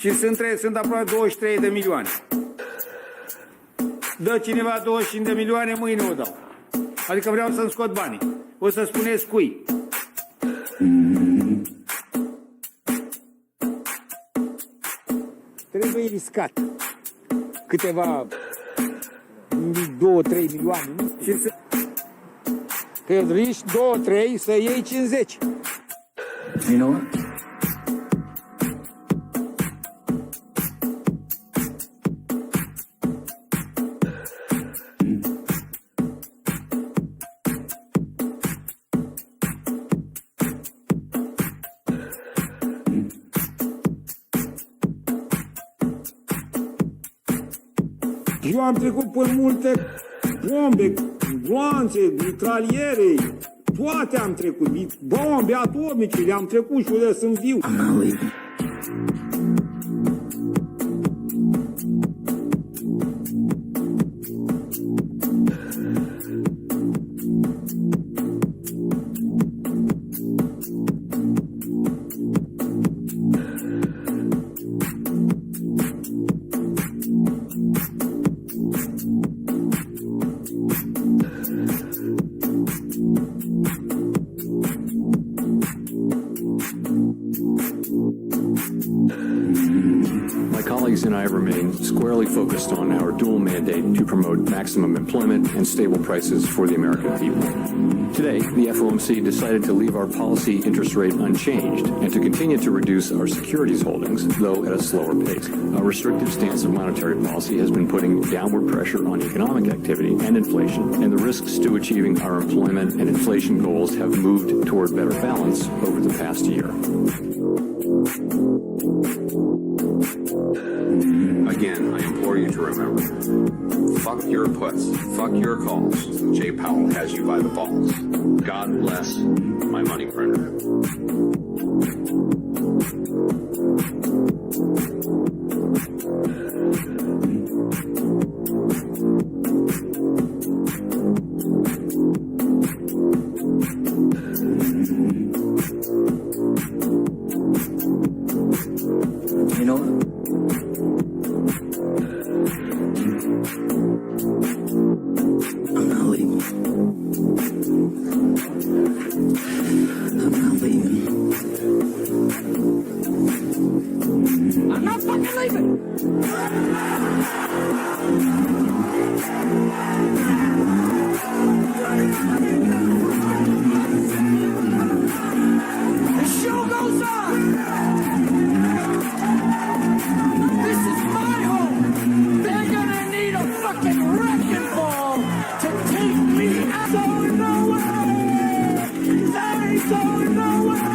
Și sunt aproape 23 de milioane. Dă cineva 25 de milioane, mâine o dau. Adică vreau să-mi scot banii. O să spuneți cui. Trebuie riscat. Câteva 2-3 milioane. Și să... Că riști 2-3 să iei 50. You know what? Eu am trecut pe multe bombe, gloanțe, mitraliere, toate am trecut, bombe atomice, le-am trecut și unde sunt viu. I'm not leaving. My colleagues and I remain squarely focused on our dual mandate to promote maximum employment and stable prices for the American people. Today, the FOMC decided to leave our policy interest rate unchanged and to continue to reduce our securities holdings, though at a slower pace. Our restrictive stance of monetary policy has been putting downward pressure on economic activity and inflation, and the risks to achieving our employment and inflation goals have moved toward better balance over the past year. Again, I implore you to remember, fuck your puts, fuck your calls. Jay Powell has you by the balls. God bless my money printer. You know what? I'm not leaving. I'm not leaving. I'm not fucking leaving. The show goes on. This is my home. They're gonna need a fucking wrecking ball to take me out. So no way. There ain't so no way.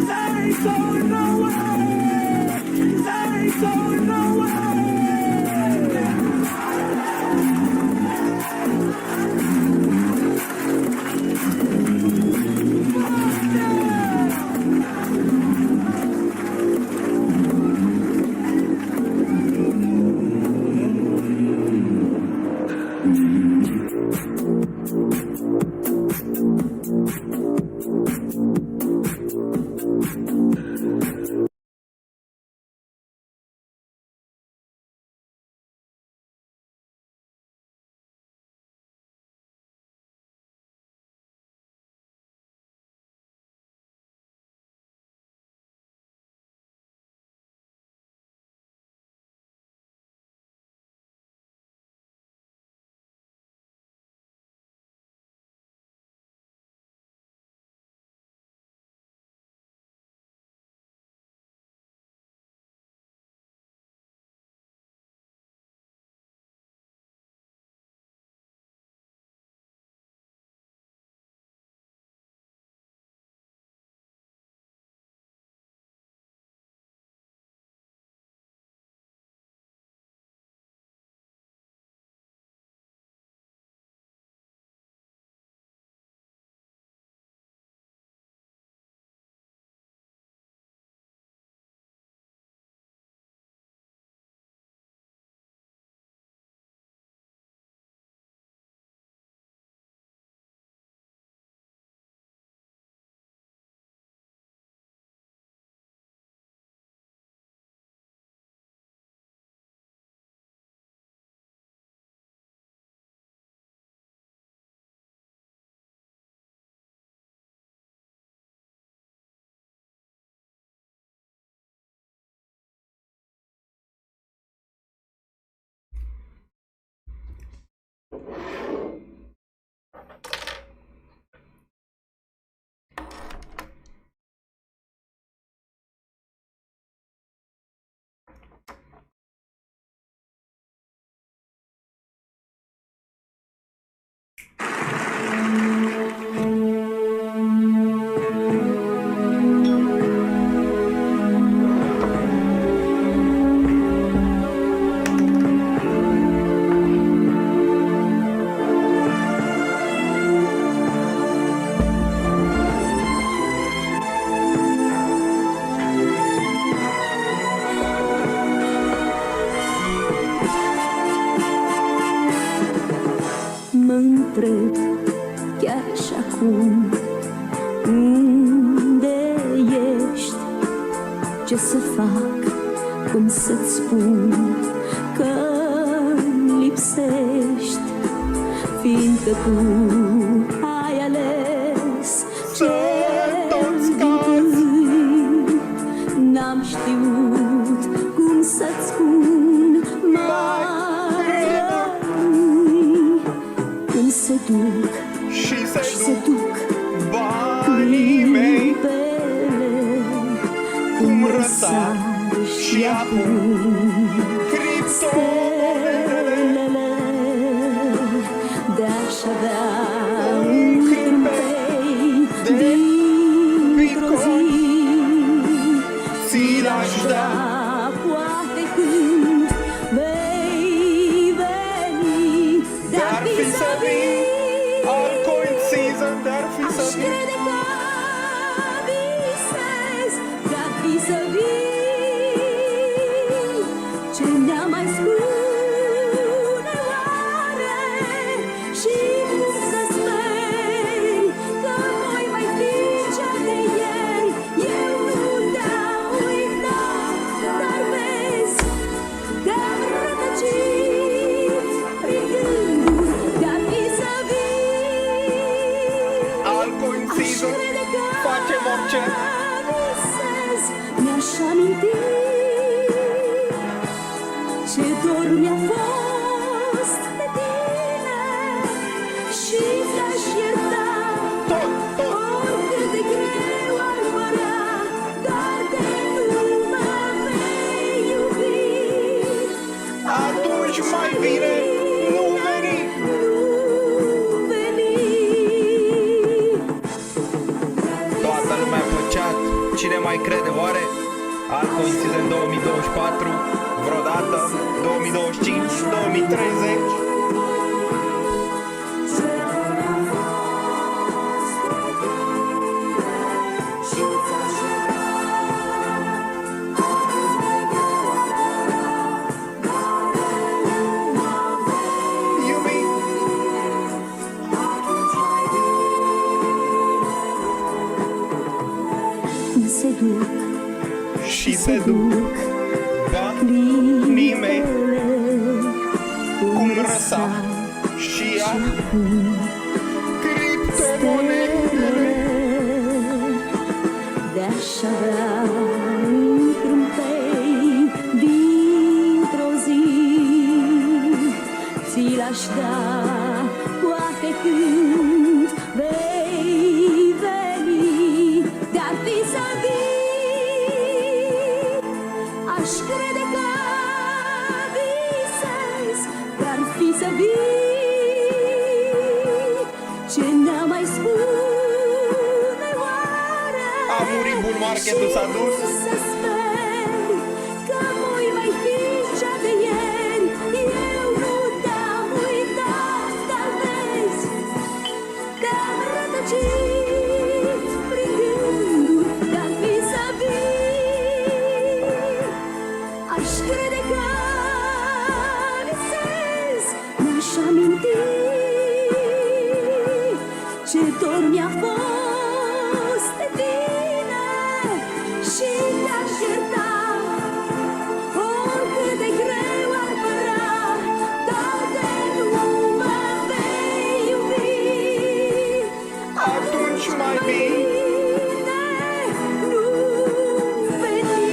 There ain't so no way. There ain't so no way. Mă întreb chiar și acum unde ești, ce să fac, cum să-ți spun că-mi lipsești, fiindcă tu ai ales ce-ți din n-am știut cum să-ți spun mai rău. Cum se duc și se duc banii mei, cum răsar și aprind criptomonedele, de-aș avea un câmpei dintr-o zi, ți l-aș da. poate când vei veni, Dar fi să vii, altcoin season, dar fi să aș vii. crede că visez, dar fi să vii, ce ne-a mai spune oare și cum să speri că voi mai fi cea de ieri. Eu nu te-am uitat, dar vezi că-am rătăcit prin gânduri, dar fi să vii. Altcoin season, facem orice. Visez, mi-aș aminti ce dor mi-a fost de tine și te-aș ierta oricât de greu ar părea, doar de nu mă vei iubi. Atunci mai bine nu veni. Nu veni. Toată lumea pe chat, cine mai crede oare? Altcoin season 2024, vreodată, 2025, 2030. Iubi, Cum se duc și se duc banii mei, cum răsar și acum criptomonedele, de-aș avea un câmpei dintr-o zi, ți l-aș da poate când vei veni, de-ar fi să vii, aș crede că visez, de-ar fi să vii, ce ne-a mai spune oare? a murit bull marketul, s-a dus. Să speri că voi mai fi cea de ieri. Eu nu te-am uitat, dar vezi, te-am rătăcit prin gânduri, de-ar fi să vii, aș crede că visez, mi-aș aminti ce dor mi-a fost de tine și te-aș ierta oricât de greu ar părea, dar de nu mă vei iubi. Atunci mai bine nu veni.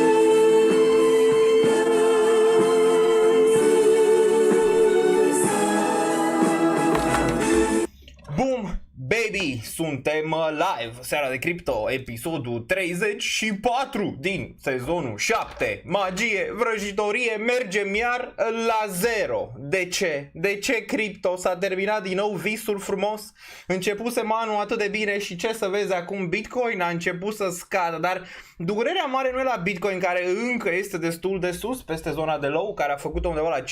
Suntem live, seara de cripto, episodul 34 din sezonul 7. Magie, vrăjitorie, mergem iar la zero. De ce? De ce cripto s-a terminat din nou visul frumos? Începusem anul atât de bine și ce să vezi acum, Bitcoin a început să scadă, dar durerea mare nu e la Bitcoin, care încă este destul de sus, peste zona de low, care a făcut undeva la 15.000,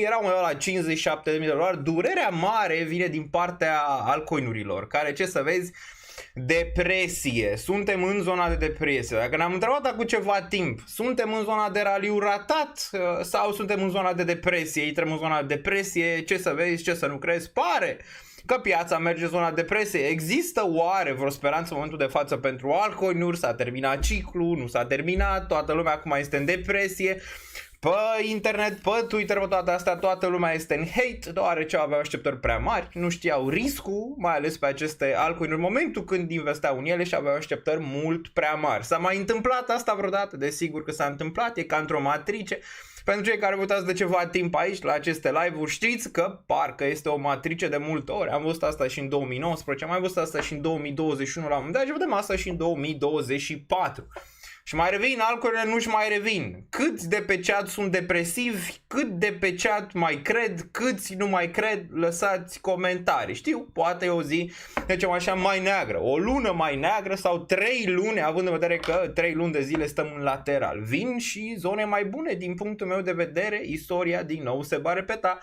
era undeva la $57.000. Durerea mare vine din partea altcoinurilor, care, ce să vezi, depresie. Suntem în zona de depresie. Dacă ne-am întrebat acum ceva timp, suntem în zona de raliu ratat sau suntem în zona de depresie? Intrăm în zona de depresie, ce să vezi, ce să nu crezi, pare că piața merge în zona de depresie. Există oare vreo speranță în momentul de față pentru altcoinuri? S-a terminat ciclul, nu s-a terminat, toată lumea acum este în depresie. Pe internet, pe Twitter, pe toate astea, toată lumea este în hate, deoarece aveau așteptări prea mari, nu știau riscul, mai ales pe aceste altcoinuri, în momentul când investeau în ele și aveau așteptări mult prea mari. S-a mai întâmplat asta vreodată? Desigur că s-a întâmplat, e ca într-o matrice. Pentru cei care uitați de ceva timp aici la aceste live-uri, știți că parcă este o matrice de multe ori. Am văzut asta și în 2019, am mai văzut asta și în 2021 la un moment dat și vedem asta și în 2024. Și mai revin, altcoinurile nu-și mai revin. Câți de pe chat sunt depresivi, cât de pe chat mai cred, câți nu mai cred, lăsați comentarii. Știu, poate e o zi, zicem așa, mai neagră, o lună mai neagră sau 3 luni, având în vedere că 3 luni de zile stăm în lateral. Vin și zone mai bune din punctul meu de vedere, istoria din nou se va repeta.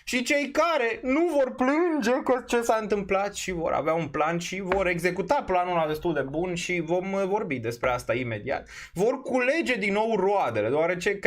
Și cei care nu vor plânge că ce s-a întâmplat și vor avea un plan și vor executa planul ăla destul de bun și vom vorbi despre asta imediat, vor culege din nou roadele, deoarece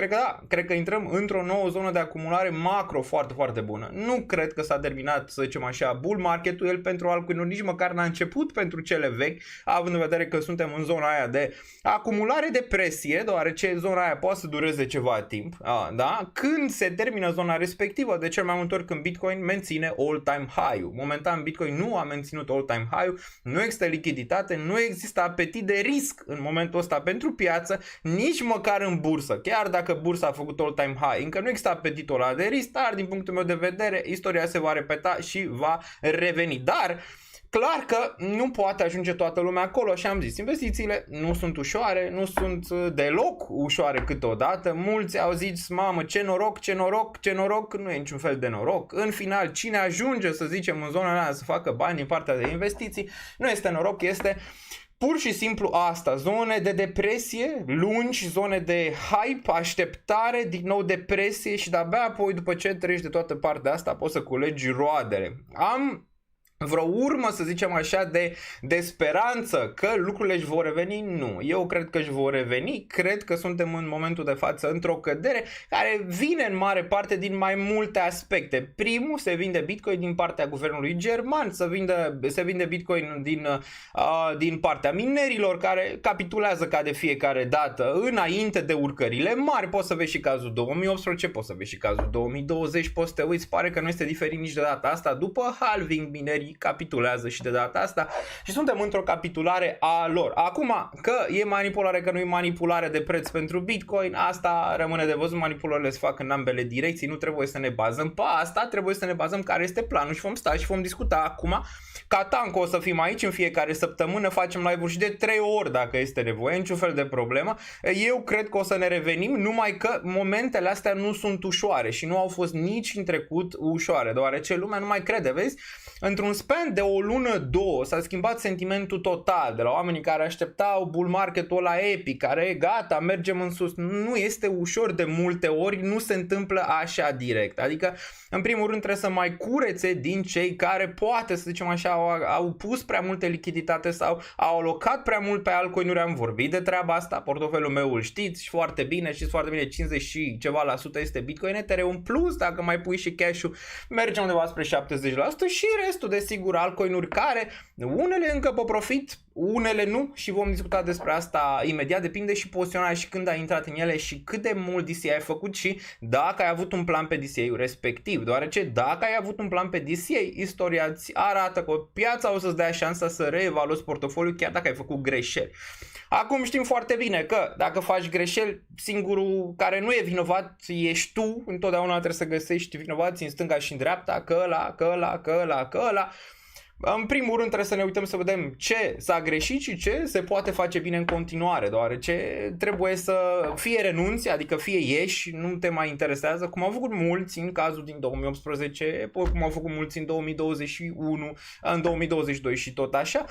cred că intrăm într-o nouă zonă de acumulare macro foarte, foarte bună. Nu cred că s-a terminat, să zicem așa, bull market-ul, el pentru altcoinuri nici măcar n-a început pentru cele vechi, având în vedere că suntem în zona aia de acumulare de presie, deoarece zona aia poate să dureze ceva timp, da? Când se termină zona respectivă, de cel mai multe ori când Bitcoin menține all-time high-ul. Momentan Bitcoin nu a menținut all-time high-ul, nu există lichiditate, nu există apetit de risc în momentul ăsta pentru piață, nici măcar în bursă. Chiar dacă bursa a făcut all-time high, încă nu există apetitul ăla de risc, dar din punctul meu de vedere, istoria se va repeta și va reveni. Dar clar că nu poate ajunge toată lumea acolo și am zis, investițiile nu sunt ușoare, nu sunt deloc ușoare câteodată. Mulți au zis, mamă, ce noroc, ce noroc, ce noroc, nu e niciun fel de noroc. În final, cine ajunge, să zicem, în zona aia să facă bani din partea de investiții, nu este noroc, este pur și simplu asta, zone de depresie lungi, zone de hype, așteptare, din nou depresie și de-abia apoi, după ce treci de toată partea asta, poți să culegi roadele. Am vreo urmă, să zicem așa, de speranță că lucrurile își vor reveni? Nu. Eu cred că își vor reveni, cred că suntem în momentul de față într-o cădere care vine în mare parte din mai multe aspecte. Primul, se vinde Bitcoin din partea guvernului german, se vinde Bitcoin din partea minerilor care capitulează ca de fiecare dată înainte de urcările mari. Poți să vezi și cazul 2018, poți să vezi și cazul 2020, poți să te uiți, pare că nu este diferit nici de data asta. După halving, minerii capitulează și de data asta și suntem într-o capitulare a lor. Acum, că e manipulare, că nu e manipulare de preț pentru Bitcoin, asta rămâne de văzut, manipulările se fac în ambele direcții, nu trebuie să ne bazăm pe asta, trebuie să ne bazăm care este planul și vom sta și vom discuta acum. Ca Tanco o să fim aici în fiecare săptămână, facem live-uri și de 3 ori dacă este nevoie, niciun fel de problemă. Eu cred că o să ne revenim, numai că momentele astea nu sunt ușoare și nu au fost nici în trecut ușoare, deoarece lumea nu mai crede, vezi? Într-un span de o lună, două, s-a schimbat sentimentul total de la oamenii care așteptau bull market-ul ăla epic, care gata, mergem în sus. Nu este ușor de multe ori, nu se întâmplă așa direct. Adică, în primul rând, trebuie să mai curețe din cei care, poate să zicem așa, au pus prea multe lichiditate sau au alocat prea mult pe altcoinuri. Am vorbit de treaba asta, portofelul meu îl știți foarte bine, 50 și ceva la sută este Bitcoin, Ethereum plus, dacă mai pui și cash-ul, merge undeva spre 70% și restul, desigur, altcoinuri care unele încă pe profit, unele nu și vom discuta despre asta imediat, depinde și poziționarea și când ai intrat în ele și cât de mult DCA ai făcut și dacă ai avut un plan pe DCA-ul respectiv, deoarece dacă ai avut un plan pe DCA, istoria îți arată că piața o să-ți dea șansa să reevaluezi portofoliul chiar dacă ai făcut greșeli. Acum știm foarte bine că dacă faci greșeli, singurul care nu e vinovat ești tu, întotdeauna trebuie să găsești vinovați în stânga și în dreapta, că ăla. În primul rând trebuie să ne uităm să vedem ce s-a greșit și ce se poate face bine în continuare, deoarece trebuie să fie renunți, adică fie ieși, nu te mai interesează, cum au făcut mulți în cazul din 2018, cum au făcut mulți în 2021, în 2022 și tot așa.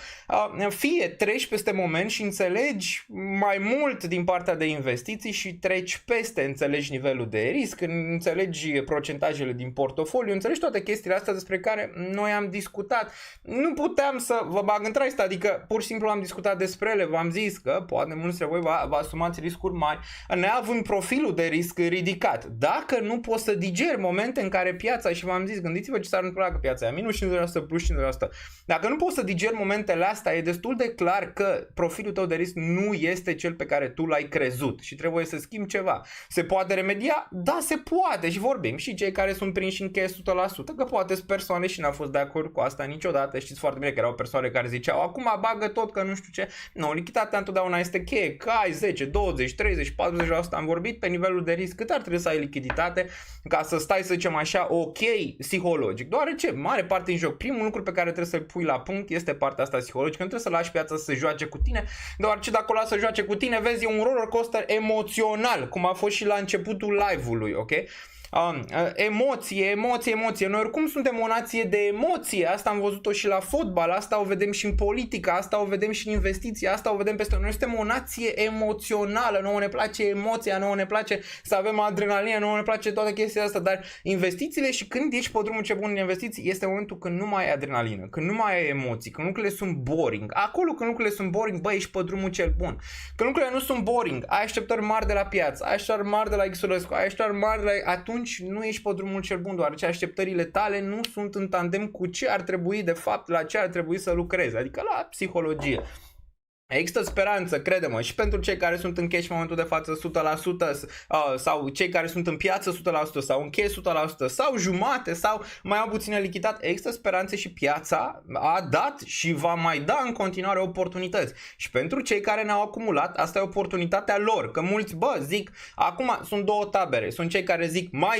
Fie treci peste moment și înțelegi mai mult din partea de investiții și treci peste, înțelegi nivelul de risc, înțelegi procentajele din portofoliu, înțelegi toate chestiile astea despre care noi am discutat. Nu puteam să vă bag în traist, adică pur și simplu am discutat despre ele, v-am zis că poate mulți dintre voi vă asumați riscuri mari neavând profilul de risc ridicat. Dacă nu poți să digeri momente în care piața, și v-am zis, gândiți-vă ce s-ar întâmpla că piața e minus 50%, plus 50%. Dacă nu poți să digeri momentele astea, e destul de clar că profilul tău de risc nu este cel pe care tu l-ai crezut și trebuie să schimbi ceva. Se poate remedia? Da, se poate și vorbim și cei care sunt prinși în cheie 100%, că poate sunt persoane și n-am fost de acord cu asta niciodată. Știți foarte bine că erau persoane care ziceau acum bagă tot că nu știu ce. Nu, lichiditatea întotdeauna este cheie, că ai 10, 20, 30, 40%. Am vorbit pe nivelul de risc cât ar trebui să ai lichiditate ca să stai, să zicem așa, ok, psihologic. Deoarece mare parte în joc, primul lucru pe care trebuie să-l pui la punct este partea asta psihologică. Nu trebuie să lași piața să se joace cu tine, deoarece dacă o lasă să joace cu tine, vezi, e un roller coaster emoțional, cum a fost și la începutul live-ului, ok? Emoție. Noi oricum suntem o nație de emoție. Asta am văzut-o și la fotbal, asta o vedem și în politică, asta o vedem și în investiții, asta o vedem peste noi. Suntem o nație emoțională, nouă ne place emoția, nouă ne place să avem adrenalină, nouă ne place toate chestiile astea, dar investițiile și când ești pe drumul ce bun în investiții este momentul când nu mai ai adrenalină, când nu mai ai emoții, când lucrurile sunt boring. Acolo când lucrurile sunt boring, băi, ești pe drumul cel bun. Când lucrurile nu sunt boring, ai așteptări mari de la piață, ai așteptări mari de la Xulescu, ai așteptări mari de la... atunci nu ești pe drumul cel bun, deoarece așteptările tale nu sunt în tandem cu ce ar trebui, de fapt, la ce ar trebui să lucrezi, adică la psihologie. Există speranță, crede-mă, și pentru cei care sunt în cash în momentul de față 100% sau cei care sunt în piață 100% sau în cash 100% sau jumate sau mai au puține lichidat. Există speranțe și piața a dat și va mai da în continuare oportunități. Și pentru cei care ne-au acumulat, asta e oportunitatea lor. Că mulți, zic, acum sunt două tabere. Sunt cei care zic mai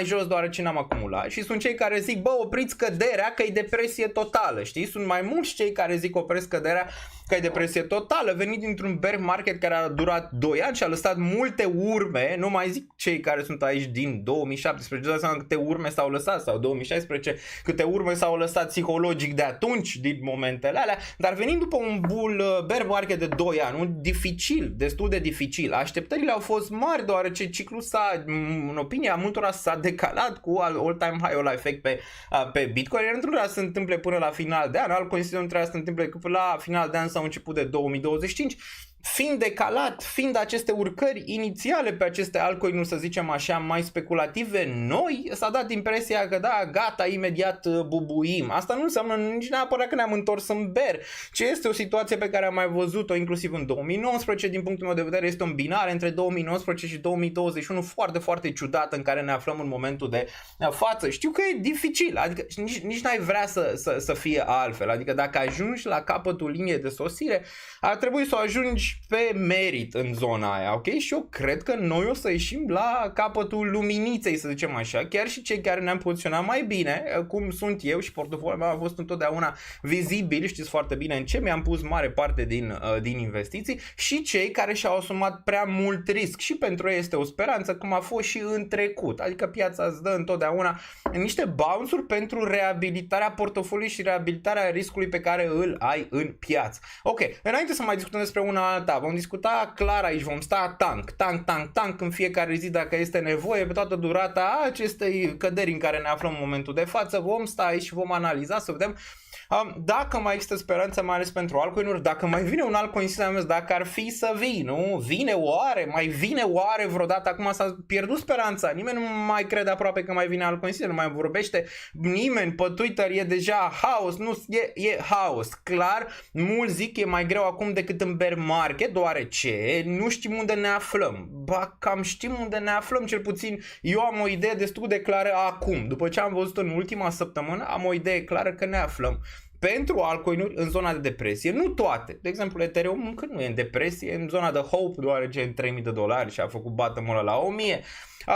jos, deoarece n-am acumulat. Și sunt cei care zic, opriți căderea că e depresie totală, știi? Sunt mai mulți cei care zic opresc căderea că e depresie totală, venit dintr-un bear market care a durat 2 ani și a lăsat multe urme, nu mai zic cei care sunt aici din 2017, dați seama câte urme s-au lăsat, sau 2016, câte urme s-au lăsat psihologic de atunci, din momentele alea, dar venind după un bear market de 2 ani, un dificil, destul de dificil, așteptările au fost mari, deoarece ciclul s-a, în opinia multora, s-a decalat cu all-time high all effect pe Bitcoin, iar nu trebuia să se întâmple până la final de an, altfel nu trebuia să se întâmple până la final de an sau început de 2025, fiind decalat, fiind aceste urcări inițiale pe aceste altcoin-uri, să zicem așa, mai speculative noi, s-a dat impresia că da, gata, imediat bubuim. Asta nu înseamnă nici neapărat că ne-am întors în bear, ci este o situație pe care am mai văzut-o inclusiv în 2019, din punctul meu de vedere este o îmbinare între 2019 și 2021 foarte, foarte ciudată în care ne aflăm în momentul de față. Știu că e dificil, adică nici n-ai vrea să fie altfel, adică dacă ajungi la capătul liniei de sosire, ar trebui să o ajungi pe merit în zona aia, ok? Și eu cred că noi o să ieșim la capătul luminiței, să zicem așa, chiar și cei care ne-am poziționat mai bine, cum sunt eu și portofoliul meu a fost întotdeauna vizibil, știți foarte bine în ce mi-am pus mare parte din investiții, și cei care și-au asumat prea mult risc și pentru ei este o speranță, cum a fost și în trecut, adică piața îți dă întotdeauna niște bounce-uri pentru reabilitarea portofoliului și reabilitarea riscului pe care îl ai în piață. Ok, înainte să mai discutăm despre una alta, vom discuta clar aici, vom sta tank în fiecare zi dacă este nevoie, pe toată durata acestei căderi în care ne aflăm în momentul de față, vom sta aici și vom analiza să vedem dacă mai există speranță, mai ales pentru altcoin-uri, dacă mai vine un altcoin, dacă ar fi să vii, nu? Mai vine oare vreodată? Acum s-a pierdut speranța, nimeni nu mai crede aproape că mai vine altcoin, nu mai vorbește nimeni pe Twitter, e deja haos, e haos, clar, mulți zic că e mai greu acum decât în bear market, deoarece nu știm unde ne aflăm, cam știm unde ne aflăm, cel puțin eu am o idee destul de clară acum, după ce am văzut în ultima săptămână, am o idee clară că ne aflăm pentru altcoinuri în zona de depresie, nu toate. De exemplu, Ethereum încă nu e în depresie, e în zona de hope, deoarece e în $3.000 și a făcut bottom-ul ăla la 1000.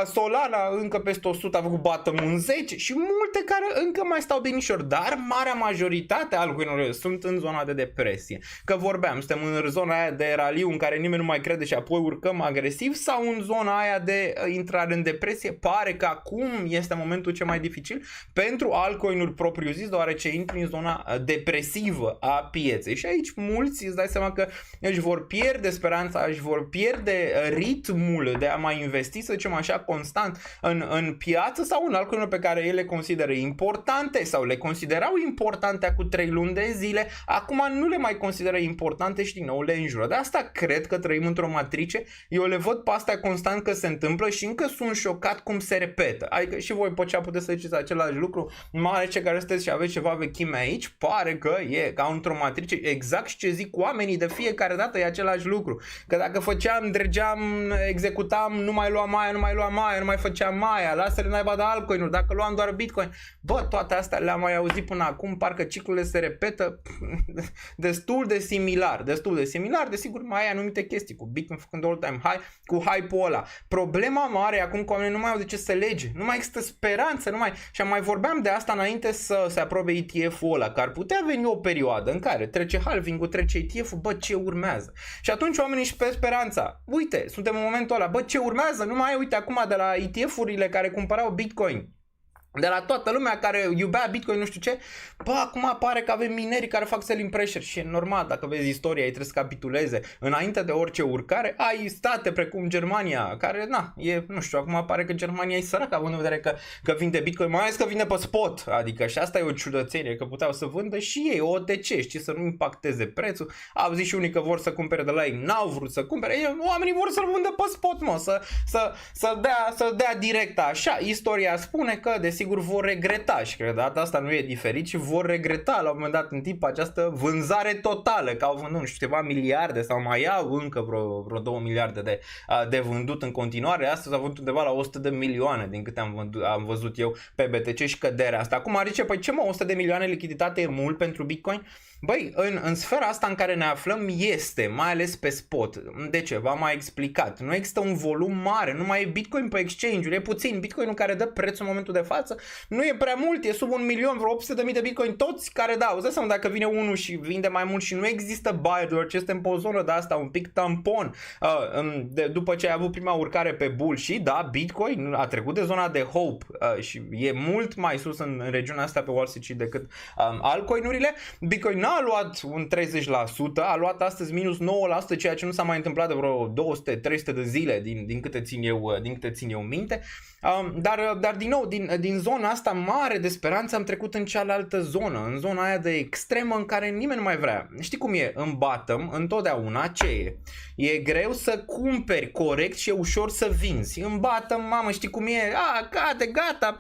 Solana încă peste 100 a făcut bottom-ul în 10 și multe care încă mai stau binișor, dar marea majoritate a altcoinurilor sunt în zona de depresie. Că vorbeam, suntem în zona aia de raliu în care nimeni nu mai crede și apoi urcăm agresiv, sau în zona aia de intrare în depresie. Pare că acum este momentul cel mai dificil pentru altcoinuri propriu zis, deoarece intri în zona depresivă a pieței și aici mulți îți dai seama că își vor pierde speranța, își vor pierde ritmul de a mai investi, să zicem așa, constant în piață sau în altcoinuri pe care ele consideră importante sau le considerau importante acum 3 luni de zile, acum nu le mai consideră importante și din nou le înjură. De asta cred că trăim într-o matrice, eu le văd pe astea constant că se întâmplă și încă sunt șocat cum se repetă. Adică și voi pe cea puteți să ziceți același lucru, mai ales cei care sunteți și aveți ceva vechime aici, pare că e ca într-o matrice, exact și ce zic oamenii de fiecare dată e același lucru. Că dacă făceam, dregeam, executam, nu mai luam aia, nu mai luam aia, nu mai făceam aia, lasă-le naiba de altcoin-uri, dacă luam doar Bitcoin. Bă, toate astea le-am mai auzit până acum, parcă ciclurile se repetă destul de similar, desigur mai ai anumite chestii, cu Bitcoin făcând all-time high, cu hype-ul ăla. Problema mare acum cu oamenii nu mai au de ce să lege, nu mai există speranță, și mai vorbeam de asta înainte să se aprobe ETF-ul ăla, că ar putea veni o perioadă în care trece halving-ul, trece ETF-ul, bă, ce urmează? Și atunci oamenii își pierd speranța. Uite, suntem în momentul ăla, bă, ce urmează? Nu mai ai, uite, acum de la ETF-urile care cumpărau Bitcoin, de la toată lumea care iubea Bitcoin, nu știu ce, bă, acum apare că avem mineri care fac selling pressure și e normal, dacă vezi istoria, ei trebuie să capituleze. Înainte de orice urcare, ai state precum Germania, care, nu știu, acum apare că Germania e săracă, având în vedere că vinde Bitcoin, mai ales că vinde pe spot, adică și asta e o ciudățenie, că puteau să vândă și ei OTC, știi, să nu impacteze prețul. Au zis și unii că vor să cumpere de la ei, n-au vrut să cumpere, oamenii vor să-l vândă pe spot, mă, să dea direct așa. Istoria spune că, desigur, vor regreta și cred că data asta nu e diferit și vor regreta la un moment dat în timp această vânzare totală, că au vândut, nu știu, ceva miliarde sau mai au încă vreo 2 miliarde de vândut în continuare. Astăzi au vândut undeva la 100 de milioane din câte am văzut eu pe BTC și căderea asta. Acum zice, păi ce mă, 100 de milioane lichiditate e mult pentru Bitcoin? Băi, în sfera asta în care ne aflăm este, mai ales pe spot. De ce? V-am mai explicat. Nu există un volum mare, nu mai e Bitcoin pe exchange-uri, e puțin. Bitcoinul care dă prețul în momentul de față nu e prea mult, e sub 1 milion, vreo 800.000 de Bitcoin toți care dau. Îți dai seama, dacă vine unul și vinde mai mult și nu există buyer, deoarece suntem pe o zonă de asta, un pic tampon, după ce a avut prima urcare pe bull și da, Bitcoin a trecut de zona de hope și e mult mai sus în regiunea asta pe Wall Street decât altcoinurile. Bitcoin n-a luat un 30%, a luat astăzi minus 9%, ceea ce nu s-a mai întâmplat de vreo 200-300 de zile din câte țin eu minte. Dar din nou, din zona asta mare de speranță am trecut în cealaltă zonă, în zona aia de extremă în care nimeni nu mai vrea. Știi cum e? În bottom, întotdeauna, ce e? E greu să cumperi corect și e ușor să vinzi. În bottom, mamă, știi cum e? Gata,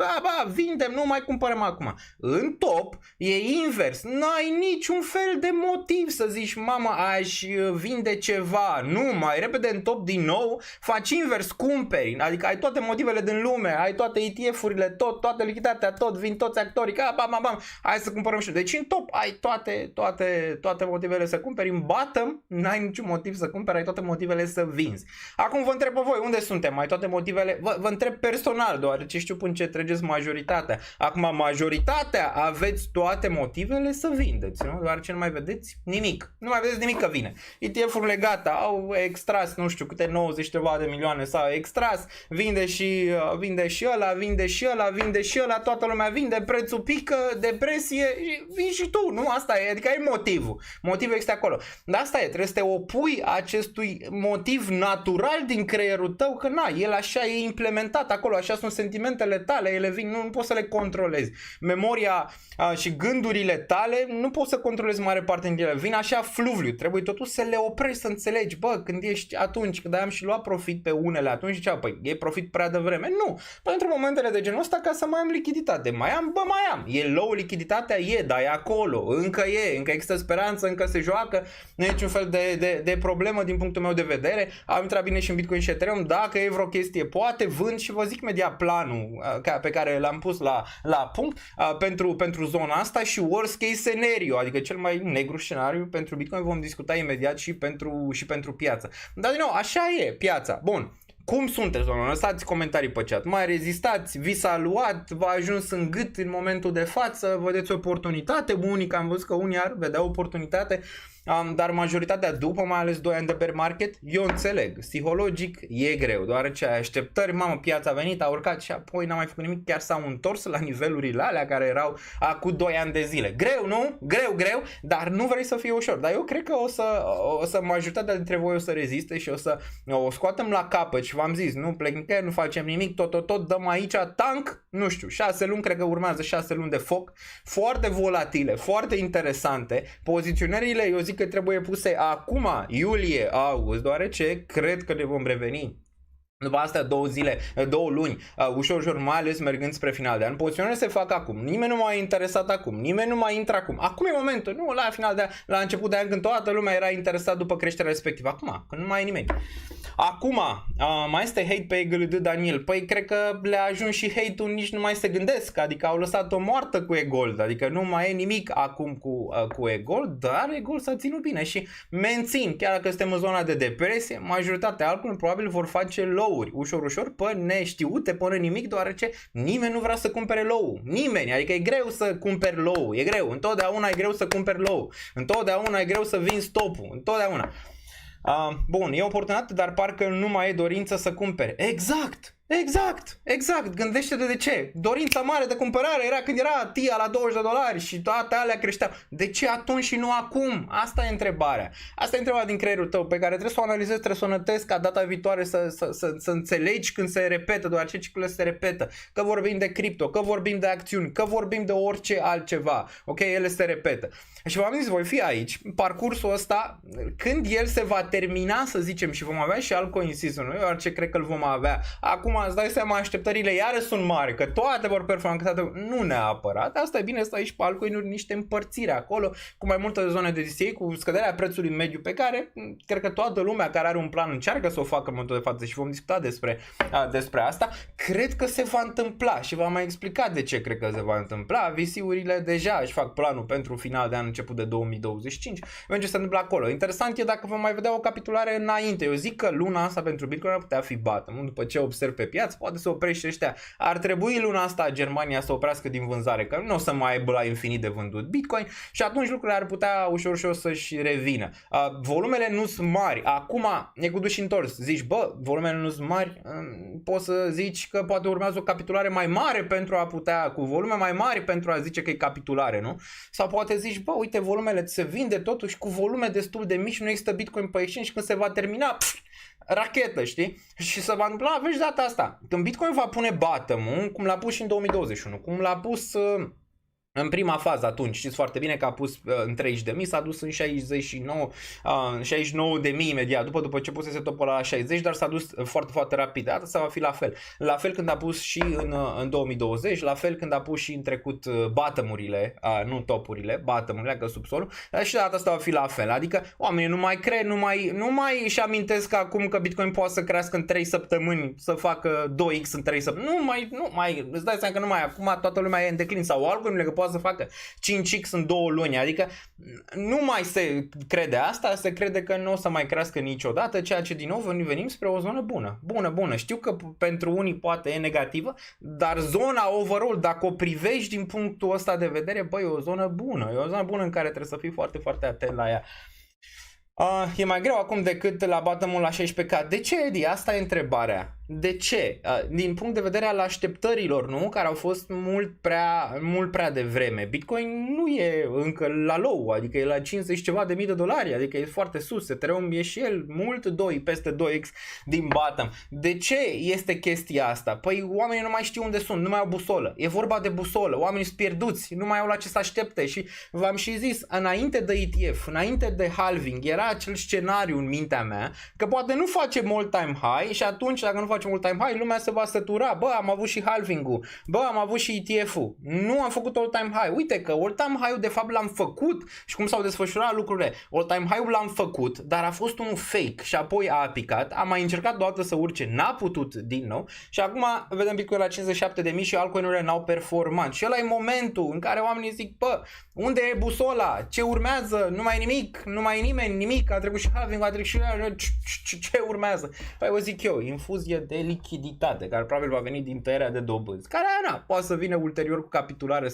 vindem, nu mai cumpărăm acum. În top, e invers. N-ai niciun fel de motiv să zici, mamă, aș vinde ceva. Nu, mai repede în top din nou, faci invers, cumperi. Adică ai toate motivele din lume, ai toate ETF-urile, toată lichiditatea, vin toți actorii, bam, hai să cumpărăm și. Deci în top ai toate motivele să cumperi, în bottom n-ai niciun motiv să cumperi, ai toate motivele să vinzi. Acum vă întreb pe voi, unde suntem? Ai toate motivele? Vă întreb personal, deoarece știu până ce trăgeți majoritatea. Acum majoritatea aveți toate motivele să vindeți, nu? Deoarece nu mai vedeți nimic. Nu mai vedeți nimic că vine. ETF-urile gata, au extras, nu știu câte 90 ceva de milioane s-au extras, vinde și ăla, toată lumea vinde, prețul pică, depresie, vin și tu, nu? Asta e, adică ai motivul. Motivul este acolo. Dar asta e, trebuie să te opui acestui motiv natural din creierul tău, că el așa e implementat acolo, așa sunt sentimentele tale, ele vin, nu poți să le controlezi. Memoria și gândurile tale, nu poți să controlezi mare parte din ele, vin așa fluviu, trebuie totuși să le oprești, să înțelegi, bă, când ești atunci, când am și luat profit pe unele, atunci zicea, păi, e profit prea devreme. Nu, pentru momentele de genul ăsta, ca să mai am lichiditate. Mai am? Bă, mai am. E low lichiditatea? E, dar e acolo. Încă există speranță, încă se joacă. Nu e niciun fel de problemă din punctul meu de vedere. Am intrat bine și în Bitcoin și Ethereum. Dacă e vreo chestie, poate vând și vă zic imediat planul pe care l-am pus la punct pentru zona asta și worst case scenario, adică cel mai negru scenariu pentru Bitcoin. Vom discuta imediat și pentru piață. Dar din nou, așa e piața. Bun. Cum sunteți, doamne? Lăsați comentarii pe chat. Mai rezistați? Vi s-a luat? V-a ajuns în gât în momentul de față? Vedeți oportunitate? Unic, am văzut că unii ar vedea oportunitate, dar majoritatea după, mai ales 2 ani de bear market, eu înțeleg. Psihologic e greu, deoarece ai așteptări, mamă, piața a venit, a urcat și apoi n-a mai făcut nimic, chiar s-au întors la nivelurile alea care erau acum 2 ani de zile. Greu, nu? Greu, dar nu vrei să fie ușor. Dar eu cred că o să majoritatea dintre voi o să reziste și o scoatem la capăt și v-am zis, nu plec nicăieri, nu facem nimic, tot dăm aici tank, nu știu, 6 luni, cred că urmează 6 luni de foc, foarte volatile, foarte interesante, poziționările, eu zic că trebuie puse acum, iulie, august, deoarece cred că ne vom reveni după astea 2 luni, ușor, mai ales mergând spre final de an. Poziționările se fac acum, nimeni nu m-a interesat acum, nimeni nu mai intră acum. Acum e momentul, nu la final de an, la început de an când toată lumea era interesat după creșterea respectivă. Acum, când nu mai e nimeni. Acum, mai este hate pe EGLD Daniel. Păi cred că le-a ajuns și hate-ul, nici nu mai se gândesc, adică au lăsat-o moartă cu E-Gold, adică nu mai e nimic acum cu E-Gold, dar E-Gold s-a ținut bine și mențin, chiar dacă suntem în zona de depresie, majoritatea altfel probabil vor face low-uri, ușor, pe neștiute, până nimic, deoarece nimeni nu vrea să cumpere low-ul, nimeni, adică e greu să cumperi low-ul, e greu, întotdeauna e greu să cumperi low-ul, întotdeauna e greu să vinzi stop-ul, întotdeauna. Bun, e oportunitate, dar parcă nu mai e dorință să cumpere. Exact. Gândește-te de ce. Dorința mare de cumpărare era când era TIA la $20 și toate alea creșteau. De ce atunci și nu acum? Asta e întrebarea. Asta e întrebarea din creierul tău pe care trebuie să o analizezi, trebuie să o notezi ca data viitoare să înțelegi când se repetă, deoarece ciclurile se repetă. Că vorbim de cripto, că vorbim de acțiuni, că vorbim de orice altceva. Ok, ele se repetă. Și v-am zis, voi fi aici, parcursul ăsta, când el se va termina, să zicem, și vom avea și altcoin season-ul, deoarece cred că îl vom avea. Acum îți dai seama, așteptările iară sunt mari, că toate vor performa, nu neapărat. Asta e bine să ai și pe altcoin-uri niște împărțiri acolo, cu mai multe zone de DCA, cu scăderea prețului mediu pe care cred că toată lumea care are un plan încearcă să o facă în momentul de față și vom discuta despre asta. Cred că se va întâmpla și v-am mai explicat de ce cred că se va întâmpla. VC-urile deja își fac planul pentru final de an, început de 2025. Vedem ce se întâmplă acolo. Interesant e dacă vom mai vedea o capitulare înainte. Eu zic că luna asta pentru Bitcoin ar putea fi bottom. După ce observ pe piață, poate să oprește ăștia. Ar trebui luna asta Germania să oprească din vânzare, că nu o să mai aibă la infinit de vândut Bitcoin și atunci lucrurile ar putea ușor să-și revină. Volumele nu sunt mari. Acum e cu duș întors. Zici, bă, volumele nu sunt mari, poți să zici că poate urmează o capitulare mai mare pentru a putea, cu volume mai mari pentru a zice că e capitulare, nu? Sau poate zici, bă, uite, volumele se vinde totuși cu volume destul de mici, nu există Bitcoin pe exchange, când se va termina, rachetă, știi? Și se va întâmpla, vezi data asta. Când Bitcoin va pune bottom-ul, cum l-a pus și în 2021, cum l-a pus în prima fază atunci, știți foarte bine că a pus în 30.000, s-a dus în 69.000 imediat, după ce pusese topul la 60, dar s-a dus foarte rapid. Asta va fi la fel. La fel când a pus și în 2020, la fel când a pus și în trecut bottom-urile, nu topurile, bottom-urile, că subsolul, și data asta va fi la fel. Adică oamenii nu mai cred, nu mai își amintesc acum că Bitcoin poate să crească în 3 săptămâni, să facă 2x în 3 săptămâni. Nu mai, îți dai seama că nu mai, acum toată lumea e în declin sau altcoin-urile că poate să facă 5x în 2 luni, adică nu mai se crede asta, se crede că nu o să mai crească niciodată, ceea ce din nou venim spre o zonă bună. Știu că pentru unii poate e negativă, dar zona overall, dacă o privești din punctul ăsta de vedere, băi, e o zonă bună, în care trebuie să fii foarte atent la ea. E mai greu acum decât la bottom-ul la 16k. De ce, Edi? Asta e întrebarea. De ce? Din punct de vedere al așteptărilor, nu? Care au fost mult prea devreme. Bitcoin nu e încă la low, adică e la 50 ceva de mii de dolari, adică e foarte sus. Ethereum e și el peste 2x din bottom. De ce este chestia asta? Păi oamenii nu mai știu unde sunt, nu mai au busolă. E vorba de busolă, oamenii sunt pierduți, nu mai au la ce să aștepte și v-am și zis, înainte de ETF, înainte de halving, era acel scenariu în mintea mea că poate nu face all-time high și atunci dacă nu face facem all-time high, lumea se va sătura. Bă, am avut și halving-ul, bă, am avut și ETF-ul. Nu am făcut all-time high. Uite că all-time high-ul de fapt l-am făcut și cum s-au desfășurat lucrurile. All-time high-ul l-am făcut, dar a fost unul fake și apoi a picat. Am mai încercat deodată să urce, n-a putut din nou și acum vedem Bitcoin la 57.000 și altcoin-urile n-au performat. Și ăla e momentul în care oamenii zic, bă, unde e busola? Ce urmează? Nu mai e nimic, nu mai e nimeni, nimic, a trecut și halving, a trecut și ce urmează? Păi o zic eu, infuzie de lichiditate, care probabil va veni din tăierea de dobânzi, care poate să vină ulterior cu capitulare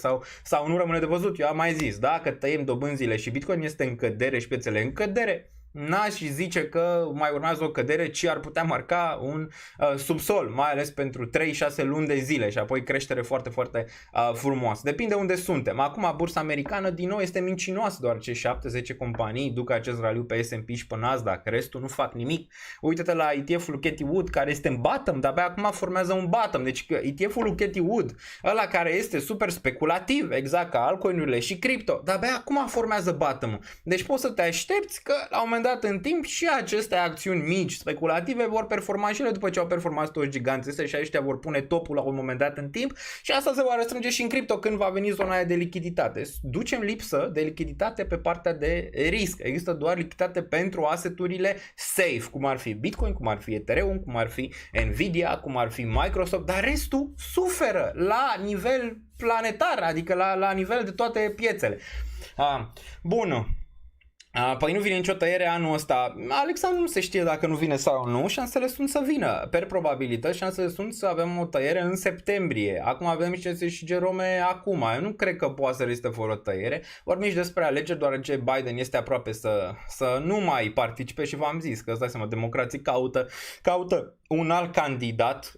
sau nu rămâne de văzut. Eu am mai zis, dacă tăiem dobânzile și Bitcoin este în cădere și piețele în cădere, n-aș zice că mai urmează o cădere, ci ar putea marca un subsol, mai ales pentru 3-6 luni de zile și apoi creștere foarte, foarte frumoasă. Depinde unde suntem. Acum bursa americană din nou este mincinoasă, deoarece 7-10 companii duc acest raliu pe S&P și pe Nasdaq, restul nu fac nimic. Uite-te la ETF-ul Cathie Wood care este în bottom, dar abia acum formează un bottom. Deci ETF-ul lui Cathie Wood, ăla care este super speculativ, exact ca altcoin-urile și cripto, dar abia acum formează bottom-ul. Deci poți să te aștepți că la un moment dat în timp și aceste acțiuni mici speculative vor performa și ele după ce au performat toți giganții ăștia și aceștia vor pune topul la un moment dat în timp și asta se va răstrânge și în cripto când va veni zona aia de lichiditate. Ducem lipsă de lichiditate pe partea de risc. Există doar lichiditate pentru asset-urile safe, cum ar fi Bitcoin, cum ar fi Ethereum, cum ar fi Nvidia, cum ar fi Microsoft, dar restul suferă la nivel planetar, adică la nivel de toate piețele. Bun. Păi nu vine nicio tăiere anul ăsta. Alexandru nu se știe dacă nu vine sau nu. Șansele sunt să vină. Per probabilități, șansele sunt să avem o tăiere în septembrie. Acum avem și Jerome acum. Eu nu cred că poate să reziste fără o tăiere. Vorbim și despre alegeri, deoarece Biden este aproape să nu mai participe și v-am zis că, îți dai seama, democrații caută un alt candidat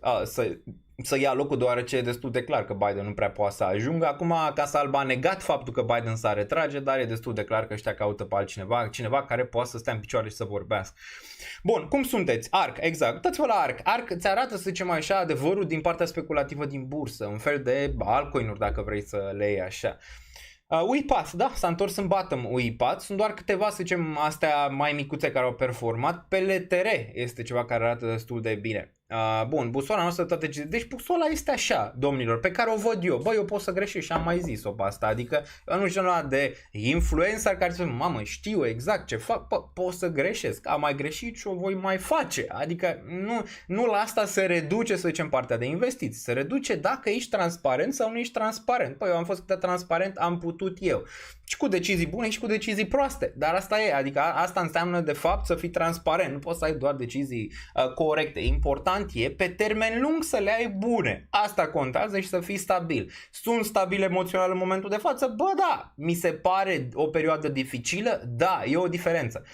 să ia locul, deoarece e destul de clar că Biden nu prea poate să ajungă. Acum Casa Albă a negat faptul că Biden s-a retrage, dar e destul de clar că ăștia caută pe altcineva, cineva care poate să stea în picioare și să vorbească. Bun, cum sunteți? ARK, exact. Uitați-vă la ARK. ARK îți arată, să zicem așa, adevărul din partea speculativă din bursă, un fel de altcoin-uri dacă vrei să le iei așa. UiPath, da, s-a întors în bottom UiPath, sunt doar câteva, să zicem, astea mai micuțe care au performat. PLTR este ceva care arată destul de bine. Bun, busola noastră toate. Deci busola este așa, domnilor, pe care o văd eu. Bă, eu pot să greșesc și am mai zis-o pe asta. Adică eu nu știu de influencer care să mamă, știu exact ce fac. Bă, pot să greșesc. Am mai greșit și o voi mai face. Adică nu la asta se reduce, să zicem, partea de investiții. Se reduce dacă ești transparent sau nu ești transparent. Păi eu am fost cât de transparent am putut eu. Și cu decizii bune și cu decizii proaste. Dar asta e, adică asta înseamnă de fapt să fii transparent. Nu poți să ai doar decizii corecte. Important e pe termen lung să le ai bune. Asta contează și să fii stabil. Sunt stabil emoțional în momentul de față? Bă, da. Mi se pare o perioadă dificilă? Da, e o diferență.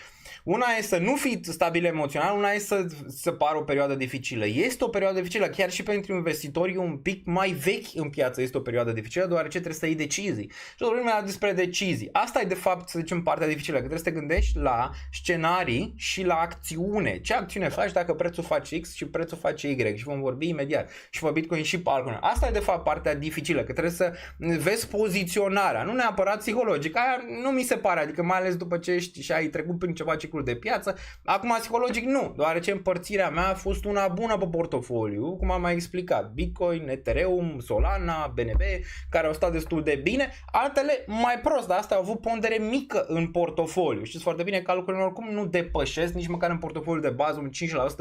Una e să nu fii stabil emoțional, una e să pară o perioadă dificilă. Este o perioadă dificilă, chiar și pentru investitorii un pic mai vechi în piață este o perioadă dificilă, deoarece trebuie să iei decizii. Și vorbim despre decizii. Asta e de fapt, să zicem, partea dificilă, că trebuie să te gândești la scenarii și la acțiune. Ce acțiune faci dacă prețul face X și prețul face Y? Și vom vorbi imediat. Și pe Bitcoin și pe altcoin. Asta e de fapt partea dificilă, că trebuie să vezi poziționarea, nu neapărat psihologic. Aia nu mi se pare, adică mai ales după ce ești și ai trecut prin ceva de piață. Acum psihologic nu, deoarece împărțirea mea a fost una bună pe portofoliu, cum am mai explicat. Bitcoin, Ethereum, Solana, BNB, care au stat destul de bine, altele mai prost, dar astea au avut pondere mică în portofoliu. Știți foarte bine că lucrurile oricum nu depășesc nici măcar în portofoliu de bază un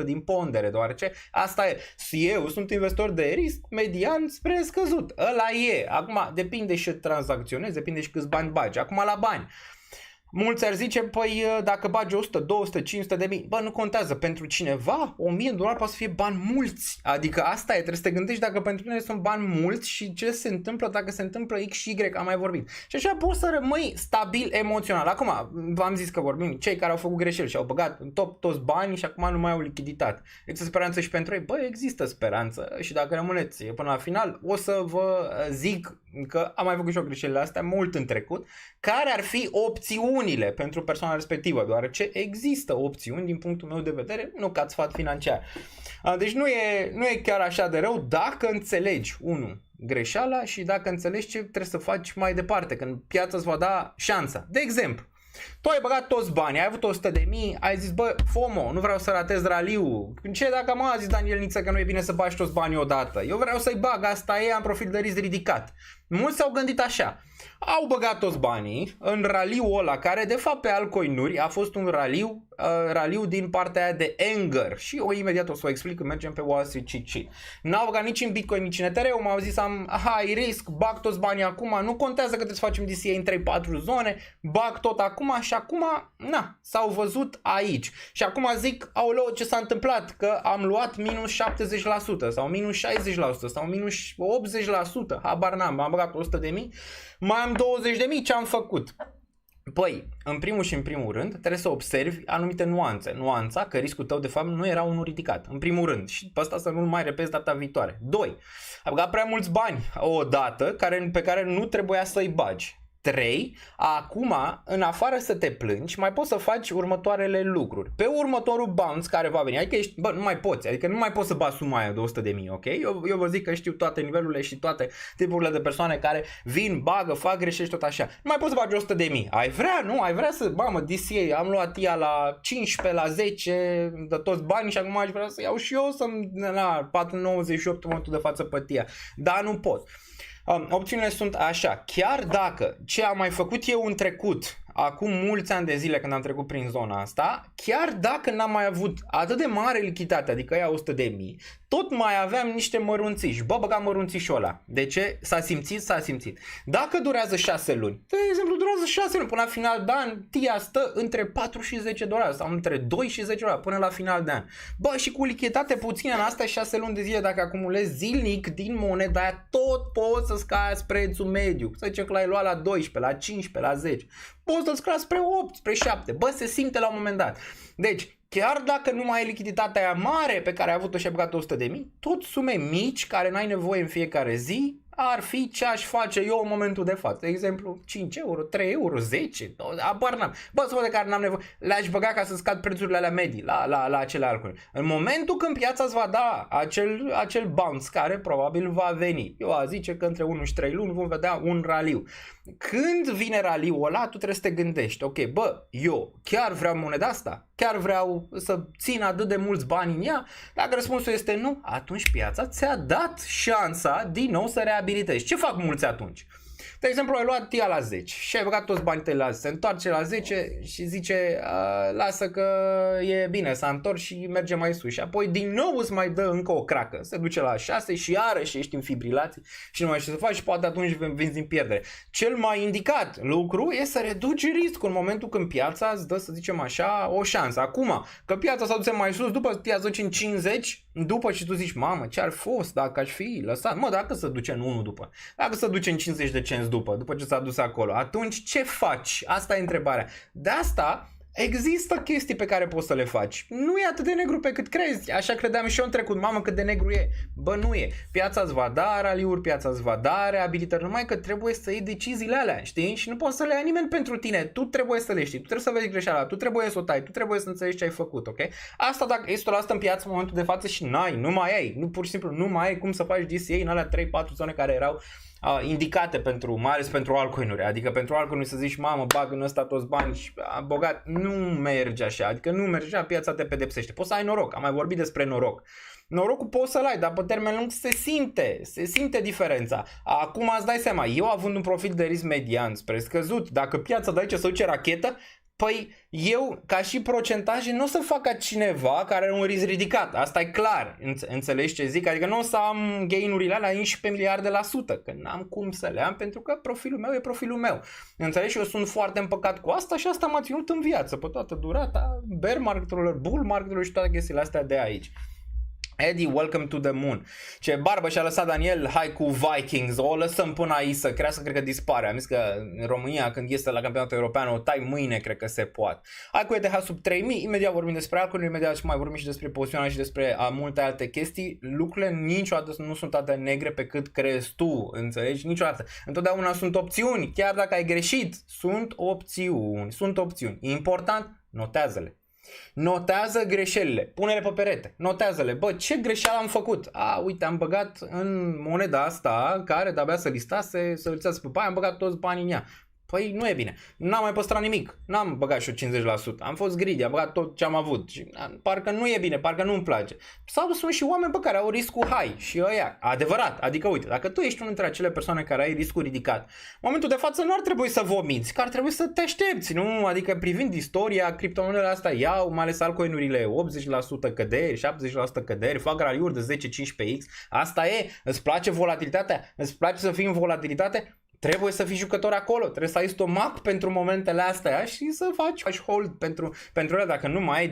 5% din pondere, deoarece asta e. Eu sunt investitor de risc median spre scăzut. Ăla e. Acum depinde și tranzacționezi, depinde și câți bani bagi. Acum la bani. Mulți ar zice, păi dacă bagi 100, 200, 500 de mii, bă, nu contează. Pentru cineva, $1000 poate să fie bani mulți. Adică asta e, trebuie să te gândești dacă pentru tine sunt bani mulți și ce se întâmplă dacă se întâmplă X și Y, am mai vorbit. Și așa poți să rămâi stabil emoțional. Acum, v-am zis că vorbim, cei care au făcut greșeli și au băgat în top toți banii și acum nu mai au lichiditate. Există speranță și pentru ei? Bă, există speranță și dacă rămâneți până la final, o să vă zic că am mai făcut și eu greșelile astea mult în trecut, care ar fi opțiunile pentru persoana respectivă, deoarece există opțiuni din punctul meu de vedere, nu ca sfat financiar. Deci nu e chiar așa de rău dacă înțelegi, greșeala și dacă înțelegi ce trebuie să faci mai departe, când piața îți va da șansa. De exemplu, Tu ai băgat toți banii, ai avut 100.000, ai zis, bă, FOMO, nu vreau să ratez raliul. Ce dacă a zis Daniel Niță că nu e bine să bagi toți banii odată? Eu vreau să-i bag, asta e, am profil de risc ridicat. Mulți s-au gândit așa. Au băgat toți banii în raliul ăla, care de fapt pe altcoinuri a fost un raliu din partea aia de Anger. Și eu imediat o să o explic când mergem pe Wall Street Cheat Sheet. N-au băgat nici în Bitcoin, nici în Ethereum, au zis am high risk, bag toți banii acum, nu contează că trebuie să facem DCA în 3-4 zone, bag tot acum și acum, na, s-au văzut aici. Și acum zic, aoleu, ce s-a întâmplat? Că am luat minus 70% sau minus 60% sau minus 80%, habar n-am, am băgat 100.000, mai am 20.000, ce am făcut? Păi, în primul și în primul rând, trebuie să observi anumite nuanțe. Nuanța că riscul tău de fapt nu era unul ridicat, în primul rând. Și pe asta să nu-l mai repezi data viitoare. 2. Ai băgat prea mulți bani odată pe care nu trebuia să-i bagi. 3. Acum, în afară să te plângi, mai poți să faci următoarele lucruri. Pe următorul bounce care va veni, adică ești, nu mai poți, adică nu mai poți să bagi suma aia de 100.000, ok? Eu vă zic că știu toate nivelurile și toate tipurile de persoane care vin, bagă, fac greșeli tot așa. Nu mai poți să bagi 100.000. Ai vrea, nu? Ai vrea să, mamă, DCA, am luat ea la 15, la 10, de toți banii și acum aș vrea să iau și eu să-mi, la 4,98 în momentul de față pe tia. Dar nu pot. Opțiunile sunt așa, chiar dacă ce am mai făcut eu în trecut, acum mulți ani de zile când am trecut prin zona asta, chiar dacă n-am mai avut atât de mare lichiditate, adică ea 100.000, tot mai aveam niște mărunțiși. Bă, băgam mărunțișul ăla. De ce? S-a simțit. Dacă durează 6 luni, de exemplu, durează 6 luni, până la final de an, tia stă între 4 și 10 dolari sau între 2 și 10 dolari până la final de an. Bă, și cu lichiditate puțină în astea 6 luni de zile, dacă acumulezi zilnic din moneda aia, tot poți să scazi prețul mediu. Să zicem că l-ai luat la 12, la 15, la 10. Poți să-l scazi spre 8, spre 7. Bă, se simte la un moment dat. Deci, chiar dacă nu mai ai lichiditatea aia mare pe care ai avut-o și ai băgat 100.000, tot sume mici care n-ai nevoie în fiecare zi ar fi ce aș face eu în momentul de față. De exemplu, 5 euro, 3 euro, 10, abar n-am. Bă, sunt de care n-am nevoie. Le-aș băga ca să scad prețurile alea medii la acele altcoin. În momentul când piața îți va da acel bounce care probabil va veni. Eu a zice că între 1 și 3 luni vom vedea un raliu. Când vine raliul ăla, tu trebuie să te gândești, ok, bă, eu chiar vreau moneda asta? Chiar vreau să țin atât de mulți bani în ea? Dacă răspunsul este nu, atunci piața ți-a dat șansa din nou să reabilitezi. Ce fac mulți atunci? De exemplu, ai luat tia la 10 și ai băgat toți banii tăi la 10, se întoarce la 10 și zice lasă că e bine, s-a întors și merge mai sus. Și apoi din nou îți mai dă încă o cracă, se duce la 6 și iarăși ești în fibrilație și nu mai știi să faci și poate atunci vinzi din pierdere. Cel mai indicat lucru e să reduci riscul în momentul când piața îți dă, să zicem așa, o șansă. Acum, că piața s-a dus mai sus, după tia se duce în 50, după și tu zici, mamă, ce-ar fost dacă aș fi lăsat? Mă, dacă se duce în 1 după, dacă se duce în 50 de cenți după ce s-a dus acolo, atunci ce faci? Asta e întrebarea. De asta există chestii pe care poți să le faci. Nu e atât de negru pe cât crezi. Așa credeam și eu în trecut. Mamă, cât de negru e. Bă, nu e. Piața îți va da raliuri, piața îți va da reabilitări, numai că trebuie să iei deciziile alea, știi? Și nu poți să le ia nimeni pentru tine. Tu trebuie să le știi. Tu trebuie să vezi greșeala. Tu trebuie să o tai. Tu trebuie să înțelegi ce ai făcut, ok? Asta dacă ești la asta în piață în momentul de față și nu mai ai. Nu, pur și simplu, nu mai ai cum să faci DCA în alea 3-4 zone care erau indicate mai ales pentru altcoin-uri. Adică pentru altcoin-uri să zici, mamă, bag în ăsta toți bani și bogat, nu merge așa. Adică nu merge așa, piața te pedepsește. Poți să ai noroc, am mai vorbit despre noroc. Norocul poți să-l ai, dar pe termen lung se simte diferența. Acum îți dai seama, eu având un profil de risc median spre scăzut, dacă piața de aici se duce rachetă, păi eu, ca și procentaje, nu o să fac ca cineva care are un risc ridicat. Asta e clar. Înțelegi ce zic? Adică nu o să am gain-urile alea 11 miliarde la sută, că n-am cum să le am pentru că profilul meu e profilul meu. Înțelegi? Eu sunt foarte împăcat cu asta și asta m-a ținut în viață pe toată durata bear market-urilor, bull market-urilor și toate chestiile astea de aici. Eddie, welcome to the moon. Ce barbă și-a lăsat Daniel, hai cu Vikings, o lăsăm până aici să crească, cred că dispare. Am zis că în România când este la campionatul european o tai mâine, cred că se poate. Hai cu ETH sub 3000, imediat vorbim despre alcool, imediat și mai vorbim și despre poziționare și despre multe alte chestii. Lucrurile niciodată nu sunt atât de negre pe cât crezi tu, înțelegi? Niciodată. Întotdeauna sunt opțiuni, chiar dacă ai greșit, sunt opțiuni. Important, notează-le. Notează greșelile, pune-le pe perete, notează-le. Bă, ce greșeală am făcut? Uite, am băgat în moneda asta, care de-abia să listase, să listească pe aia, am băgat toți banii în ea. Păi nu e bine. N-am mai păstrat nimic. N-am băgat și eu 50%. Am fost greedy, am băgat tot ce am avut. Și parcă nu e bine, parcă nu-mi place. Sau sunt și oameni pe care au riscul high și ăia. Adevărat. Adică uite, dacă tu ești unul dintre acele persoane care ai riscul ridicat, în momentul de față nu ar trebui să vomiți, că ar trebui să te aștepți, nu? Adică privind istoria, criptomonedele astea iau, mai ales altcoin-urile, 80% căderi, 70% căderi, fac raliuri de 10-15x. Asta e, îți place volatilitatea? Îți place să fii în volatilitate? Trebuie să fii jucător acolo, trebuie să ai stomac pentru momentele astea și să faci hold pentru ele dacă nu mai ai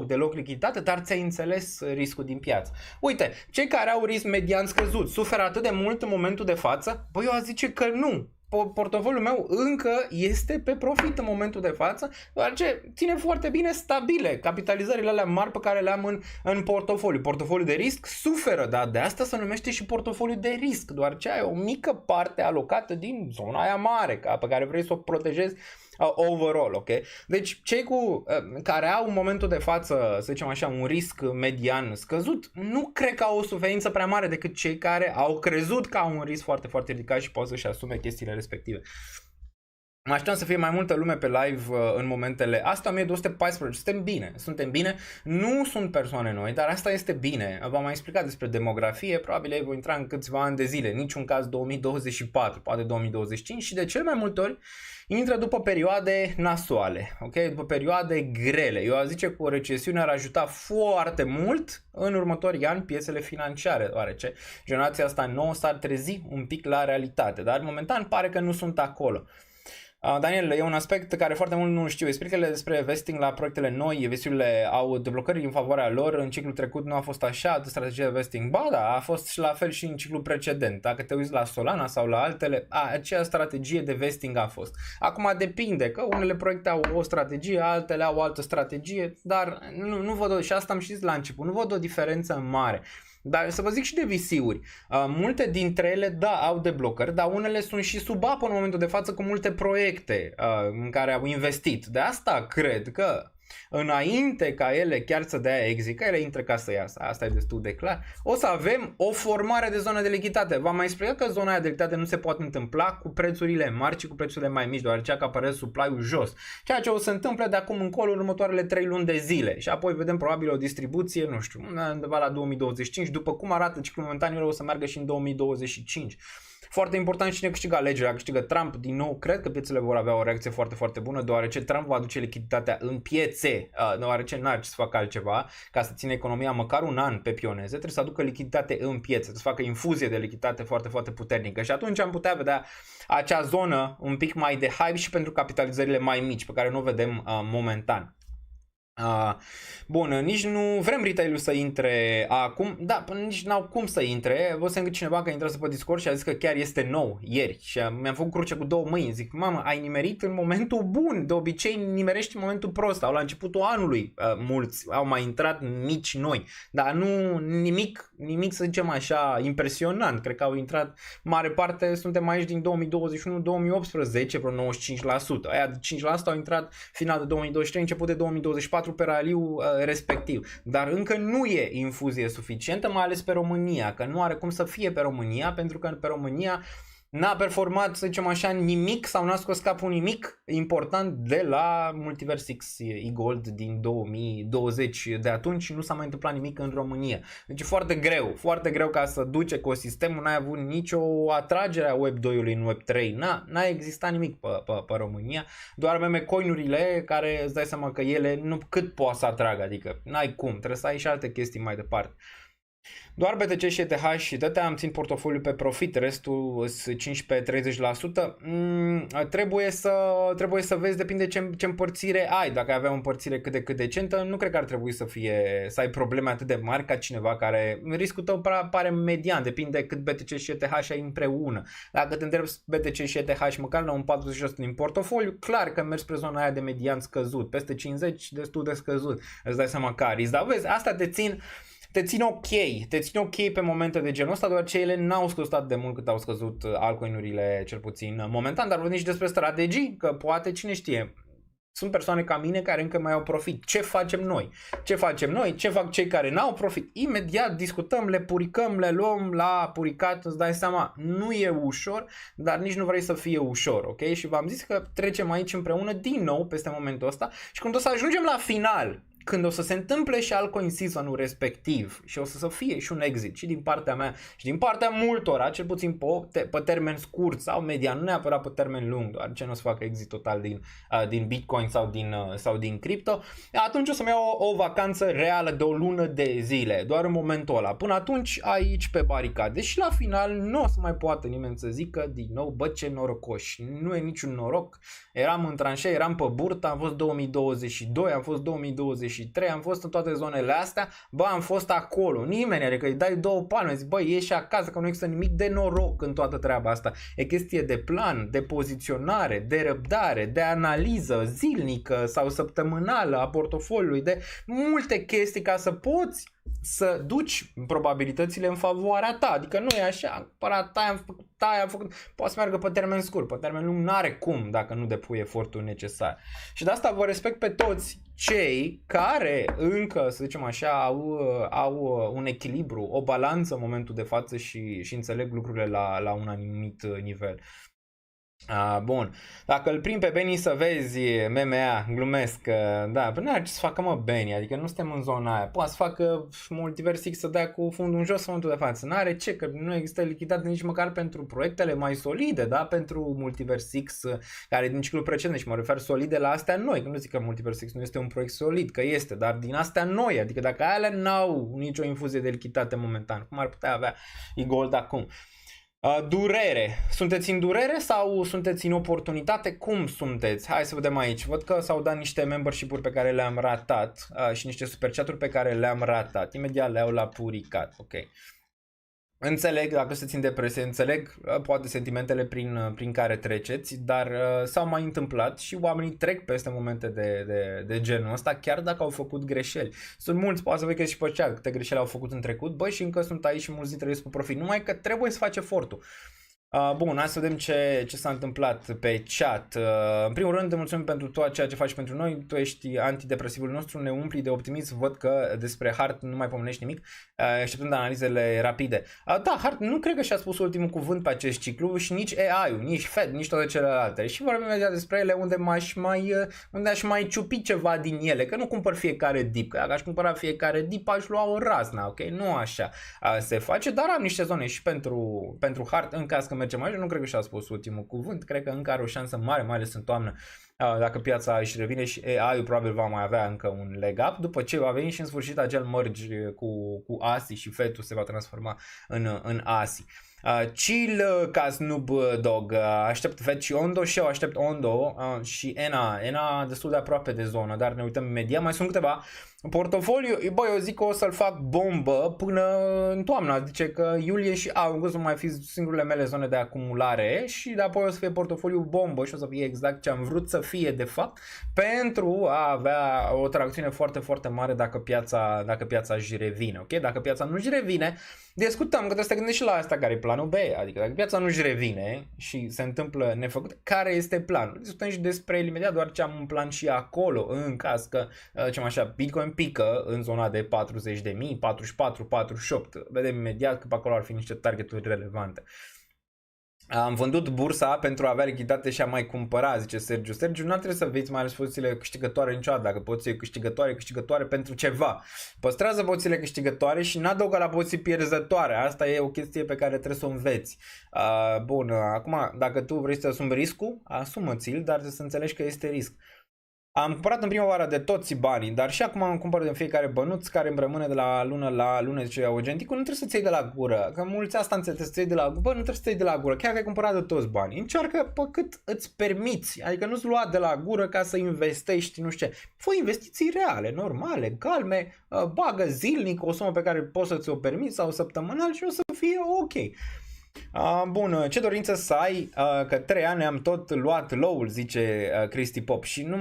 deloc lichiditate, dar ți-ai înțeles riscul din piață. Uite, cei care au risc median scăzut suferă atât de mult în momentul de față? Băi, eu aș zice că nu. Portofoliul meu încă este pe profit în momentul de față, deoarece ține foarte bine stabile capitalizările alea mari pe care le am în portofoliu. Portofoliul de risc suferă, dar de asta se numește și portofoliu de risc, deoarece ai o mică parte alocată din zona aia mare pe care vrei să o protejezi overall, ok? Deci cei care au în momentul de față, să zicem așa, un risc median scăzut, nu cred că au o suferință prea mare decât cei care au crezut că au un risc foarte, foarte ridicat și pot să-și asume chestiile respective. Mă așteptam să fie mai multă lume pe live în momentele astea, 1214, suntem bine, nu sunt persoane noi, dar asta este bine. V-am mai explicat despre demografie, probabil ei vor intra în câțiva ani de zile, niciun caz 2024, poate 2025 și de cel mai multe ori intră după perioade nasoale, ok? După perioade grele. Eu aș zice că o recesiune ar ajuta foarte mult în următorii ani piețele financiare, deoarece generația asta nouă s-ar trezi un pic la realitate, dar momentan pare că nu sunt acolo. Daniel, e un aspect care foarte mult nu știu. Explică-le despre vesting la proiectele noi. Investițiile au deblocări în favoarea lor. În ciclul trecut nu a fost așa de strategie de vesting. Ba da, a fost și la fel și în ciclul precedent. Dacă te uiți la Solana sau la altele, aceea strategie de vesting a fost. Acum depinde, că unele proiecte au o strategie, altele au o altă strategie, dar nu văd, și asta am și zis la început, nu văd o diferență mare. Dar să vă zic și de VC-uri, multe dintre ele, da, au deblocări, dar unele sunt și sub apă în momentul de față cu multe proiecte în care au investit. De asta cred că înainte ca ele chiar să dea exit, că ele intră ca să iasă, asta e destul de clar, o să avem o formare de zonă de lichiditate. V-am mai explicat că zona aia de lichiditate nu se poate întâmpla cu prețurile mari, ci cu prețurile mai mici, deoarece că apare supply-ul jos. Ceea ce o să întâmple de acum încolo în următoarele 3 luni de zile și apoi vedem probabil o distribuție, nu știu, undeva la 2025, după cum arată ciclul momentan, el o să meargă și în 2025. Foarte important, cine câștigă alegerea, câștigă Trump, din nou cred că piețele vor avea o reacție foarte, foarte bună, deoarece Trump va aduce lichiditatea în piețe, deoarece n-ar ce să facă altceva, ca să țină economia măcar un an pe pioneze, trebuie să aducă lichiditate în piețe, trebuie să facă infuzie de lichiditate foarte, foarte puternică și atunci am putea vedea acea zonă un pic mai de hype și pentru capitalizările mai mici, pe care nu o vedem momentan. Bun, nici nu vrem retail-ul să intre acum, da, nici n-au cum să intre. Vă să cineva că intrează pe Discord și a zis că chiar este nou ieri și mi-am făcut cruce cu 2 mâini. Zic, mamă, ai nimerit în momentul bun, de obicei nimerești în momentul prost. Au la începutul anului mulți, au mai intrat mici noi, dar nu nimic să zicem așa impresionant. Cred că au intrat, mare parte suntem aici din 2021-2018, vreo 95%. Aia de 5% au intrat final de 2023, început de 2024 pe raliu respectiv, dar încă nu e infuzie suficientă, mai ales pe România, că nu are cum să fie pe România, pentru că pe România n-a performat, să zicem așa, nimic sau n-a scos capul nimic important de la Multiversix e-Gold din 2020. De atunci nu s-a mai întâmplat nimic în România. Deci foarte greu ca să duci ecosistemul, n-ai avut nicio atragere a Web 2-ului în Web 3, n-a existat nimic pe România, doar meme coin-urile care îți dai seama că ele nu cât poate să atragă, adică n-ai cum, trebuie să ai și alte chestii mai departe. Doar BTC și ETH și data am țin portofoliul pe profit, restul 15-30%. Trebuie să vezi, depinde ce împărțire ai. Dacă ai avea o împărțire cât de cât decentă, nu cred că ar trebui să ai probleme atât de mari ca cineva care riscul tău pare median, depinde cât BTC și ETH ai împreună. Dacă te întrebi BTC și ETH și măcar la un 40% din portofoliu, clar că mergi spre zona aia de median scăzut, peste 50 destul de scăzut. Îți dai seama că risc, dar vezi, asta te țin ok pe momente de genul ăsta, deoarece ele n-au scăzut atât de mult cât au scăzut altcoin-urile, cel puțin momentan, dar vorbim și despre strategii, că poate, cine știe, Sunt persoane ca mine care încă mai au profit. Ce facem noi? Ce facem noi? Ce fac cei care n-au profit? Imediat discutăm, le puricăm, le luăm la puricat, îți dai seama, nu e ușor, dar nici nu vrei să fie ușor, ok? Și v-am zis că trecem aici împreună din nou peste momentul ăsta și când o să ajungem la final, când o să se întâmple și altcoin season-ul respectiv și o să fie și un exit și din partea mea și din partea multora, cel puțin pe termen scurt sau median, nu neapărat pe termen lung, doar ce nu o să facă exit total din Bitcoin sau din cripto, atunci o să-mi iau o vacanță reală de o lună de zile, doar în momentul ăla. Până atunci aici pe baricade și la final nu o să mai poată nimeni să zică din nou, bă, ce norocoși, nu e niciun noroc, eram în tranșee, eram pe burtă, am fost 2022, am fost 2023, am fost în toate zonele astea, bă, am fost acolo, nimeni, adică îi dai 2 palme, zici, bă, ieși acasă, că nu există nimic de noroc în toată treaba asta, e chestie de plan, de poziționare, de răbdare, de analiză zilnică sau săptămânală a portofoliului, de multe chestii ca să poți să duci probabilitățile în favoarea ta, adică nu e așa, am făcut, poate să meargă pe termen scurt, pe termen lung n-are cum dacă nu depui efortul necesar. Și de asta vă respect pe toți cei care încă, să zicem așa, au un echilibru, o balanță în momentul de față și înțeleg lucrurile la un anumit nivel. Bun, dacă îl prind pe Benny să vezi MMA, glumesc, da, până ce să facă mă Benny, adică nu suntem în zona aia, poate să facă Multiversix să dea cu fundul în jos în momentul de față, n-are ce, că nu există lichiditate nici măcar pentru proiectele mai solide, da, pentru Multiversix care din ciclul precedent, și mă refer solide la astea noi, că nu zic că Multiversix nu este un proiect solid, că este, dar din astea noi, adică dacă alea n-au nicio infuzie de lichiditate momentan, cum ar putea avea e-gold acum? Durere. Sunteți în durere sau sunteți în oportunitate? Cum sunteți? Hai să vedem aici. Văd că s-au dat niște membership-uri pe care le-am ratat și niște super chat-uri pe care le-am ratat. Imediat le-au la puricat. Ok. Înțeleg, dacă sunteți în depresie, înțeleg poate sentimentele prin care treceți, dar s-au mai întâmplat și oamenii trec peste momente de genul ăsta, chiar dacă au făcut greșeli. Sunt mulți, poate să vedeți și pe chat, câte greșeli au făcut în trecut, băi, și încă sunt aici și mulți dintre ei sunt pe profit, numai că trebuie să faci efortul. Bun, hai să vedem ce s-a întâmplat pe chat. În primul rând, te mulțumim pentru tot ceea ce faci pentru noi. Tu ești antidepresivul nostru, ne umpli de optimism. Văd că despre Hart nu mai pomenești nimic, așteptând analizele rapide. Da, Hart nu cred că și-a spus ultimul cuvânt pe acest ciclu și nici AI-ul, nici Fed, nici toate celelalte. Și vorbim imediat despre ele unde aș mai ciupi ceva din ele, că nu cumpăr fiecare dip, că dacă aș cumpăra fiecare dip aș lua o razna, ok? Nu așa se face, dar am niște zone și pentru Hart în caz că merge mai jos, nu cred că și-a spus ultimul cuvânt, cred că încă are o șansă mare, mai ales în toamnă, dacă piața își revine și AI-ul probabil va mai avea încă un leg up, după ce va veni și în sfârșit acel merge cu ASI și FET-ul se va transforma în ASI. Chill ca Snoop Dogg, aștept FET și Ondo și eu aștept Ondo și ENA destul de aproape de zonă, dar ne uităm imediat, mai sunt câteva. Portofoliu, băi, eu zic că o să-l fac bombă până în toamnă, zice că iulie și august o mai fi singurele mele zone de acumulare și de apoi o să fie portofoliu bombă și o să fie exact ce am vrut să fie de fapt pentru a avea o tracțiune foarte, foarte mare dacă piața își revine, ok? Dacă piața nu își revine, discutăm că trebuie să te gândești și la asta care e planul B, adică dacă piața nu își revine și se întâmplă nefăcut, care este planul? Discutăm și despre el imediat, doar ce am un plan și acolo în caz că, zicem așa, Bitcoin pică în zona de 40.000, 44, 48. Vedem imediat că pe acolo ar fi niște targeturi relevante. Am vândut bursa pentru a avea lichiditate și a mai cumpăra, zice Sergiu. Sergiu, nu trebuie să vezi mai ales pozițiile câștigătoare niciodată. Dacă poziție câștigătoare pentru ceva. Păstrează pozițiile câștigătoare și n-adăugă la poziții pierzătoare. Asta e o chestie pe care trebuie să o înveți. Bun, acum, dacă tu vrei să asumi riscul, asumă-ți-l, dar să înțelegi că este risc. Am cumpărat în primăvară de toți banii, dar și acum am cumpărat din fiecare bănuț care îmi rămâne de la lună la lună, zice Augenticul, nu trebuie să-ți iei de la gură, că mulți asta înțeleg, să-ți iei de la gură, bă, nu trebuie să-ți iei de la gură, chiar că ai cumpărat de toți banii, încearcă pe cât îți permiți, adică nu-ți lua de la gură ca să investești, nu știu ce, fă investiții reale, normale, calme, bagă zilnic o sumă pe care poți să ți-o permiți sau săptămânal și o să fie ok. Bun, ce dorință să ai, că 3 ani am tot luat low-ul, zice Cristi Pop, și nu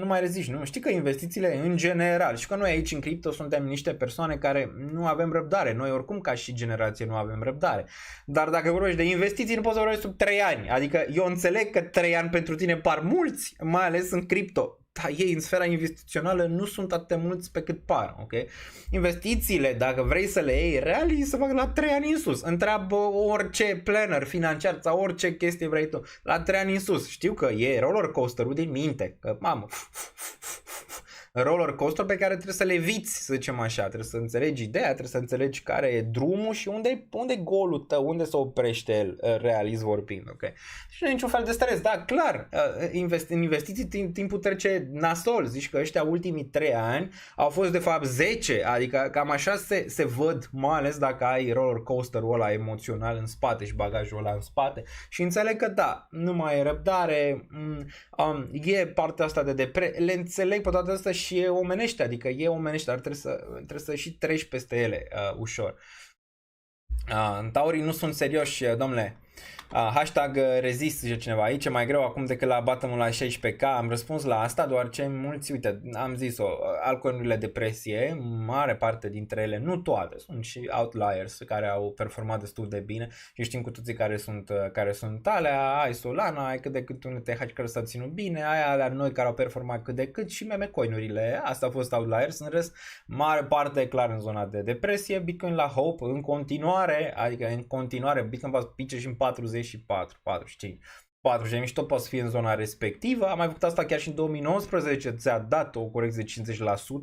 mai reziști, nu? Știi că investițiile în general, și că noi aici în cripto suntem niște persoane care nu avem răbdare, noi oricum ca și generație nu avem răbdare, dar dacă vorbești de investiții nu poți să vorbești sub 3 ani, adică eu înțeleg că 3 ani pentru tine par mulți, mai ales în cripto. dar ei în sfera investițională nu sunt atât de mulți pe cât par, ok? Investițiile, dacă vrei să le iei reali, se fac la 3 ani în sus. Întreabă orice planner financiar sau orice chestie vrei tu, la 3 ani în sus. Știu că e roller coaster-ul din minte, că mamă, roller coaster pe care trebuie să le eviți, să zicem așa, trebuie să înțelegi ideea, trebuie să înțelegi care e drumul și unde e golul tău, unde se oprește el, realist vorbind, ok? Și nu e niciun fel de stres, da, clar, în investiții timpul trece nasol, zici că ăștia ultimii 3 ani au fost de fapt 10, adică cam așa se văd, mai ales dacă ai roller coaster-ul ăla emoțional în spate și bagajul ăla în spate și înțeleg că da, nu mai e răbdare, e partea asta de le înțeleg pe toate astea și e omenește, adică e omenește, dar trebuie să și treci peste ele ușor. Taurii nu sunt serioși, domnule. Hashtag rezist, zice cineva aici, e mai greu acum decât la bottom-ul la 16k. Am răspuns la asta, deoarece mulți, uite, am zis-o, altcoin-urile depresie, mare parte dintre ele, nu toate, sunt și outliers care au performat destul de bine și știm cu toții care sunt alea, ai Solana, ai cât de cât un TH care s-a ținut bine, ai alea noi care au performat cât de cât și meme coin-urile, asta au fost outliers, în rest, mare parte clar în zona de depresie, Bitcoin la hope, în continuare, Bitcoin va pice și în 44, 45, 40.000 și tot poate să fie în zona respectivă. Am mai făcut asta chiar și în 2019, ți-a dat o corecție de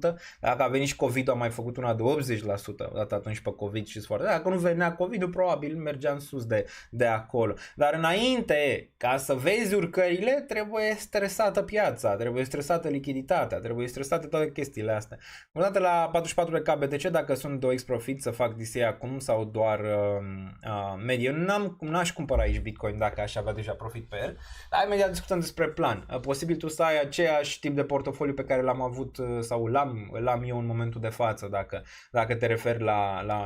50%, dacă a venit și COVID-ul a mai făcut una de 80%, dat atunci pe COVID și foarte. Dacă nu venea COVID-ul, probabil mergea în sus de acolo. Dar înainte, ca să vezi urcările, trebuie stresată piața, trebuie stresată lichiditatea, trebuie stresate toate chestiile astea. Odată la 44 de KBTC, dacă sunt 2x profit să fac DCA acum sau doar medie, n-aș cumpăra aici Bitcoin dacă aș avea deja profit pe el, dar imediat discutăm despre plan. Posibil tu să ai aceeași tip de portofoliu pe care l-am avut sau l-am eu în momentul de față, dacă te referi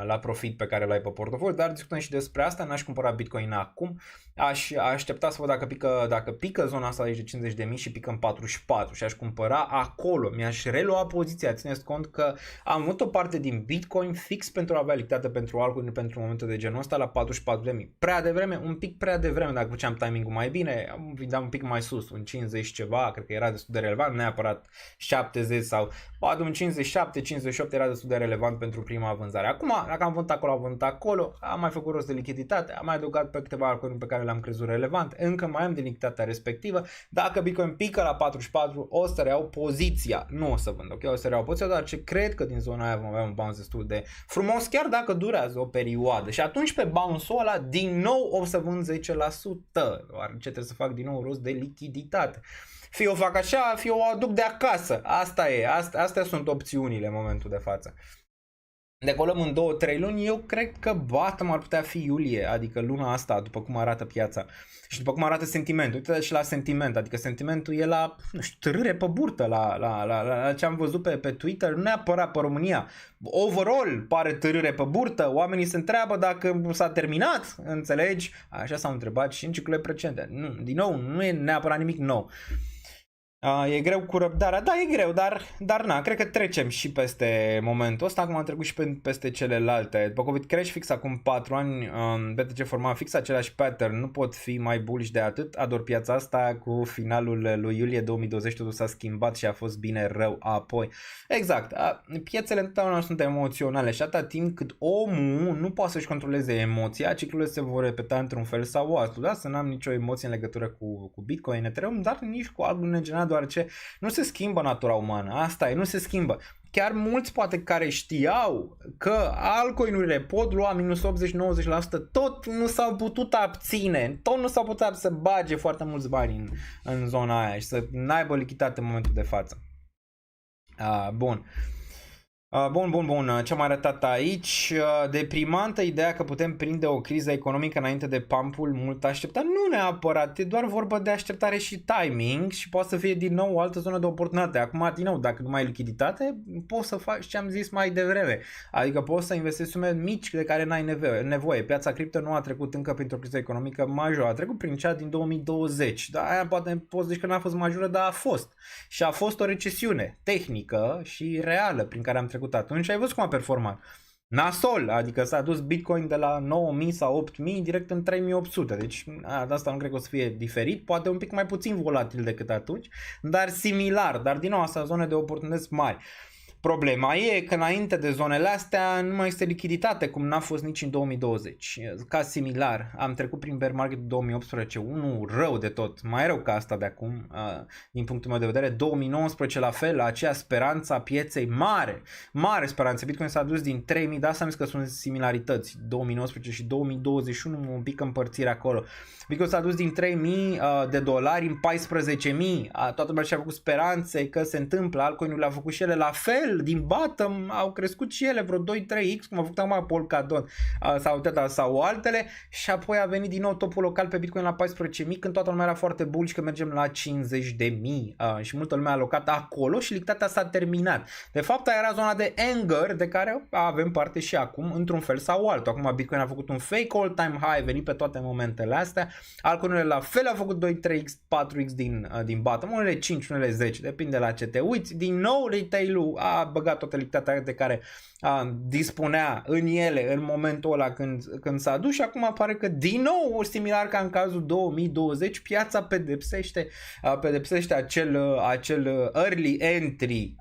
la profit pe care l-ai pe portofoliu, dar discutăm și despre asta, n-aș cumpăra Bitcoin acum, aș aștepta să văd dacă pică zona asta aici de 50.000 și pică în 44 și aș cumpăra acolo, mi-aș relua poziția, țineți cont că am avut o parte din Bitcoin fix pentru a avea lichiditate pentru altcoin pentru momentul de genul ăsta la 44.000. Prea devreme, un pic prea devreme, dacă făceam timing-ul mai bine, am vindeam un pic mai sus, un 50 ceva, cred că era destul de relevant, neapărat 70 sau poate un 57, 58 era destul de relevant pentru prima vânzare. Acum, dacă am vândut acolo, am mai făcut rost de lichiditate, am mai adăugat pe câteva altcoin pe care le-am crezut relevant, încă mai am de lichiditatea respectivă. Dacă Bitcoin pică la 44, o să reiau poziția, nu o să vând, ok? O să reiau poziția, dar ce cred că din zona aia vom avea un bounce destul de frumos, chiar dacă durează o perioadă. Și atunci pe bounce-ul ăla, din nou o să vând 10%, doar ce trebuie să fac din nou rost de lichiditate. Fie o fac așa, fie o aduc de acasă. Astea sunt opțiunile în momentul de față. Decolăm în 2-3 luni, eu cred că bottom ar putea fi iulie, adică luna asta, după cum arată piața și după cum arată sentimentul. Uite și la sentiment, adică sentimentul e la, nu știu, târâre pe burtă, la ce am văzut pe Twitter, nu neapărat pe România. Overall pare târâre pe burtă, oamenii se întreabă dacă s-a terminat, înțelegi? Așa s-au întrebat și în ciclurile precedente. Din nou, nu e neapărat nimic nou. E greu cu răbdarea, da, e greu, dar na, cred că trecem și peste momentul ăsta, acum am trecut și peste celelalte. După COVID crash fix acum 4 ani, BTC forma fix același pattern, nu pot fi mai bullish de atât, ador piața asta, cu finalul lui iulie 2020 totul s-a schimbat și a fost bine rău apoi. Exact, piețele întotdeauna sunt emoționale și atâta timp cât omul nu poate să-și controleze emoția, ciclurile se vor repeta într-un fel sau altul, da? Să n-am nicio emoție în legătură cu Bitcoin, Ethereum, dar nici cu altul în general, deoarece nu se schimbă natura umană, asta e, nu se schimbă. Chiar mulți poate care știau că altcoin-urile pot lua minus 80-90%, tot nu s-au putut abține, tot nu s-au putut să bage foarte mulți bani în zona aia și să n-aibă lichiditate în momentul de față. Bun. Bun. Ce-am arătat aici? Deprimantă ideea că putem prinde o criză economică înainte de pumpul mult așteptat. Nu neapărat, e doar vorba de așteptare și timing și poate să fie din nou o altă zonă de oportunitate. Acum, din nou, dacă nu mai ai lichiditate, poți să faci ce am zis mai devreme. Adică poți să investești sume mici de care n-ai nevoie. Piața cripto nu a trecut încă printr-o criză economică majoră. A trecut prin cea din 2020. Dar aia poate poți zici că n-a fost majoră, dar a fost. Și a fost o recesiune tehnică și reală prin care am trecut atunci, ai văzut cum a performat. nasol, adică s-a dus Bitcoin de la 9.000 sau 8.000 direct în 3.800, deci de asta nu cred că o să fie diferit, poate un pic mai puțin volatil decât atunci, dar similar, dar din nou asta zone de oportunități mari. Problema e că înainte de zonele astea nu mai este lichiditate, cum n-a fost nici în 2020. Ca similar, am trecut prin bear market 2018, unul rău de tot, mai rău ca asta de acum, din punctul meu de vedere. 2019 la fel, aceea speranță a pieței mare speranță. Bitcoin s-a dus din 3.000, de asta am zis că sunt similarități, 2019 și 2021, un pic împărțire acolo. Bitcoin s-a dus din 3.000 de dolari în 14.000, toată lumea și-a făcut speranțe că se întâmplă, altcoin-ul le-a făcut și ele la fel, din bottom au crescut și ele vreo 2-3x, cum a făcut acum Polkadot sau Theta sau altele, și apoi a venit din nou topul local pe Bitcoin la 14.000 când toată lumea era foarte bullish că mergem la 50.000 și multă lume a alocat acolo și lichiditatea s-a terminat. De fapt, aia era zona de anger de care avem parte și acum, într-un fel sau altul. Acum Bitcoin a făcut un fake all-time high, venit pe toate momentele astea, altcoin-urile la fel au făcut 2-3x, 4x din bottom, unele 5, unele 10, depinde la ce te uiți. Din nou retail-ul a băgat toată lichiditatea de care dispunea în ele în momentul ăla când s-a dus și acum apare că din nou, similar ca în cazul 2020, piața pedepsește acel early entry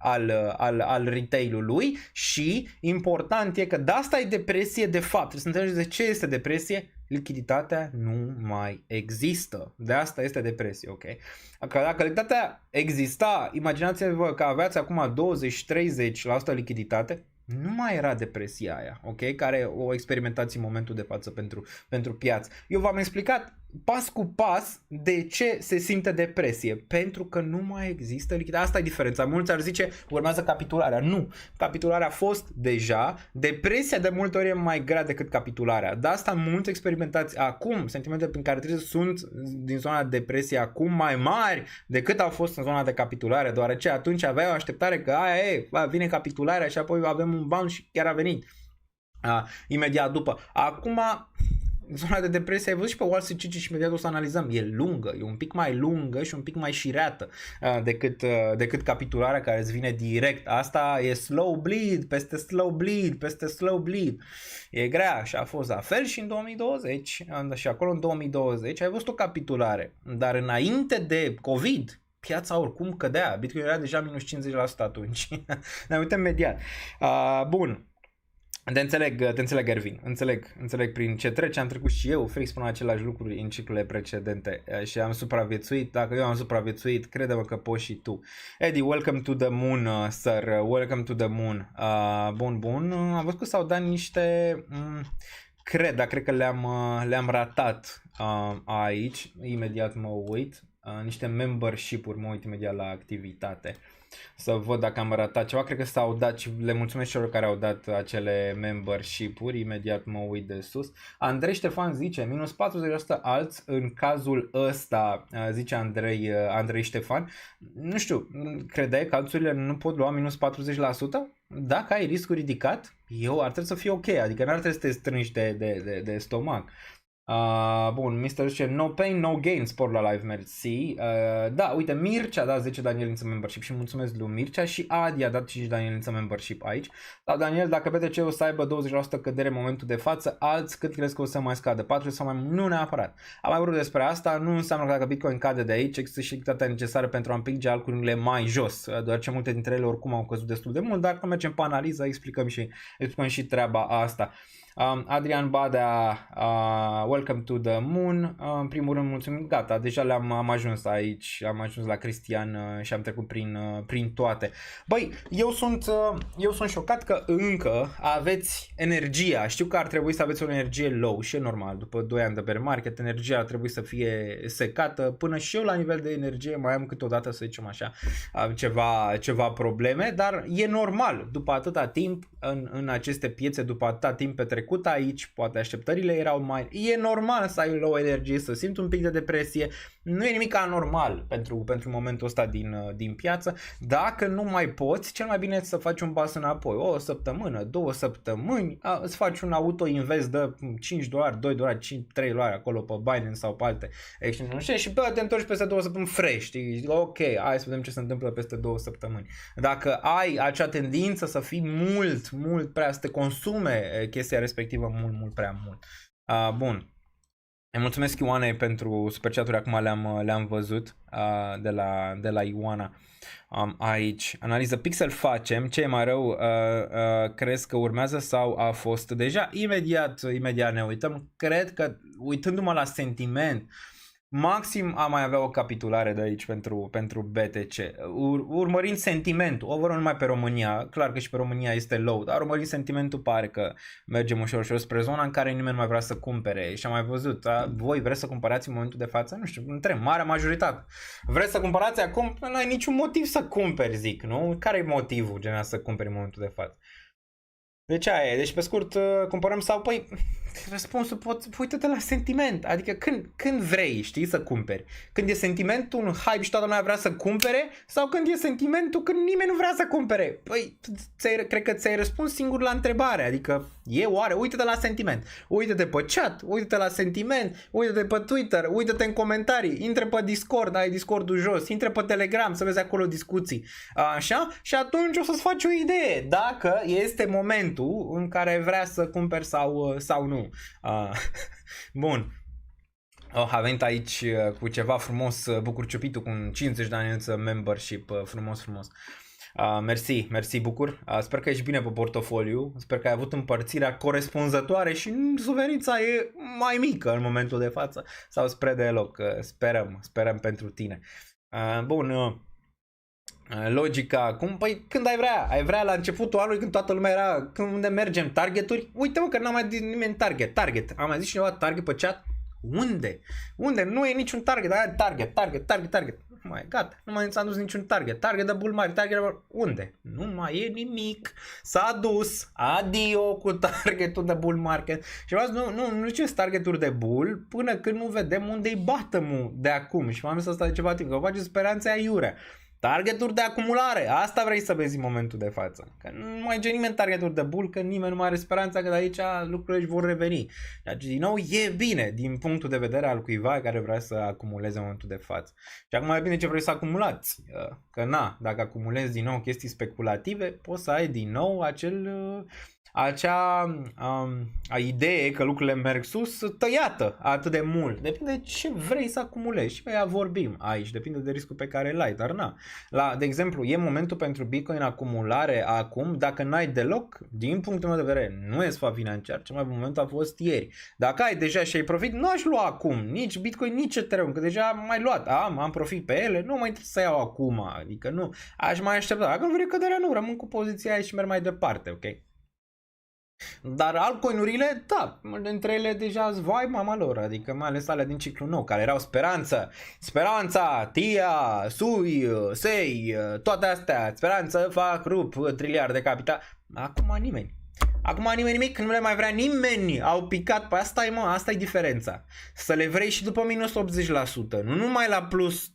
al retail-ului și important e că de asta e depresie de fapt. Trebuie să înțelegeți de ce este depresie. Lichiditatea nu mai există. De asta este depresie, ok? Că dacă lichiditatea exista, imaginați-vă că aveați acum 20-30% lichiditate, nu mai era depresia aia, ok? Care o experimentați în momentul de față pentru piață. Eu v-am explicat pas cu pas de ce se simte depresie. Pentru că nu mai există lichiditate. Asta e diferența. Mulți ar zice, urmează capitularea. Nu. Capitularea a fost deja. Depresia de multe ori e mai grea decât capitularea. De asta mulți experimentați acum, sentimentele prin care trece sunt din zona de depresie acum mai mari decât au fost în zona de capitulare, deoarece atunci aveai o așteptare că vine capitularea și apoi avem un bounce și chiar a venit imediat după. Acum zona de depresie, ai văzut și pe Wall Street și imediat o să analizăm, e lungă, e un pic mai lungă și un pic mai șireată decât capitularea care îți vine direct. Asta e slow bleed, peste slow bleed, peste slow bleed. E grea și a fost la fel și în 2020 și acolo în 2020 ai văzut o capitulare, dar înainte de COVID piața oricum cădea, Bitcoin era deja minus 50% atunci. Ne uităm imediat. Bun. Te înțeleg, Ervin, înțeleg prin ce trece, am trecut și eu, Frix, spun același lucruri în ciclurile precedente și am supraviețuit. Dacă eu am supraviețuit, crede-mă că poți și tu. Eddie, welcome to the moon, sir, welcome to the moon. Bun, am văzut că s-au dat niște, cred că le-am ratat aici, imediat mă uit, niște membership-uri, mă uit imediat la activitate. Să văd dacă am ratat ceva, cred că s-au dat și le mulțumesc celor care au dat acele membership-uri, imediat mă uit de sus. Andrei Ștefan zice, minus 40% alți în cazul ăsta, zice Andrei Ștefan. Nu știu, credeai că alțurile nu pot lua minus 40%? Dacă ai riscul ridicat, ar trebui să fie ok, adică n-ar trebui să te strângi de stomac. Bun, Mr. zice no pain, no gain, sport la live, mersi. Da, uite, Mircea a dat 10 Danielință membership și mulțumesc lui Mircea și Adi a dat 5 Danielință membership aici. Da, Daniel, dacă BTC o să aibă 20% cădere în momentul de față, alți cât crezi că o să mai scadă? 40 sau mai mult? Nu neapărat. Am mai vorbit despre asta, nu înseamnă că dacă Bitcoin cade de aici, există și lichiditatea necesară pentru a împinge altcoin-urile mai jos, deoarece multe dintre ele oricum au căzut destul de mult, dar când mergem pe analiză explicăm și treaba asta. Adrian Badea, welcome to the moon. În primul rând mulțumim, gata, deja am ajuns aici, am ajuns la Cristian și am trecut prin toate. Băi, eu sunt șocat că încă aveți energia. Știu că ar trebui să aveți o energie low și e normal, după 2 ani de bear market, energia ar trebui să fie secată, până și eu la nivel de energie mai am câteodată, să zicem așa, ceva probleme, dar e normal, după atâta timp în aceste piețe, după atâta timp petrecut aici, poate așteptările erau mai... E normal să ai low energie, să simți un pic de depresie, nu e nimic anormal pentru momentul ăsta din piață. Dacă nu mai poți, cel mai bine e să faci un pas înapoi, o săptămână, 2 săptămâni, îți faci un auto-invest de $5, $2, 5, $3 acolo pe Binance sau pe alte exchange și te întorci peste 2 săptămâni fresh, știi? Ok, hai să vedem ce se întâmplă peste 2 săptămâni. Dacă ai acea tendință să fii mult prea, să te consume chestia respectivă mult prea mult. Bun. Îi mulțumesc Ioanei pentru super chat-uri, acum le-am văzut de la Ioana. Aici, analiză pixel facem, ce e mai rău, crezi că urmează sau a fost deja? Imediat ne uităm, cred că uitându-mă la sentiment, maxim a mai avea o capitulare de aici pentru BTC. Urmărind sentimentul, overall numai pe România, clar că și pe România este low, dar urmărind sentimentul pare că mergem ușor spre zona în care nimeni nu mai vrea să cumpere. Și am mai văzut, voi vreți să cumpărați în momentul de față? Nu știu, întreb, marea majoritate. Vreți să cumpărați acum? Nu ai niciun motiv să cumperi, zic, nu? Care e motivul general să cumperi în momentul de față? Deci aia e, deci pe scurt cumpărăm sau, păi, răspunsul uită-te la sentiment, adică când vrei, știi, să cumperi, când e sentimentul un hype și toată lumea vrea să cumpere sau când e sentimentul când nimeni nu vrea să cumpere, păi, cred că ți-ai răspuns singur la întrebare, adică uită-te la sentiment, uită-te pe chat, uită-te la sentiment, uită-te pe Twitter, uită-te în comentarii, intră pe Discord, ai Discordul jos, intră pe Telegram să vezi acolo discuții, așa, și atunci o să-ți faci o idee dacă este momentul în care vrea să cumperi sau nu. Bun. A venit aici cu ceva frumos, Bucur Ciupitu, cu un 50 de ani membership, frumos. Mersi Bucur, sper că ești bine pe portofoliu, sper că ai avut împărțirea corespunzătoare și suferința e mai mică în momentul de față sau spre deloc, sperăm pentru tine. Bun. Logica acum, păi când ai vrea la începutul anului când toată lumea era, unde mergem, targeturi, uite-mă că n-am mai zis nimeni target, am mai zis cineva target pe chat? Unde? Nu e niciun target, target, mai gata, nu mai s-a dus niciun target de bull market, unde? Nu mai e nimic, s-a dus, adio cu targetul de bull market și nu ziceți targeturi de bull până când nu vedem unde-i bottom-ul de acum și m-am zis asta de ceva timp, că face speranța aiurea. Targeturi de acumulare, asta vrei să vezi în momentul de față. Că nu mai gen nimeni targeturi de bull, că nimeni nu mai are speranța că de aici lucrurile își vor reveni. Deci, din nou, e bine din punctul de vedere al cuiva care vrea să acumuleze în momentul de față. Și acum e bine ce vrei să acumulați. Că dacă acumulezi din nou chestii speculative, poți să ai din nou acea idee că lucrurile merg sus tăiată atât de mult. Depinde ce vrei să acumulezi și pe ea vorbim aici, depinde de riscul pe care îl ai, dar de exemplu, e momentul pentru Bitcoin acumulare acum, dacă n-ai deloc, din punctul meu de vedere, nu e sfat financiar, cel mai bun moment a fost ieri. Dacă ai deja și ai profit, nu aș lua acum, nici Bitcoin, nici Ethereum, că deja am mai luat, am profit pe ele, nu mai trebuie să iau acum, adică nu, aș mai aștepta, dacă nu vrei căderea nu, rămân cu poziția aia și merg mai departe, ok? Dar altcoinurile, da, între ele deja zvai mama lor, adică mai ales alea din ciclu nou, care erau Speranța, Tia, Sui, Sei, toate astea, Speranță, fac, rup, triliard de capital, acum nimeni nimic, nu le mai vrea nimeni, au picat pe asta, asta e diferența. Să le vrei și după minus 80%, nu numai la plus 300%,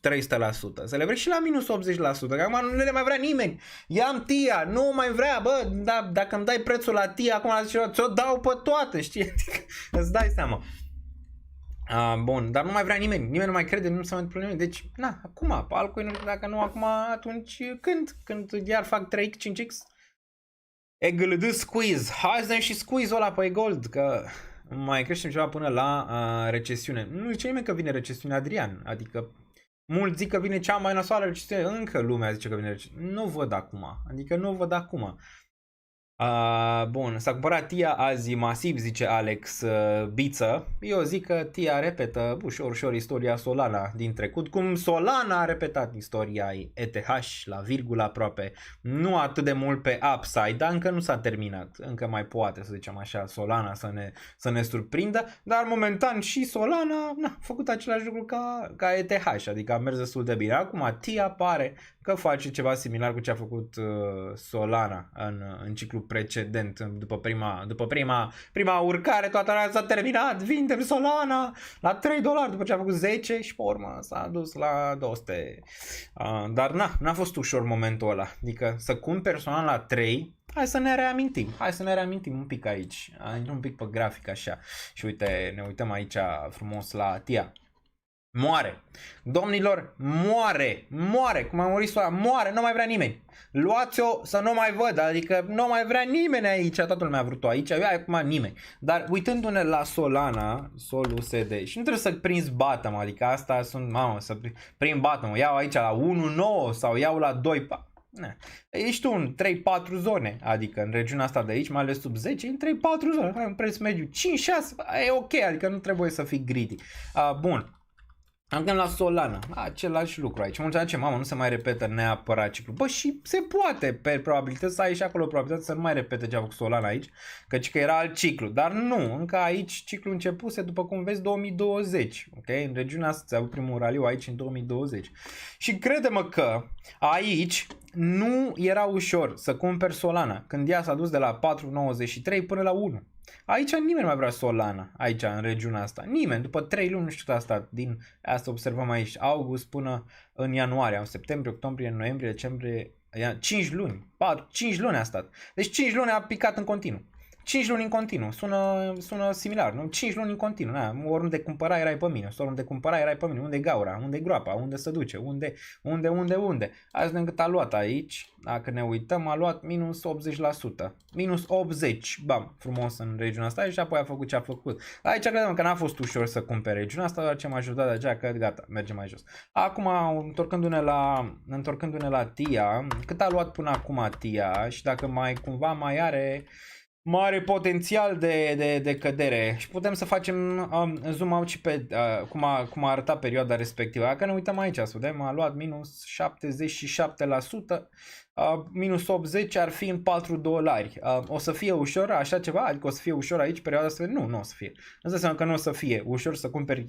să le vrei și la minus 80%, că acum nu le mai vrea nimeni. Ia-mi Tia, nu mai vrea, dacă îmi dai prețul la Tia, acum ți-o dau pe toate, știi? Îți dai seama. Bun, dar nu mai vrea nimeni nu mai crede, nu se mai întâmplă nimeni. Deci, acum, pe altcoin, dacă nu acum, atunci când iar fac 3x, 5x? EGLD squeeze. Hai să dăm și squeeze-ul ăla pe Gold, că mai creștem ceva până la recesiune. Nu zice nimeni că vine recesiune, Adrian. Adică mulți zic că vine cea mai nasoală recesiune. Încă lumea zice că vine recesiune. Nu văd acum. Bun, s-a cumpărat Tia azi masiv, zice Alex Biță. Eu zic că Tia repetă ușor istoria Solana din trecut, cum Solana a repetat istoria ETH la virgulă aproape, nu atât de mult pe upside, dar încă nu s-a terminat, încă mai poate, să zicem așa, Solana să ne surprindă, dar momentan și Solana a făcut același lucru ca ETH, adică a mers destul de bine. Acum Tia pare că face ceva similar cu ce a făcut Solana în ciclu precedent după prima urcare, toată lumea s-a terminat, vindem Solana la $3 după ce a făcut 10 și pe urmă s-a dus la 200. Dar n-a fost ușor momentul ăla, adică să cumperi Solana la 3. Hai să ne reamintim un pic aici, un pic pe grafic așa și uite, ne uităm aici frumos la TIA. Moare, domnilor, moare, cum a murit Solana, moare, nu mai vrea nimeni. Luați-o să nu mai văd, adică nu mai vrea nimeni aici, toată lumea a vrut-o aici, acum nimeni. Dar uitându-ne la Solana, Sol USD, și nu trebuie să prinzi bottom, adică asta sunt, să prind bottom, iau aici la 1.9 sau iau la 2. Ești tu în 3-4 zone, adică în regiunea asta de aici, mai ales sub 10, în 3-4 zone, ai un preț mediu 5-6, e ok, adică nu trebuie să fii greedy. Bun. Acum la Solana, același lucru aici. Mulți zice, mamă, nu se mai repetă neapărat ciclu. Bă, și se poate, pe probabilități să ai și acolo probabilități să nu mai repete ce a făcut Solana aici, căci că era alt ciclu. Dar nu, încă aici ciclul începuse, după cum vezi, 2020. Ok? În regiunea asta ți-a avut primul raliu aici în 2020. Și crede-mă că aici nu era ușor să cumperi Solana, când ea s-a dus de la 4,93 până la 1. Aici nimeni nu mai vrea Solana, aici în regiunea asta. Nimeni, după 3 luni, nu știu asta, din asta observăm aici, august până în ianuarie, în septembrie, octombrie, noiembrie, decembrie, 5 luni, 5 luni a stat. Deci 5 luni a picat în continuu. 5 luni în continuu, sună similar, nu? 5 luni în continuu, oriunde cumpăra erai pe mine, oriunde cumpăra erai pe mine, unde e gaura, unde e groapa, unde se duce, unde. Azi încât a luat aici, dacă ne uităm, a luat minus 80%, minus 80, bam, frumos în regiunea asta și apoi a făcut ce a făcut. Aici credem că n-a fost ușor să cumpere regiunea asta, dar ce m-a ajutat de aceea că gata, mergem mai jos. Acum, întorcându-ne la TIA, cât a luat până acum TIA și dacă cumva mai are mare potențial de cădere și putem să facem zoom out și pe cum a arătat perioada respectivă. Dacă ne uităm aici, să vedem, a luat minus 77%, minus 80 ar fi în $4. O să fie ușor așa ceva? Adică o să fie ușor aici perioada asta? Nu o să fie. Nu înseamnă că nu o să fie ușor să cumperi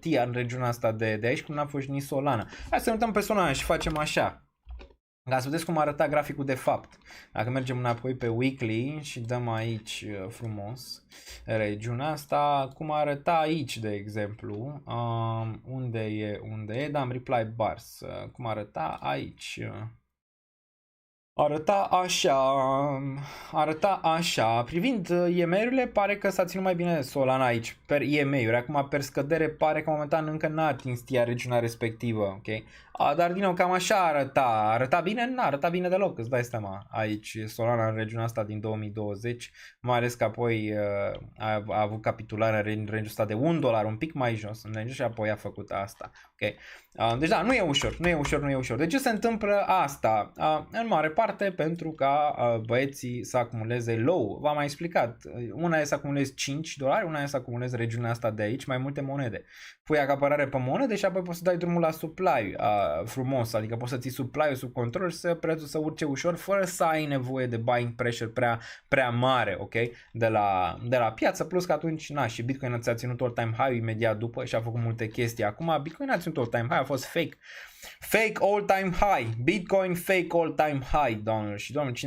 TIA în regiunea asta de aici, cum n-a fost nici Solana. Hai să ne uităm pe Solana și facem așa. Ca să vedeți cum arăta graficul de fapt. Dacă mergem înapoi pe weekly și dăm aici frumos regiunea asta, cum arăta aici, de exemplu, unde e, da, am reply bars, cum arăta aici. Arăta așa, privind EMA-urile, pare că s-a ținut mai bine Solana aici, per EMA-uri, acum per scădere pare că momentan încă n-a atins TIA regiunea respectivă, ok? Dar din nou cam așa arăta bine? Nu arăta bine deloc, îți dai seama, aici Solana în regiunea asta din 2020, mai ales că apoi a avut capitularea în range-ul ăsta de $1, un pic mai jos în range și apoi a făcut asta, ok? Deci da, nu e ușor. De ce se întâmplă asta? În mare parte pentru ca băieții să acumuleze low. V-am mai explicat. Una e să acumulezi $5, una e să acumulezi regiunea asta de aici, mai multe monede. Pui acapărare pe monede și apoi poți să dai drumul la supply frumos, adică poți să ții supply-ul sub control și să prețul să urce ușor fără să ai nevoie de buying pressure prea mare, ok? De la piață, plus că atunci, și Bitcoin ți-a ținut all-time high imediat după și a făcut multe chestii. Acum Bitcoin a ținut all-time high, a fost fake all-time high, Bitcoin fake all-time high, doamnelor și domnilor,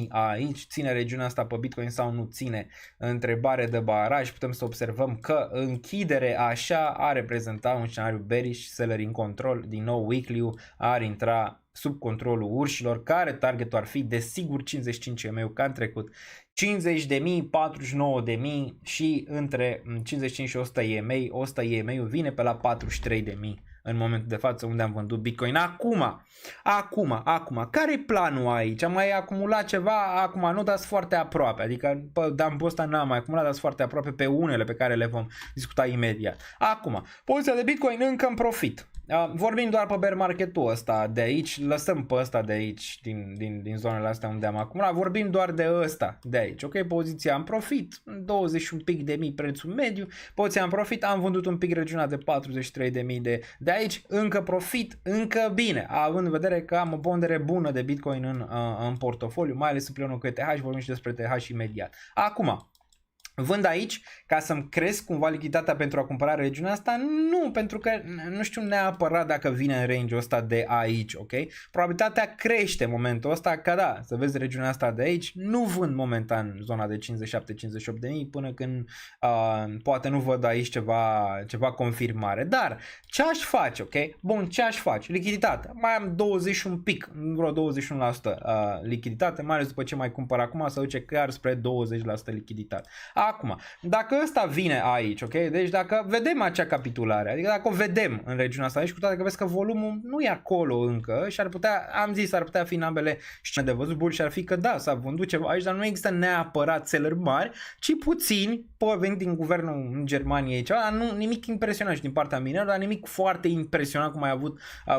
58.000 aici, ține regiunea asta pe Bitcoin sau nu ține? Întrebare de baraj, putem să observăm că închidere așa ar reprezenta un scenariu bearish, seller in control, din nou weekly-ul ar intra sub controlul urșilor, care targetul ar fi desigur 55 EMA ca în trecut, 50.000, 49.000 și între 55 și 100 EMA, 100 EMA vine pe la 43.000 în momentul de față unde am vândut Bitcoin. Acum, care e planul aici? Am mai acumulat ceva, acum nu dați foarte aproape, adică pe ăsta n-am mai acumulat, dați foarte aproape pe unele pe care le vom discuta imediat. Acum, poziția de Bitcoin încă în profit. Vorbim doar pe bear market-ul ăsta de aici, lăsăm pe ăsta de aici, din zonele astea unde am acumulat, vorbim doar de ăsta de aici, ok? Poziția în profit, 20 un pic de mii prețul mediu, poziția în profit, am vândut un pic regiunea de 43.000 de aici, încă profit, încă bine, având în vedere că am o pondere bună de Bitcoin în portofoliu, mai ales împreună cu ETH, vorbim și despre ETH imediat. Acum, Vând aici ca să-mi cresc cumva lichiditatea pentru a cumpăra regiunea asta? Nu, pentru că nu știu neapărat dacă vine în range-ul ăsta de aici, ok? Probabilitatea crește în momentul ăsta că da, să vezi regiunea asta de aici, nu vând momentan zona de 57-58 de mii până când poate nu văd aici ceva confirmare. Dar ce aș face, ok? Bun, ce aș face? Lichiditate. Mai am 21 pic, vreo 21% lichiditate, mai ales după ce mai cumpăr acum, să duce chiar spre 20% lichiditate. Acum, dacă ăsta vine aici, ok? Deci dacă vedem acea capitulare, adică dacă o vedem în regiunea asta aici, cu toate că vezi că volumul nu e acolo încă și ar putea, am zis, ar putea fi în ambele scene de văzut bun și ar fi că da, s-a vândut ceva aici, dar nu există neapărat seller mari, ci puțini, venit din guvernul în Germania aici, nu, nimic impresionant și din partea minerilor, dar nimic foarte impresionant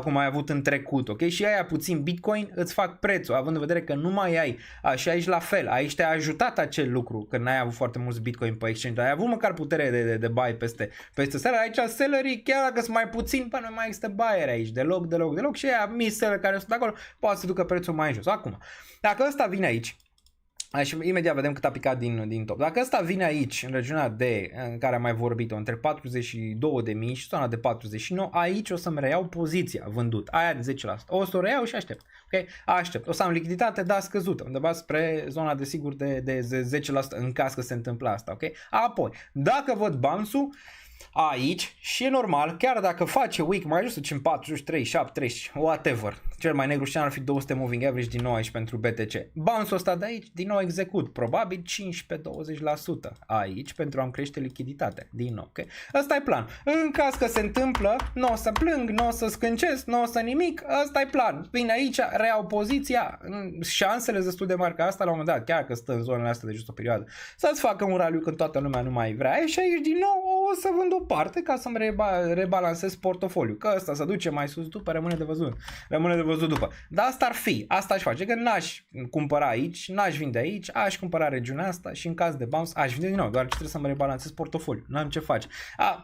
cum ai avut în trecut, ok? Și aia puțin Bitcoin îți fac prețul, având în vedere că nu mai ai, și aici la fel, aici te-a ajutat acel lucru, că n-ai avut foarte mulți Bitcoin pe exchange, dar ai avut măcar putere de buy peste seller. Aici sellerii, chiar dacă sunt mai puțini, nu mai există buyer aici, deloc și aia mici seller care sunt acolo, poate să ducă prețul mai jos. Acum, dacă ăsta vine aici, și imediat vedem cât a picat din top. Dacă ăsta vine aici, în regiunea în care am mai vorbit-o, între 42.000 și zona de 49, aici o să-mi reiau poziția vândut, aia de 10%. O să o reiau și aștept. Okay? Aștept. O să am lichiditate, da, scăzută, undeva spre zona de sigur de 10% în caz că se întâmplă asta. Okay? Apoi, dacă văd bounce-ul aici și e normal, chiar dacă face week mai jos, zicem 43, 70, whatever, cel mai negru scenariu ar fi 200 moving average din nou aici pentru BTC. Bounce-ul ăsta de aici, din nou execut, probabil 15-20% aici pentru a-mi crește lichiditatea, din nou, ok? Ăsta e plan. În caz că se întâmplă, nu o să plâng, nu o să scâncesc, nu o să nimic, ăsta e plan. Vin aici, reiau poziția, șansele destul de mari ca asta la un moment dat, chiar că stă în zonele astea de just o perioadă, să-ți facă un raliu când toată lumea nu mai vrea și aici din nou o să vând o parte ca să-mi rebalansez portofoliu, că ăsta se duce mai sus după, rămâne de văzut după. Dar asta ar fi, asta aș face, că n-aș cumpăra aici, n-aș vinde aici, aș cumpăra regiunea asta și în caz de bounce aș vinde din nou, doar ce trebuie să-mi rebalansez portofoliu, n-am ce face.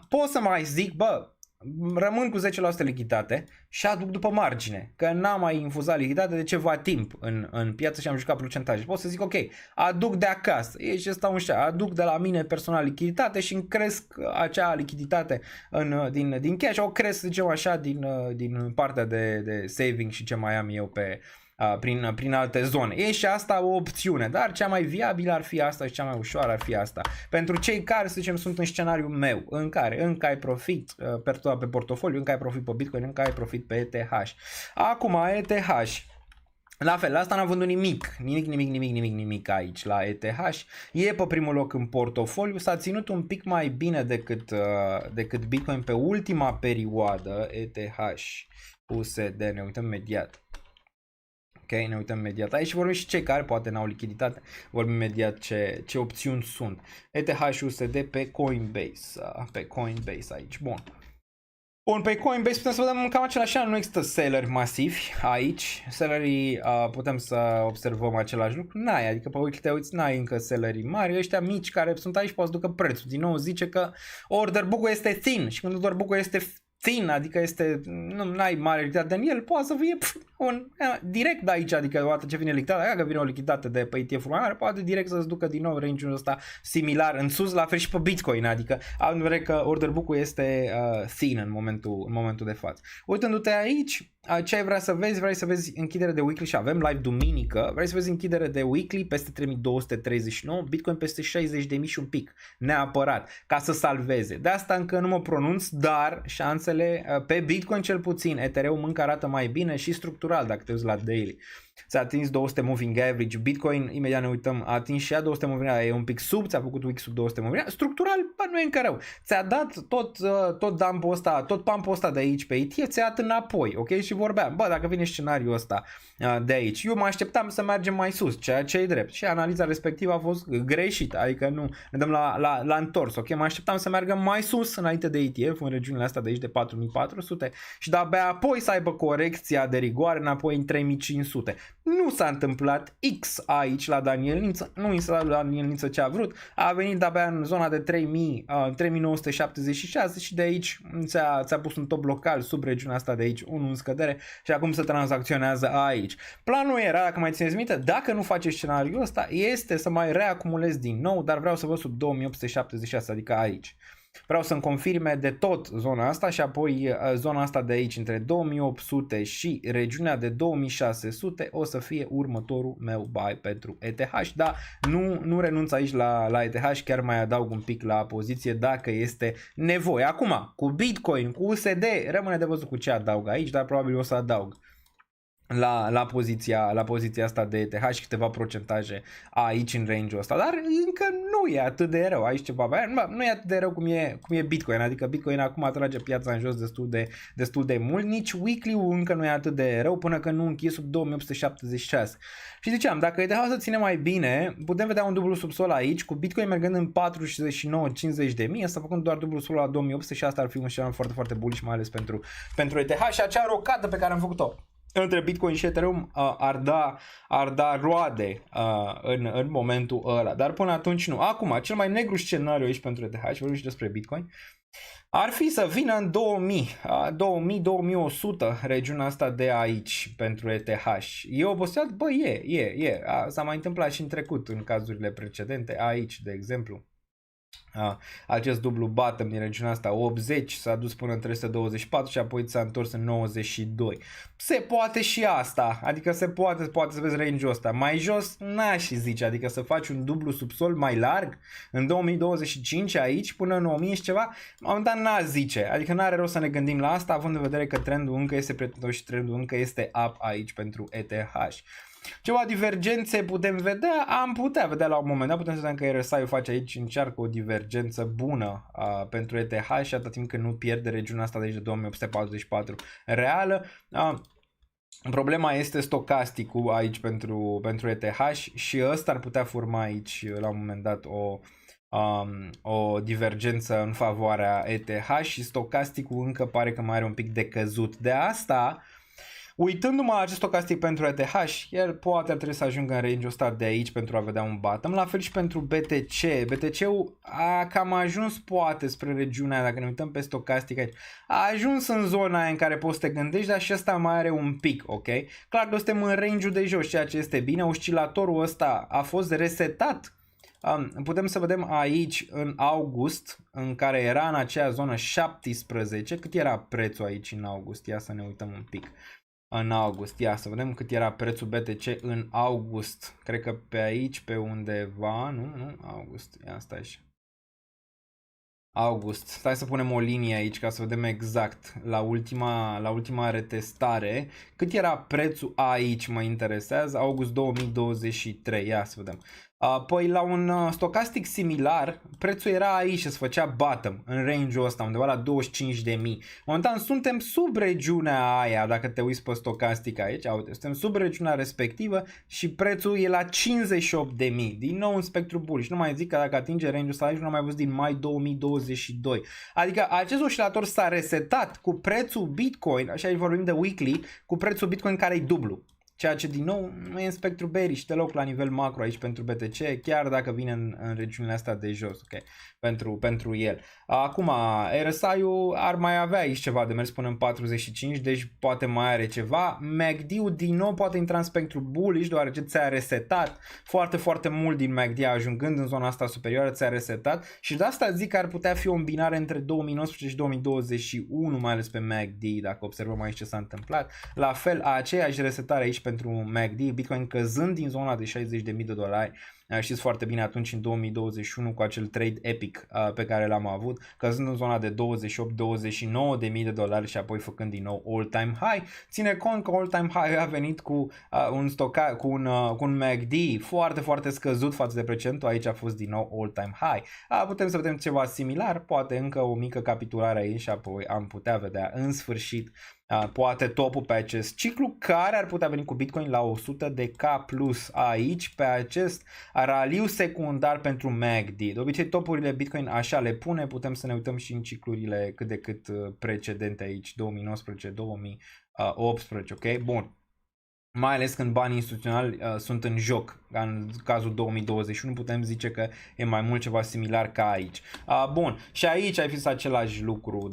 Pot să mai zic, rămân cu 10% lichiditate și aduc după margine, că n-am mai infuzat lichiditate de ceva timp în piață și am jucat procentaje. Pot să zic, ok, aduc de acasă, ești ăsta un șa, aduc de la mine personal lichiditate și îmi cresc acea lichiditate din cash, o cresc, zicem așa, din partea de saving și ce mai am eu prin alte zone. E și asta o opțiune, dar cea mai viabilă ar fi asta și cea mai ușoară ar fi asta. Pentru cei care, să zicem, sunt în scenariul meu, în care încă ai profit pe portofoliu, încă ai profit pe Bitcoin, încă ai profit pe ETH. Acum, ETH. La fel, la asta n-am vândut nimic aici la ETH. E pe primul loc în portofoliu, s-a ținut un pic mai bine decât Bitcoin pe ultima perioadă. ETH USD, ne uităm imediat. Ok, ne uităm imediat. Aici vorbim și cei care poate n-au lichiditate. Vorbim imediat ce opțiuni sunt. ETH USD pe Coinbase. Pe Coinbase aici. Bun, pe Coinbase putem să vedem cam același, nu există selleri masivi aici. Sellerii, putem să observăm același lucru. N-ai, adică pe weekly te uiți, n-ai încă sellerii mari. Ăștia mici care sunt aici poate să ducă prețul. Din nou zice că order book-ul este thin și când order book-ul este thin, adică n-ai mare lichiditate în el, poate să fie direct de aici, adică odată ce vine lichiditatea, dacă vine o lichiditate de pe ETF-ul mai mare, poate direct să-ți ducă din nou range-ul ăsta similar în sus, la fel și pe Bitcoin, adică am în vedere că order book-ul este thin în momentul de față. Uitându-te aici, ce ai vrea să vezi? Vrei să vezi închidere de weekly și avem live duminică, vrei să vezi închidere de weekly peste 3239, Bitcoin peste 60.000 și un pic, neapărat, ca să salveze. De asta încă nu mă pronunț, dar șansele pe Bitcoin cel puțin, Ethereum încă arată mai bine și structural dacă te uiți la daily. S-a atins 200 moving average, Bitcoin, imediat ne uităm, a atins și ea 200 moving average, e un pic sub, ți-a făcut week sub 200 moving average, structural, nu e încă rău. Ți-a dat tot dump-ul ăsta, tot pump-ul ăsta de aici pe ETF, ți-a dat înapoi, ok? Și vorbeam, dacă vine scenariul ăsta de aici, eu mă așteptam să mergem mai sus, ceea ce e drept. Și analiza respectivă a fost greșită, adică nu, ne dăm la întors, ok? Mă așteptam să meargă mai sus înainte de ETF, în regiunile astea de aici de 4400 și de-abia apoi să aibă corecția de rigoare înapoi în 3500. Nu s-a întâmplat X aici la Daniel Niță, nu i s-a dat lui Daniel Niță ce a vrut, a venit abia în zona de 3976 și de aici ți-a pus un top local sub regiunea asta de aici, unul în scădere și acum se tranzacționează aici. Planul era, dacă mai țineți minte, dacă nu faceți scenariul ăsta, este să mai reacumulez din nou, dar vreau să văd sub 2876, adică aici. Vreau să-mi confirme de tot zona asta și apoi zona asta de aici între 2800 și regiunea de 2600 o să fie următorul meu buy pentru ETH. Da, nu renunț aici la ETH, chiar mai adaug un pic la poziție dacă este nevoie. Acum, cu Bitcoin, cu USD, rămâne de văzut cu ce adaug aici, dar probabil o să adaug la poziția asta de ETH și câteva procentaje aici în range-ul ăsta, dar încă nu e atât de rău, aici ceva, nu e atât de rău cum e Bitcoin, adică Bitcoin acum trage piața în jos destul de mult, nici weekly-ul încă nu e atât de rău până când nu închide sub 2876. Și ziceam, dacă ETH să ține mai bine, putem vedea un dublu subsol aici, cu Bitcoin mergând în 49-50 de mii, asta făcând doar dublu subsol la 2800 și asta ar fi un scenariu foarte, foarte bullish, mai ales pentru ETH și acea rocadă pe care am făcut-o între Bitcoin și Ethereum ar da roade în momentul ăla, dar până atunci nu. Acum, cel mai negru scenariu aici pentru ETH, și vorbim și despre Bitcoin, ar fi să vină în 2000-2100 regiunea asta de aici pentru ETH. E oboseat? Bă, s-a mai întâmplat și în trecut în cazurile precedente, aici, de exemplu. Acest dublu bottom din regiunea asta 80 s-a dus până în 324 și apoi s-a întors în 92. Se poate și asta, adică se poate să vezi range-ul ăsta. Mai jos n-aș zice, adică să faci un dublu subsol mai larg în 2025 aici până în 1000 și ceva, dar n-aș zice, adică n-are rost să ne gândim la asta având în vedere că trendul încă este prietenos și trendul încă este up aici pentru ETH. Ceva divergențe putem vedea, am putea vedea la un moment dat, putem să vedem că RSI-ul face aici, încearcă o divergență bună pentru ETH și atât timp când nu pierde regiunea asta de aici de 2844 reală. Problema este stocasticul aici pentru ETH și ăsta ar putea forma aici la un moment dat o divergență în favoarea ETH și stocasticul încă pare că mai are un pic de căzut. De asta, uitându-mă la acest stocastic pentru ETH, el poate ar trebui să ajungă în range-ul ăsta de aici pentru a vedea un bottom. La fel și pentru BTC. BTC-ul a cam ajuns poate spre regiunea aia, dacă ne uităm pe stocastic aici. A ajuns în zona aia în care poți să te gândești, dar și ăsta mai are un pic, ok? Clar că suntem în range-ul de jos, ceea ce este bine. Oscilatorul ăsta a fost resetat. Putem să vedem aici în august, în care era în acea zonă 17, cât era prețul aici în august? Ia să ne uităm un pic. În august, ia să vedem cât era prețul BTC în august. Cred că pe aici, pe undeva, nu, august, ia stai așa. August, stai să punem o linie aici ca să vedem exact la ultima retestare. Cât era prețul aici, mă interesează, august 2023, ia să vedem. Păi la un stocastic similar, prețul era aici și se făcea bottom în range-ul ăsta, undeva la 25.000. Momentan suntem sub regiunea aia, dacă te uiți pe stocastic aici, suntem sub regiunea respectivă și prețul e la 58.000. Din nou un spectru bullish. Nu mai zic că dacă atinge range-ul ăsta aici, nu am mai văzut din mai 2022. Adică acest oscilator s-a resetat cu prețul Bitcoin, așa aici vorbim de weekly, cu prețul Bitcoin care e dublu. Ceea ce din nou nu e în spectru bearish deloc la nivel macro aici pentru BTC, chiar dacă vine în regiunile astea de jos, ok, pentru el. Acum, RSI-ul ar mai avea aici ceva de mers până în 45, deci poate mai are ceva. MACD-ul din nou poate intra în spectru bullish, deoarece ți-a resetat foarte, foarte mult din MACD, ajungând în zona asta superioară, ți-a resetat și de asta zic că ar putea fi o îmbinare între 2019 și 2021, mai ales pe MACD, dacă observăm aici ce s-a întâmplat. La fel, aceeași resetare aici pentru MACD, Bitcoin căzând din zona de $60.000, știți foarte bine atunci în 2021 cu acel trade epic pe care l-am avut, căzând în zona de $28-29.000 și apoi făcând din nou all-time high. Ține cont că all-time high a venit cu un MACD foarte, foarte scăzut față de precedentul, aici a fost din nou all-time high. Putem să vedem ceva similar, poate încă o mică capitulare aici și apoi am putea vedea în sfârșit poate topul pe acest ciclu care ar putea veni cu Bitcoin la 100 de K plus aici pe acest raliu secundar pentru MACD. De obicei topurile Bitcoin așa le pune, putem să ne uităm și în ciclurile cât de cât precedente aici, 2019-2018, ok? Bun. mai ales când banii instituționali sunt în joc, ca în cazul 2021 putem zice că e mai mult ceva similar ca aici. Bun, și aici ai fi același lucru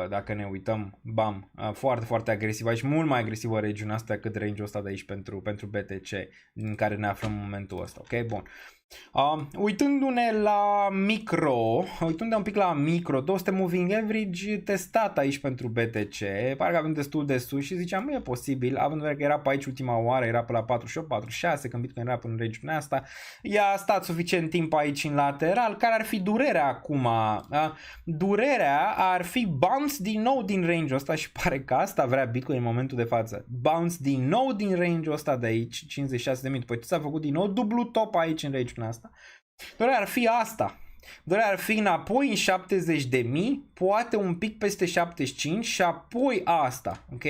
dacă ne uităm, bam, foarte, foarte agresiv, aici mult mai agresivă regiunea asta cât range-ul ăsta de aici pentru BTC în care ne aflăm în momentul ăsta, ok? Bun. Uitându-ne la micro, uitându-ne un pic la micro, 200 moving average testat aici pentru BTC, parcă avem destul de sus și ziceam, nu e posibil, având în vedere că era pe aici ultima oară, era pe la 48, 46, când Bitcoin era până în regiunea asta, i-a stat suficient timp aici în lateral, care ar fi durerea acum? Durerea ar fi bounce din nou din range-ul ăsta și pare că asta vrea Bitcoin în momentul de față, bounce din nou din range-ul ăsta de aici, 56.000, după ce s-a făcut din nou dublu top aici în range-ul asta. Doar ar fi asta. Doar ar fi înapoi în 70.000, poate un pic peste 75 și apoi asta, ok?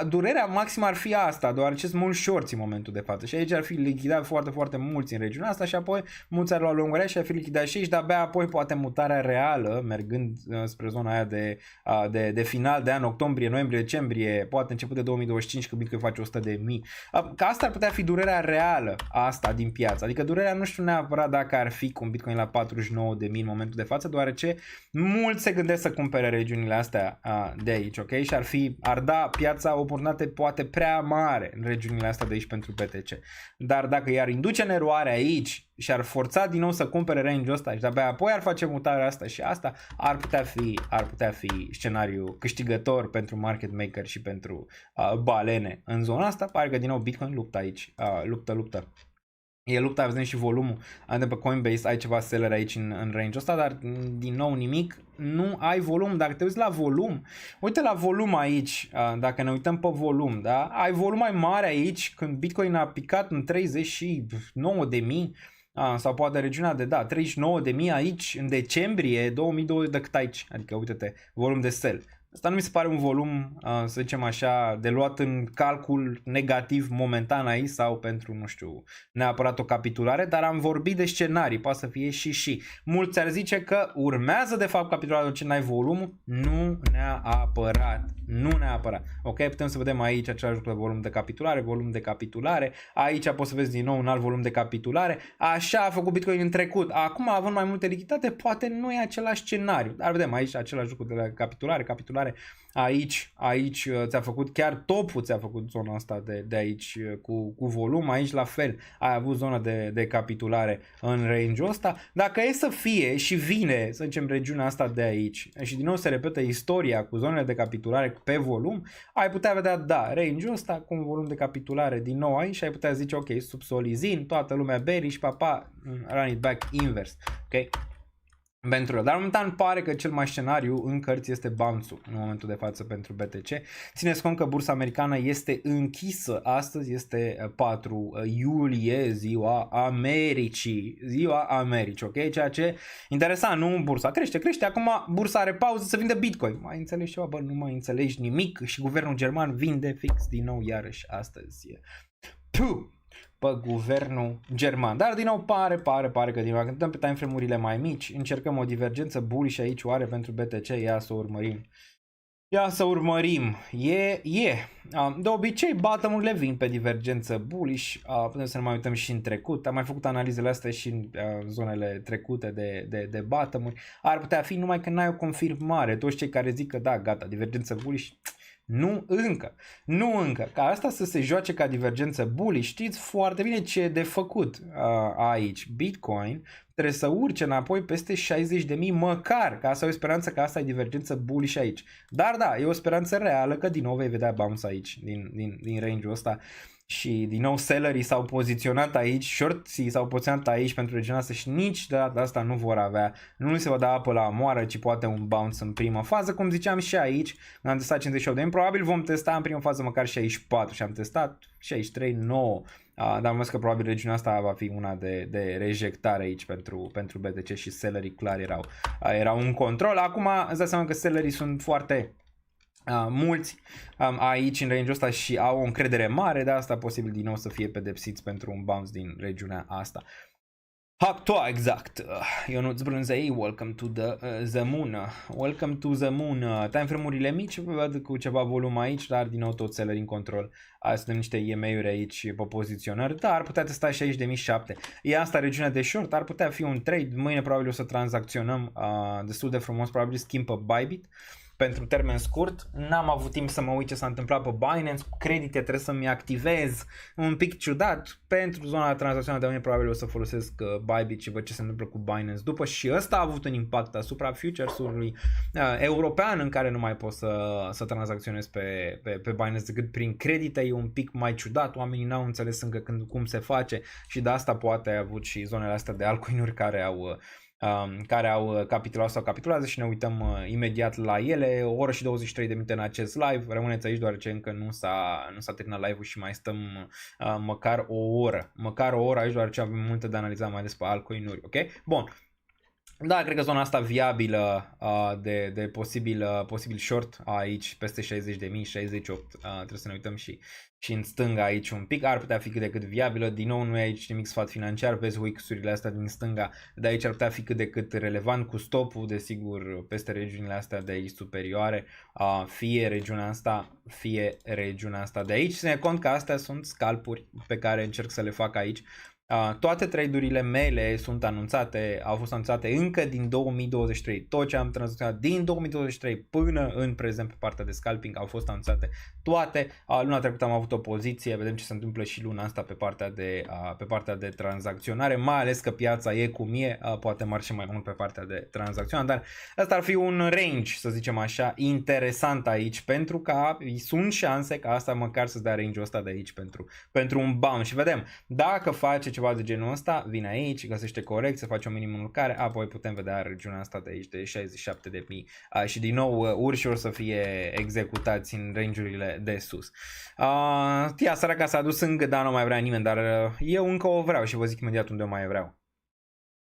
Durerea maximă ar fi asta, deoarece sunt mulți shorts în momentul de față și aici ar fi lichidat foarte, foarte mulți în regiunea asta și apoi mulți ar lua lungărea și ar fi lichidat și aici, dar abia apoi poate mutarea reală, mergând spre zona aia de final de an, octombrie, noiembrie, decembrie, poate început de 2025 când Bitcoin face 100.000. Că asta ar putea fi durerea reală asta din piață, adică durerea nu știu neapărat dacă ar fi cu un Bitcoin la 49.000 în momentul de față, deoarece mulți se gândesc să cumpere regiunile astea de aici, ok? Și ar da piața o oportunitate poate prea mare în regiunile astea de aici pentru BTC. Dar dacă i-ar induce în eroare aici și ar forța din nou să cumpere range-ul ăsta și de-abia apoi ar face mutarea asta și asta, ar putea fi scenariu câștigător pentru market maker și pentru balene în zona asta. Pare că din nou Bitcoin luptă aici, luptă. E lupta, vedem și volumul de pe Coinbase, ai ceva seller aici în range ăsta, dar din nou nimic, nu ai volum. Dacă te uiți la volum, uite la volum aici, dacă ne uităm pe volum, da? Ai volum mai mare aici când Bitcoin a picat în 39.000 sau poate regiunea de 39.000 aici în decembrie 2020 decât aici, adică uite-te, volum de sell. Asta nu mi se pare un volum, să zicem așa, de luat în calcul negativ momentan aici sau pentru, nu știu, neapărat o capitulare, dar am vorbit de scenarii, poate să fie și. Mulți ar zice că urmează de fapt capitularea de ce n-ai volumul, nu neapărat. Ok, putem să vedem aici același lucru de volum de capitulare, aici poți să vezi din nou un alt volum de capitulare, așa a făcut Bitcoin în trecut, acum având mai multe lichiditate, poate nu e același scenariu, dar vedem aici același lucru de la capitulare, aici ți-a făcut chiar topul, ți-a făcut zona asta de aici cu volum, aici la fel ai avut zona de capitulare în range-ul ăsta. Dacă e să fie și vine, să zicem, regiunea asta de aici și din nou se repetă istoria cu zonele de capitulare pe volum, ai putea vedea, range-ul ăsta cu un volum de capitulare din nou aici și ai putea zice, ok, subsolizin, toată lumea bearish, papa, run it back invers, ok? Dar momentan pare că cel mai scenariu în cărți este bounce-ul în momentul de față pentru BTC. Țineți cont că bursa americană este închisă astăzi, este 4 iulie, ziua Americii, ok? Ceea ce interesant, nu bursa crește, acum bursa are pauză să vinde Bitcoin. Mai înțelegi ceva? Bă, nu mai înțelegi nimic și guvernul german vinde fix din nou iarăși astăzi. Pe guvernul german. Dar din nou pare că din nou, când dăm pe timeframe-urile mai mici, încercăm o divergență bullish aici, oare pentru BTC, ia să urmărim. De obicei, bottom-urile vin pe divergență bullish, putem să ne mai uităm și în trecut, am mai făcut analizele astea și în zonele trecute de bottom-uri, ar putea fi numai că n-ai o confirmare, toți cei care zic că da, gata, divergență bullish, nu încă. Ca asta să se joace ca divergență bullish, știți foarte bine ce e de făcut aici. Bitcoin trebuie să urce înapoi peste 60.000 măcar, ca să ai o speranță că asta e divergență bullish aici. Dar da, e o speranță reală că din nou vei vedea bounce aici, din range-ul ăsta. Și din nou sellerii s-au poziționat aici, shortsii s-au poziționat aici pentru regiunea asta și nici de data asta nu vor avea, nu se va da apă la moară, ci poate un bounce în prima fază, cum ziceam și aici, când am testat 58.000, probabil vom testa în prima fază măcar 64 și am testat 63, 9, dar am văzut că probabil regiunea asta va fi una de rejectare aici pentru BTC și sellerii clar erau în control. Acum îți dai seama că sellerii sunt foarte mulți aici în range-ul ăsta și au o încredere mare, de asta posibil din nou să fie pedepsiți pentru un bounce din regiunea asta. Actua, exact. Ionuț Brânzei, welcome to the moon. Welcome to the moon. Time frame-urile mici, văd cu ceva volum aici, dar din nou tot seller în control. Suntem niște EMA-uri aici pe poziționări, dar ar putea testa și aici de 1007. E asta regiunea de short, ar putea fi un trade. Mâine probabil o să tranzacționăm destul de frumos, probabil schimb pe Bybit. Pentru termen scurt, n-am avut timp să mă uit ce s-a întâmplat pe Binance, cu credite trebuie să-mi activez, un pic ciudat, pentru zona tranzacțională de mâine probabil o să folosesc Bybit și văd ce se întâmplă cu Binance după și ăsta a avut un impact asupra futures-ului european în care nu mai pot să tranzacționez pe Binance decât prin credite, e un pic mai ciudat, oamenii n-au înțeles încă cum se face și de asta poate a avut și zonele astea de altcoin-uri care au capitulat sau capitulează și ne uităm imediat la ele. O oră și 23 de minute în acest live. Rămâneți aici deoarece încă nu s-a terminat live-ul și mai stăm măcar o oră. Măcar o oră aici deoarece avem multe de analizat mai despre altcoin-uri, ok? Bun. Da, cred că zona asta viabilă de posibil short aici peste 60.000, 68, trebuie să ne uităm și în stânga aici un pic, ar putea fi cât de cât viabilă, din nou nu e aici nimic sfat financiar, vezi wicks-urile astea din stânga, de aici ar putea fi cât de cât relevant cu stopul, desigur, peste regiunile astea de aici superioare, fie regiunea asta de aici, ține cont că astea sunt scalpuri pe care încerc să le fac aici. Toate trade-urile mele sunt anunțate, au fost anunțate încă din 2023. Tot ce am tranzacționat din 2023 până în prezent pe partea de scalping au fost anunțate toate. Luna trecută am avut o poziție, vedem ce se întâmplă și luna asta pe partea de tranzacționare, mai ales că piața e cum e, poate marche mai mult pe partea de tranzacționare, dar asta ar fi un range, să zicem așa, interesant aici, pentru că sunt șanse ca asta măcar să-ți dea range-ul ăsta de aici pentru un bounce și vedem, dacă face ceva de genul ăsta, vine aici, găsește corecție, face o minimulcare, apoi putem vedea regiunea asta de aici de 67.000 și din nou urși or să fie executați în range-urile de sus. Tia săraca s-a dus încă, dar nu mai vrea nimeni, dar eu încă o vreau și vă zic imediat unde o mai vreau.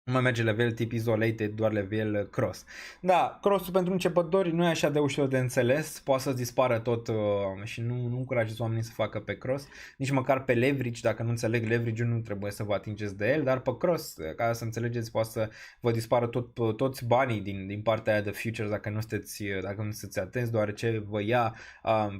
Nu mai merge level tip isolated, doar level cross. Da, crossul pentru începători nu e așa de ușor de înțeles, poate să dispară tot și nu încurajez oamenii să facă pe cross, nici măcar pe leverage, dacă nu înțeleg leverage-ul nu trebuie să vă atingeți de el, dar pe cross, ca să înțelegeți, poate să vă dispară toți banii din partea aia de futures dacă nu sunteți atenți, deoarece vă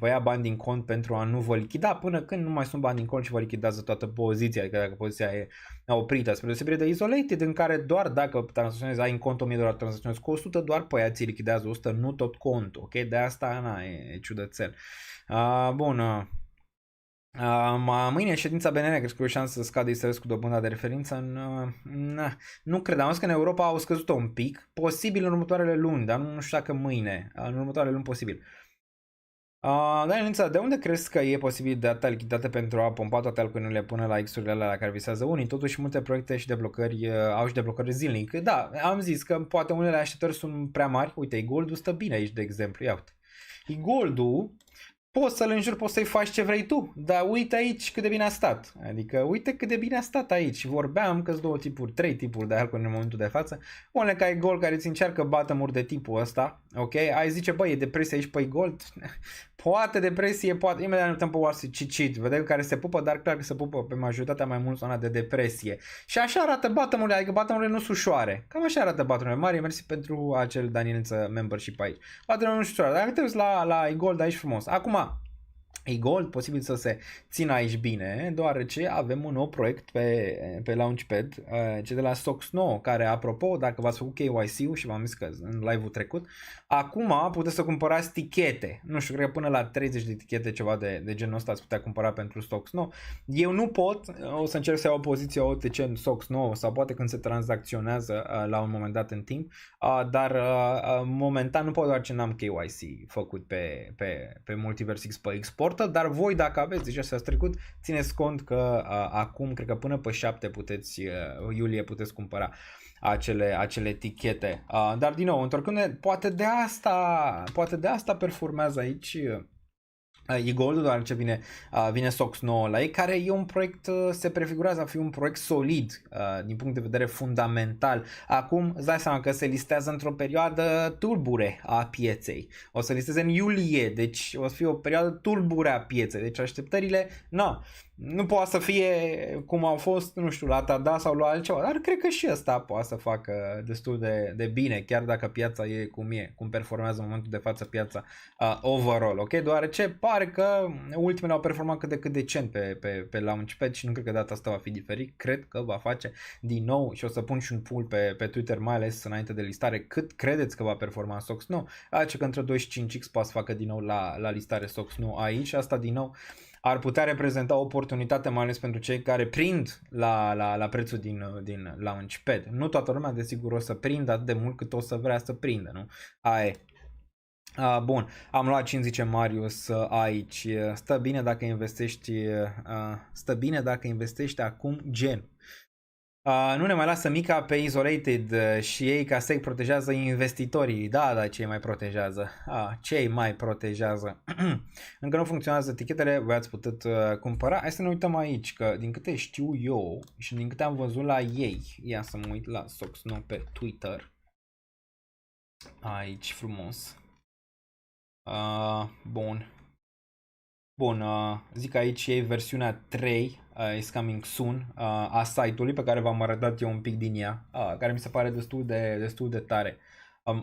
ia bani din cont pentru a nu vă lichida până când nu mai sunt bani din cont și vă lichidează toată poziția, adică dacă poziția e oprită, spre deosebire de isolated în care doar dacă tranzacționezi, ai în cont 1000 de dolari, tranzacționezi cu 100, doar pe aia ți lichidează 100, nu tot contul, ok? De asta e ciudățel. Bun. Mâine ședința BNR, crezi că e o șansă să scadă ISRS cu dobânda de referință? Nu cred, am zis că în Europa au scăzut un pic, posibil în următoarele luni, dar nu știu dacă mâine, în următoarele luni posibil. Daniel, de unde crezi că e posibil data lichiditate pentru a pompa toate altcoin-urile până la X-urile alea la care visează unii? Totuși multe proiecte și deblocări au și deblocări zilnic. Da, am zis că poate unele așteptări sunt prea mari. Uite, e-gold-ul stă bine aici, de exemplu. Ia uite. E-gold-ul poți să-l înjuri, poți să-i faci ce vrei tu, dar uite aici cât de bine a stat. Adică uite cât de bine a stat aici. Vorbeam că sunt 3 tipuri de altcoin în momentul de față. Unele ca e-gold care îți încearcă bottom-uri de tipul ăsta, ok? Ai zice, băi, e depresie aici pe e-gold? Poate depresie, poate, imediat ne uităm pe Wall Street, vedem care se pupă, dar clar că se pupă pe majoritatea mai mult zona de depresie. Și așa arată bottom-urile, adică bottom-urile nu sunt ușoare. Cam așa arată bottom-urile. Mare mersi pentru acel Danielță membership aici. Bottom-urile nu sunt ușoare, dar uite la e-gold aici frumos. Acum, e-gold posibil să se țină aici bine, deoarece avem un nou proiect pe Launchpad, cel de la Stocks 9, care, apropo, dacă v-ați făcut KYC-ul și v-am zis că în live-ul trecut, acum puteți să cumpărați tichete. Nu știu, cred că până la 30 de tichete, ceva de genul ăsta ați putea cumpăra pentru Stocks 9. Eu nu pot, o să încerc să iau o poziție OTC în Stocks 9 sau poate când se tranzacționează la un moment dat în timp, dar momentan nu pot, deoarece n-am KYC făcut pe Multiverse X pe export. Dar voi, dacă aveți deja s-ați trecut, țineți cont că acum, cred că până pe 7 iulie puteți cumpăra acele etichete. Dar din nou, întorcându-ne, poate de asta performează aici E Gold, doar ce vine SOX 9 la ei, care e un proiect, se prefigurează a fi un proiect solid din punct de vedere fundamental. Acum îți dai seama că se listează într-o perioadă tulbure a pieței. O să listeze în iulie, deci o să fie o perioadă tulbure a pieței. Deci așteptările, nu poate să fie cum au fost, nu știu, la Tada sau la altceva, dar cred că și ăsta poate să facă destul de bine, chiar dacă piața e, cum performează în momentul de față piața overall, ok? Deoarece pare că ultimele au performat cât de cât decent pe Launchpad și nu cred că data asta va fi diferit, cred că va face din nou și o să pun și un poll pe Twitter, mai ales înainte de listare, cât credeți că va performa SOX 9, ce că între 2 și 5x poate să facă din nou la listare SOX 9 aici, asta din nou ar putea reprezenta o oportunitate, mai ales pentru cei care prind la prețul din Launchpad. Nu toată lumea, desigur, o să prindă atât de mult cât o să vrea să prindă, nu? Aia e. Bun, am luat 5, zice Marius aici. Stă bine dacă investești acum gen. Nu ne mai lasă mica pe Isolated și ei ca SEC protejează investitorii. Da, cei mai protejează. Cei mai protejează. Încă nu funcționează etichetele, voi ați putut cumpăra. Hai să ne uităm aici, că din câte știu eu și din câte am văzut la ei, ia să mă uit la SOX 9 pe Twitter. Aici, frumos. Bun, zic aici e versiunea 3, is coming soon, a site-ului pe care v-am arătat eu un pic din ea, care mi se pare destul de tare.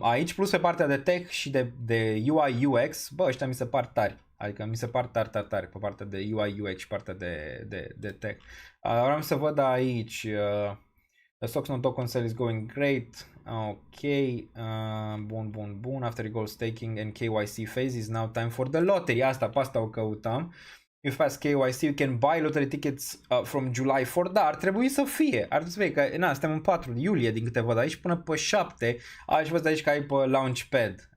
Aici, plus pe partea de tech și de UI UX, ăștia mi se par tari. Adică mi se par tari pe partea de UI UX și partea de tech. Vreau să văd aici, the SOX non token sale is going great. Ok, bun. After goal staking and KYC phase is now time for the lottery. Pe asta o căutam. If pass KYC, you can buy lottery tickets from July 4. Da, ar trebui să fie. Că, suntem în 4 iulie din câte văd aici până pe 7. Aici văd aici că ai pe Launchpad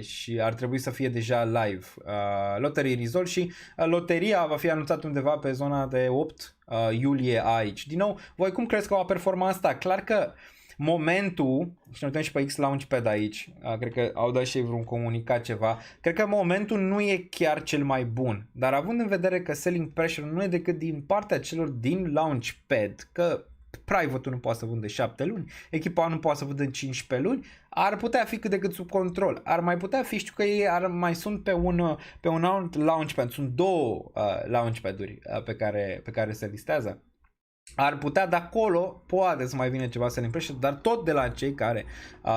și ar trebui să fie deja live. Lottery result și loteria va fi anunțată undeva pe zona de 8 iulie aici. Din nou, voi cum crezi că va performa asta? Clar că momentul, și ne uităm și pe X Launchpad aici, cred că au dat și ei vreun comunicat ceva, cred că momentul nu e chiar cel mai bun, dar având în vedere că selling pressure nu e decât din partea celor din Launchpad, că private-ul nu poate să vândă 7 luni, echipa nu poate să vândă 15 luni, ar putea fi cât de cât sub control. Ar mai putea fi, știu că ei mai sunt pe un alt Launchpad, sunt 2 Launchpad-uri pe care se listează. Ar putea de acolo, poate să mai vină ceva selling pressure, dar tot de la cei care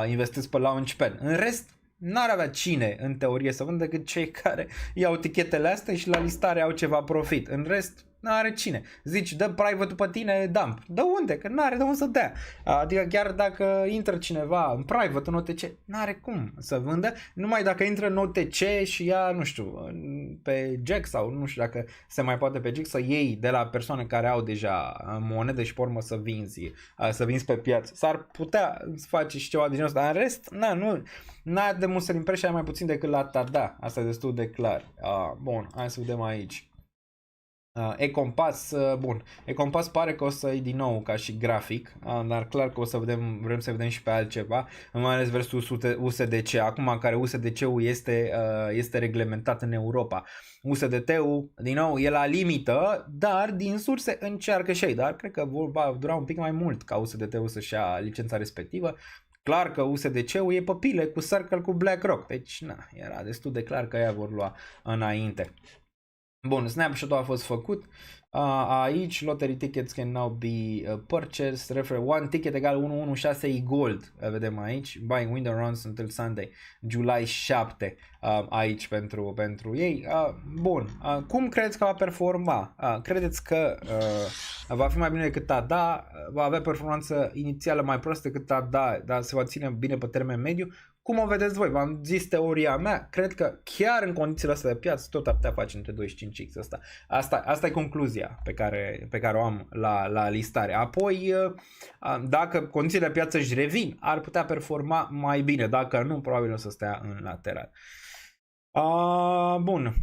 investesc pe Launchpad. În rest, n-ar avea cine, în teorie, să vândă decât cei care iau tichetele astea și la listare au ceva profit. În rest, n-are cine. Zici, dă private-ul pe tine, dump. De unde? Că n-are de unde să dea. Adică chiar dacă intră cineva în private, în OTC, n-are cum să vândă. Numai dacă intră în OTC și ia, nu știu, pe Jack sau nu știu dacă se mai poate pe Jack să iei de la persoane care au deja monedă și pe urmă să vinzi pe piață. S-ar putea să faci și ceva de genul ăsta, dar în rest, n-a de mult să-l impresi mai puțin decât la Tada. Asta e destul de clar. Bun, hai să vedem aici. E-Compass, bun, E-Compass pare că o să iei din nou ca și grafic, dar clar că vrem să vedem și pe altceva, mai ales versus USDC, acum care USDC-ul este reglementat în Europa. USDT-ul, din nou, e la limită, dar din surse încearcă și ei, dar cred că va dura un pic mai mult ca USDT-ul să-și ia licența respectivă. Clar că USDC-ul e pe pile cu Circle cu BlackRock, deci era destul de clar că ea vor lua înainte. Bun, Snapshot-ul a fost făcut. Aici, lottery tickets can now be purchased. Refer 1 ticket egal 116 gold. Vedem aici. Buying window runs until Sunday, July 7. Aici pentru ei. Bun. Cum credeți că va performa? Credeți că va fi mai bine decât Tada? Va avea performanță inițială mai proastă decât Tada, dar se va ține bine pe termen mediu? Cum o vedeți voi? V-am zis teoria mea, cred că chiar în condițiile astea de piață tot ar putea face între 2 și 5x asta. Asta e concluzia pe care o am la listare. Apoi, dacă condițiile de piață își revin, ar putea performa mai bine. Dacă nu, probabil o să stea în lateral. Bun.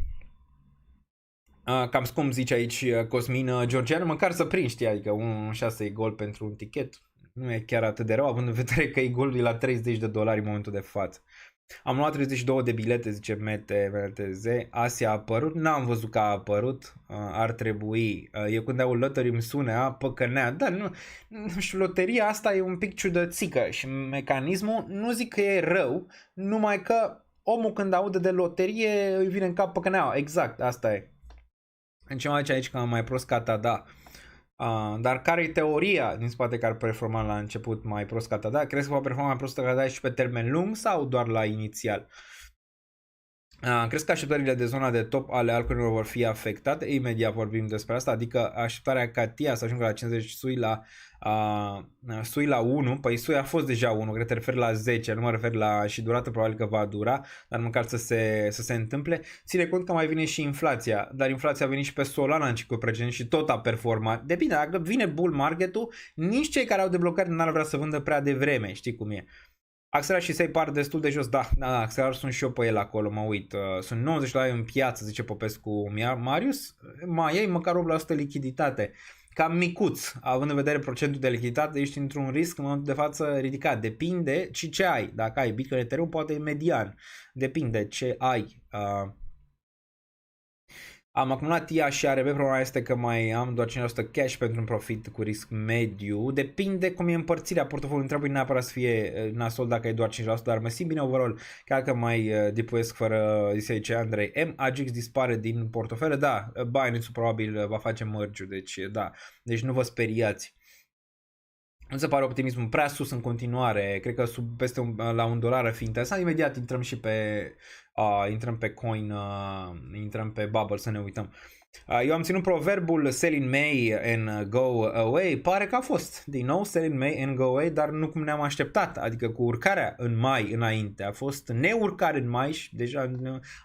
Cam scump zice aici Cosmin Georgian, măcar să prind, știi, adică 1.6 gol pentru un tichet. nu e chiar atât de rău, având în vedere că e-gold e la $30 în momentul de față. Am luat 32 de bilete, zice MTZ, Asia a apărut, n-am văzut că a apărut, ar trebui, eu când au lotării îmi sune, păcănea, dar nu știu, loteria asta e un pic ciudățică și mecanismul, nu zic că e rău, numai că omul când aude de loterie îi vine în cap păcăneaua, exact, asta e. În ce mai aici că am mai prost ca da. Dar care e teoria din spate care ar performa la început mai prost ca da? Crezi că va performa mai prost ca da și pe termen lung sau doar la inițial? Crezi că așteptările de zona de top ale altcoinilor vor fi afectate? Imediat vorbim despre asta, adică așteptarea ca TIA să ajungă la 50 SUI la 1, păi SUI a fost deja 1, cred că te referi la 10, nu mă refer la și durată, probabil că va dura, dar măcar să se întâmple. Ține cont că mai vine și inflația, dar inflația a venit și pe Solana în ciclul precedent și tot a performat. Depinde, dacă vine bull market-ul, nici cei care au deblocări n-ar vrea să vândă prea devreme, știi cum e. Axelar și SEI par destul de jos, da, Axelar sunt și eu pe el acolo, mă uit, sunt 90 la în piață, zice Popescu Marius, mai ai măcar 8% lichiditate, cam micuț, având în vedere procentul de lichiditate, ești într-un risc în momentul de față ridicat, depinde și ce ai, dacă ai Bitcoin Ethereum poate e median, depinde ce ai. Am acumulat TIA și ARB, problema este că mai am doar 5% cash pentru un profit cu risc mediu. Depinde cum e împărțirea portofoliului, trebuie neapărat să fie nasol dacă e doar 5%, dar mă simt bine overall. Chiar că mai dipuiesc fără, zice Andrei, AGX dispare din portofel, da, Binance probabil va face merge-ul, deci da, deci nu vă speriați. Nu se pare optimismul prea sus în continuare, cred că la $1 ar fi interesant. Imediat intrăm și intrăm pe coin, intrăm pe bubble să ne uităm. Eu am ținut proverbul sell in May and go away, pare că a fost din nou sell in May and go away, dar nu cum ne-am așteptat, adică cu urcarea în mai înainte, a fost neurcare în mai și deja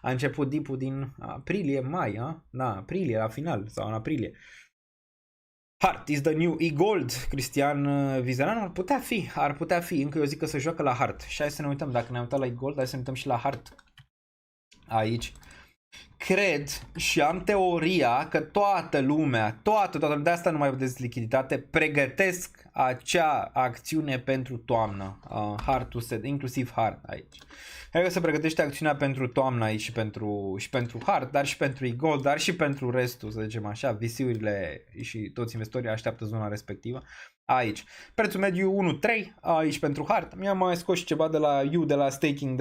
a început dip-ul din aprilie-mai, aprilie la final sau în aprilie. Hart is the new e-gold, Cristian Vizeran, ar putea fi, încă eu zic că se joacă la Hart. Și hai să ne uităm, dacă ne-am uitat la e-gold, hai să ne uităm și la Hart. Aici. Cred și am teoria că toată lumea, de asta nu mai vedeți lichiditate, pregătesc acea acțiune pentru toamnă. Hart-ul inclusiv Hart aici. Cred că se pregătește acțiunea pentru toamnă aici și pentru Hart, dar și pentru e-gold, dar și pentru restul, să zicem așa, VC-urile și toți investitorii așteaptă zona respectivă. Aici. Prețul mediu 1.3 aici pentru Hart. Mi-am mai scos ceva de la de la staking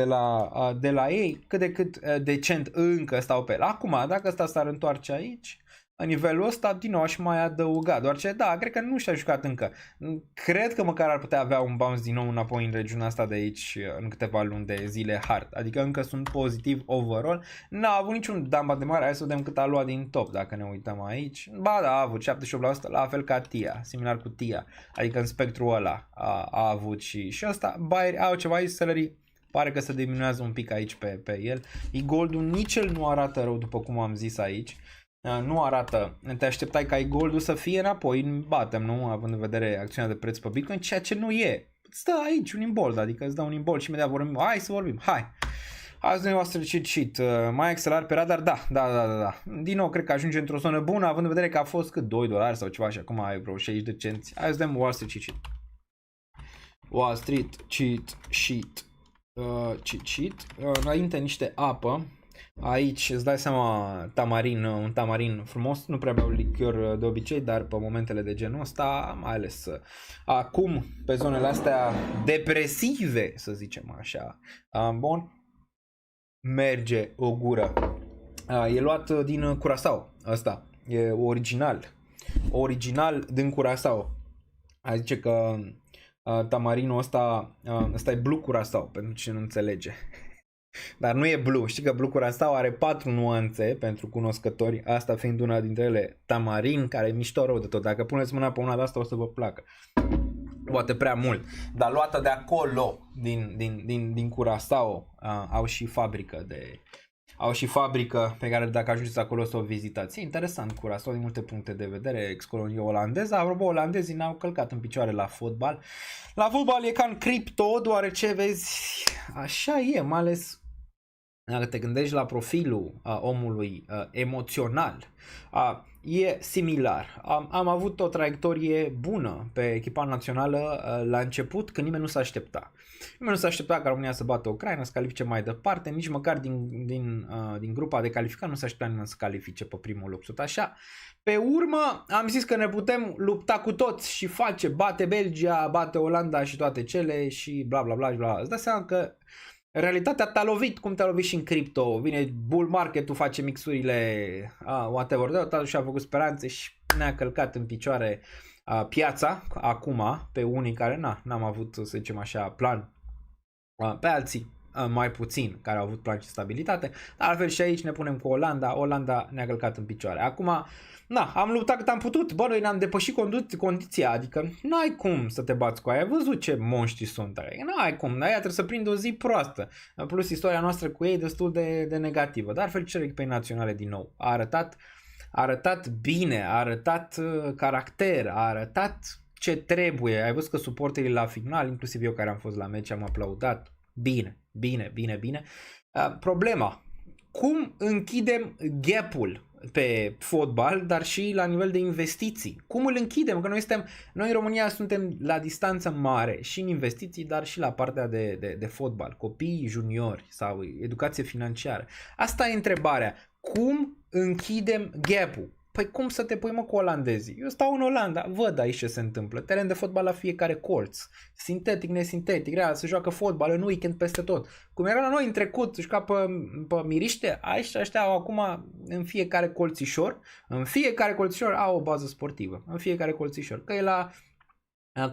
de la ei, cât de cât decent încă stau pe el. Acum, dacă ăsta s-ar întoarce aici, la nivelul ăsta, din nou aș mai adăuga, doar ce, da, cred că nu și-a jucat încă. Cred că măcar ar putea avea un bounce din nou înapoi în regiunea asta de aici în câteva luni de zile Hart. Adică încă sunt pozitiv overall. N-a avut niciun dump de mare, hai să vedem cât a luat din top dacă ne uităm aici. Ba da, a avut 78%, la fel ca TIA, similar cu TIA. Adică în spectrul ăla a avut și ăsta. Buyeri au ceva aici, sellerii pare că se diminuează un pic aici pe el. E-gold-ul nici el nu arată rău după cum am zis aici. Nu arată, te așteptai ca e-gold-ul să fie înapoi în bottom, nu? Având în vedere acțiunea de preț pe Bitcoin, ceea ce nu e. Stă aici un imbold, adică îți dă un imbold și imediat vorbim. Hai să vorbim, hai! Azi dumneavoastră cheat, mai accelerat pe radar, da. Din nou, cred că ajunge într-o zonă bună, având în vedere că a fost cât $2 sau ceva și acum ai vreo 60 de cenți. Hai să dăm Wall Street cheat sheet. Wall Street cheat sheet. Înainte niște apă. Aici îți dai seama un tamarin frumos, nu prea beau lichior de obicei, dar pe momentele de genul ăsta, mai ales acum pe zonele astea depresive, să zicem așa, bun, merge o gură. E luat din Curaçao, ăsta, e original din Curaçao. Zice că tamarinul ăsta e Blue Curaçao, pentru cine nu înțelege. Dar nu e blue, știi că Blue Curaçao are 4 nuanțe pentru cunoscători, asta fiind una dintre ele tamarin, care e mișto rău de tot, dacă puneți mâna pe una de asta o să vă placă. Poate prea mult, dar luată de acolo, din Curaçao, au și fabrică pe care dacă ajungeți acolo să o vizitați. E interesant Curaçao din multe puncte de vedere, ex-colonie olandeză. Apropo, olandezii n-au călcat în picioare la fotbal. La fotbal e ca în cripto, deoarece vezi, așa e, mai ales dacă te gândești la profilul omului emoțional. e similar. Am avut o traiectorie bună pe echipa națională la început, când nimeni nu s-a aștepta. Nimeni nu s-a aștepta ca România să bată Ucraina, să califice mai departe, nici măcar din grupa de calificare nu s-a aștepta nimeni să califice pe primul loc. Tot așa. Pe urmă am zis că ne putem lupta cu toți și bate Belgia, bate Olanda și toate cele și bla bla bla bla. Îți dai seama că realitatea te-a lovit cum te-a lovit și în cripto. Vine bull market-ul, face mixurile, whatever, de și a făcut speranțe și ne-a călcat în picioare piața acum pe unii care n-am avut, să zicem așa, plan, pe alții mai puțin care au avut plan și stabilitate, dar altfel și aici ne punem cu Olanda ne-a călcat în picioare. Acum, am luptat cât am putut, bă, noi ne-am depășit condiția, adică n-ai cum să te bați cu aia, ai văzut ce monștri sunt, n-ai cum, aia trebuie să prindă o zi proastă, plus istoria noastră cu ei e destul de negativă, dar felicitări echipei naționale din nou, a arătat bine, a arătat caracter, a arătat ce trebuie, ai văzut că suporterii la final, inclusiv eu care am fost la meci, am aplaudat, bine. Problema, cum închidem gap-ul pe fotbal, dar și la nivel de investiții? Cum îl închidem? Că noi în România suntem la distanță mare și în investiții, dar și la partea de fotbal, copii juniori sau educație financiară. Asta e întrebarea. Cum închidem gap-ul? Păi cum să te pui cu olandezii? Eu stau în Olanda, văd aici ce se întâmplă. Teren de fotbal la fiecare colț. Sintetic, nesintetic, real, se joacă fotbal în weekend peste tot. Cum era la noi în trecut, juca pe miriște, ăștia au acum în fiecare colțișor, au o bază sportivă. În fiecare colțișor. Că e la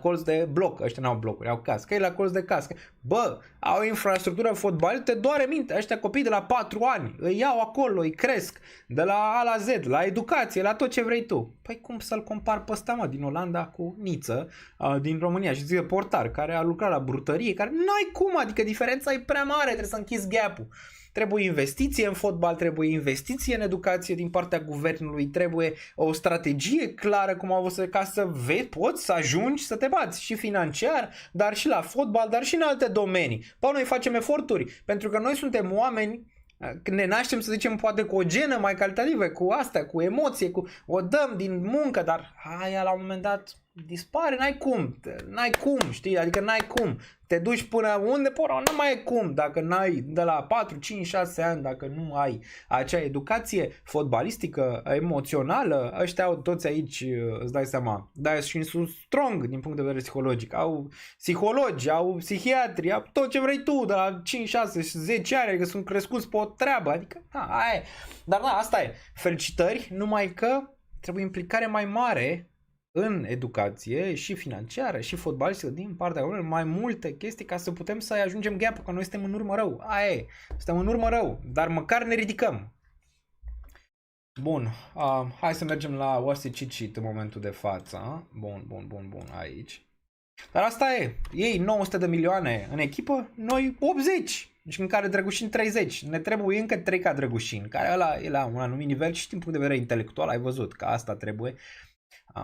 colț de bloc, ăștia n-au blocuri, au cască, că e la colț de cască. Bă, au infrastructură fotbal, te doare minte, ăștia copii de la 4 ani, îi iau acolo, îi cresc, de la A la Z, la educație, la tot ce vrei tu. Păi cum să-l compar pe ăsta, mă, din Olanda cu Niță, din România, și zice portar, care a lucrat la brutărie, care n-ai cum, adică diferența e prea mare, trebuie să închizi gap-ul. Trebuie investiție în fotbal, trebuie investiție în educație din partea guvernului, trebuie o strategie clară cum au văzut ca să poți să ajungi să te bați și financiar, dar și la fotbal, dar și în alte domenii. Păi noi facem eforturi, pentru că noi suntem oameni, ne naștem, să zicem, poate cu o genă mai calitativă, cu astea, cu emoție, o dăm din muncă, dar aia la un moment dat dispare, n-ai cum, știi, adică n-ai cum, te duci până unde, nu mai e cum, dacă n-ai de la 4, 5, 6 ani, dacă nu ai acea educație fotbalistică, emoțională, ăștia au toți aici, îți dai seama, dar și sunt strong din punct de vedere psihologic, au psihologi, au psihiatri, au tot ce vrei tu, de la 5, 6, 10 ani, că sunt crescuți pe o treabă, adică, aia e. Dar asta e, felicitări, numai că trebuie implicare mai mare în educație și financiară și fotbalistică din partea oamenilor, mai multe chestii ca să putem să ajungem gap-ul, că noi suntem în urmă rău. Aia e, suntem în urmă rău, dar măcar ne ridicăm. Bun, hai să mergem la Oasi Cicit în momentul de față. Bun, aici. Dar asta e, ei 900 de milioane în echipă, noi 80. Deci în care Drăgușin 30. Ne trebuie încă 3 ca Drăgușin, care ăla e la un anumit nivel și din punct de vedere intelectual ai văzut că asta trebuie.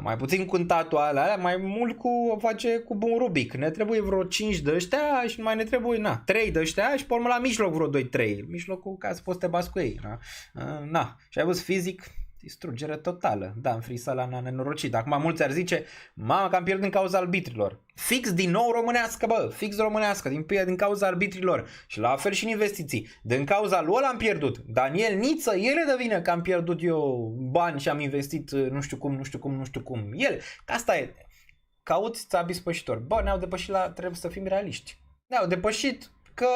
Mai puțin cu tatuale, mai mult face cu bun Rubic. Ne trebuie vreo 5 de ăștia și mai ne trebuie 3 de ăștia și pe urmă la mijloc vreo 2-3. Mijlocul ca să poți să te bați cu ei. Și ai văzut fizic, distrugere totală. Da, în freestyle n-a nenorocit. Acum mulți ar zice, mamă că am pierdut din cauza arbitrilor. Fix din nou românească, bă, fix românească, din cauza arbitrilor. Și la fel și în investiții. Din cauza lui ăla am pierdut. Daniel Niță, el e de vină că am pierdut eu bani și am investit nu știu cum. El, că asta e. Cauți țabii spășitori. Bă, ne-au depășit trebuie să fim realiști. Ne-au depășit că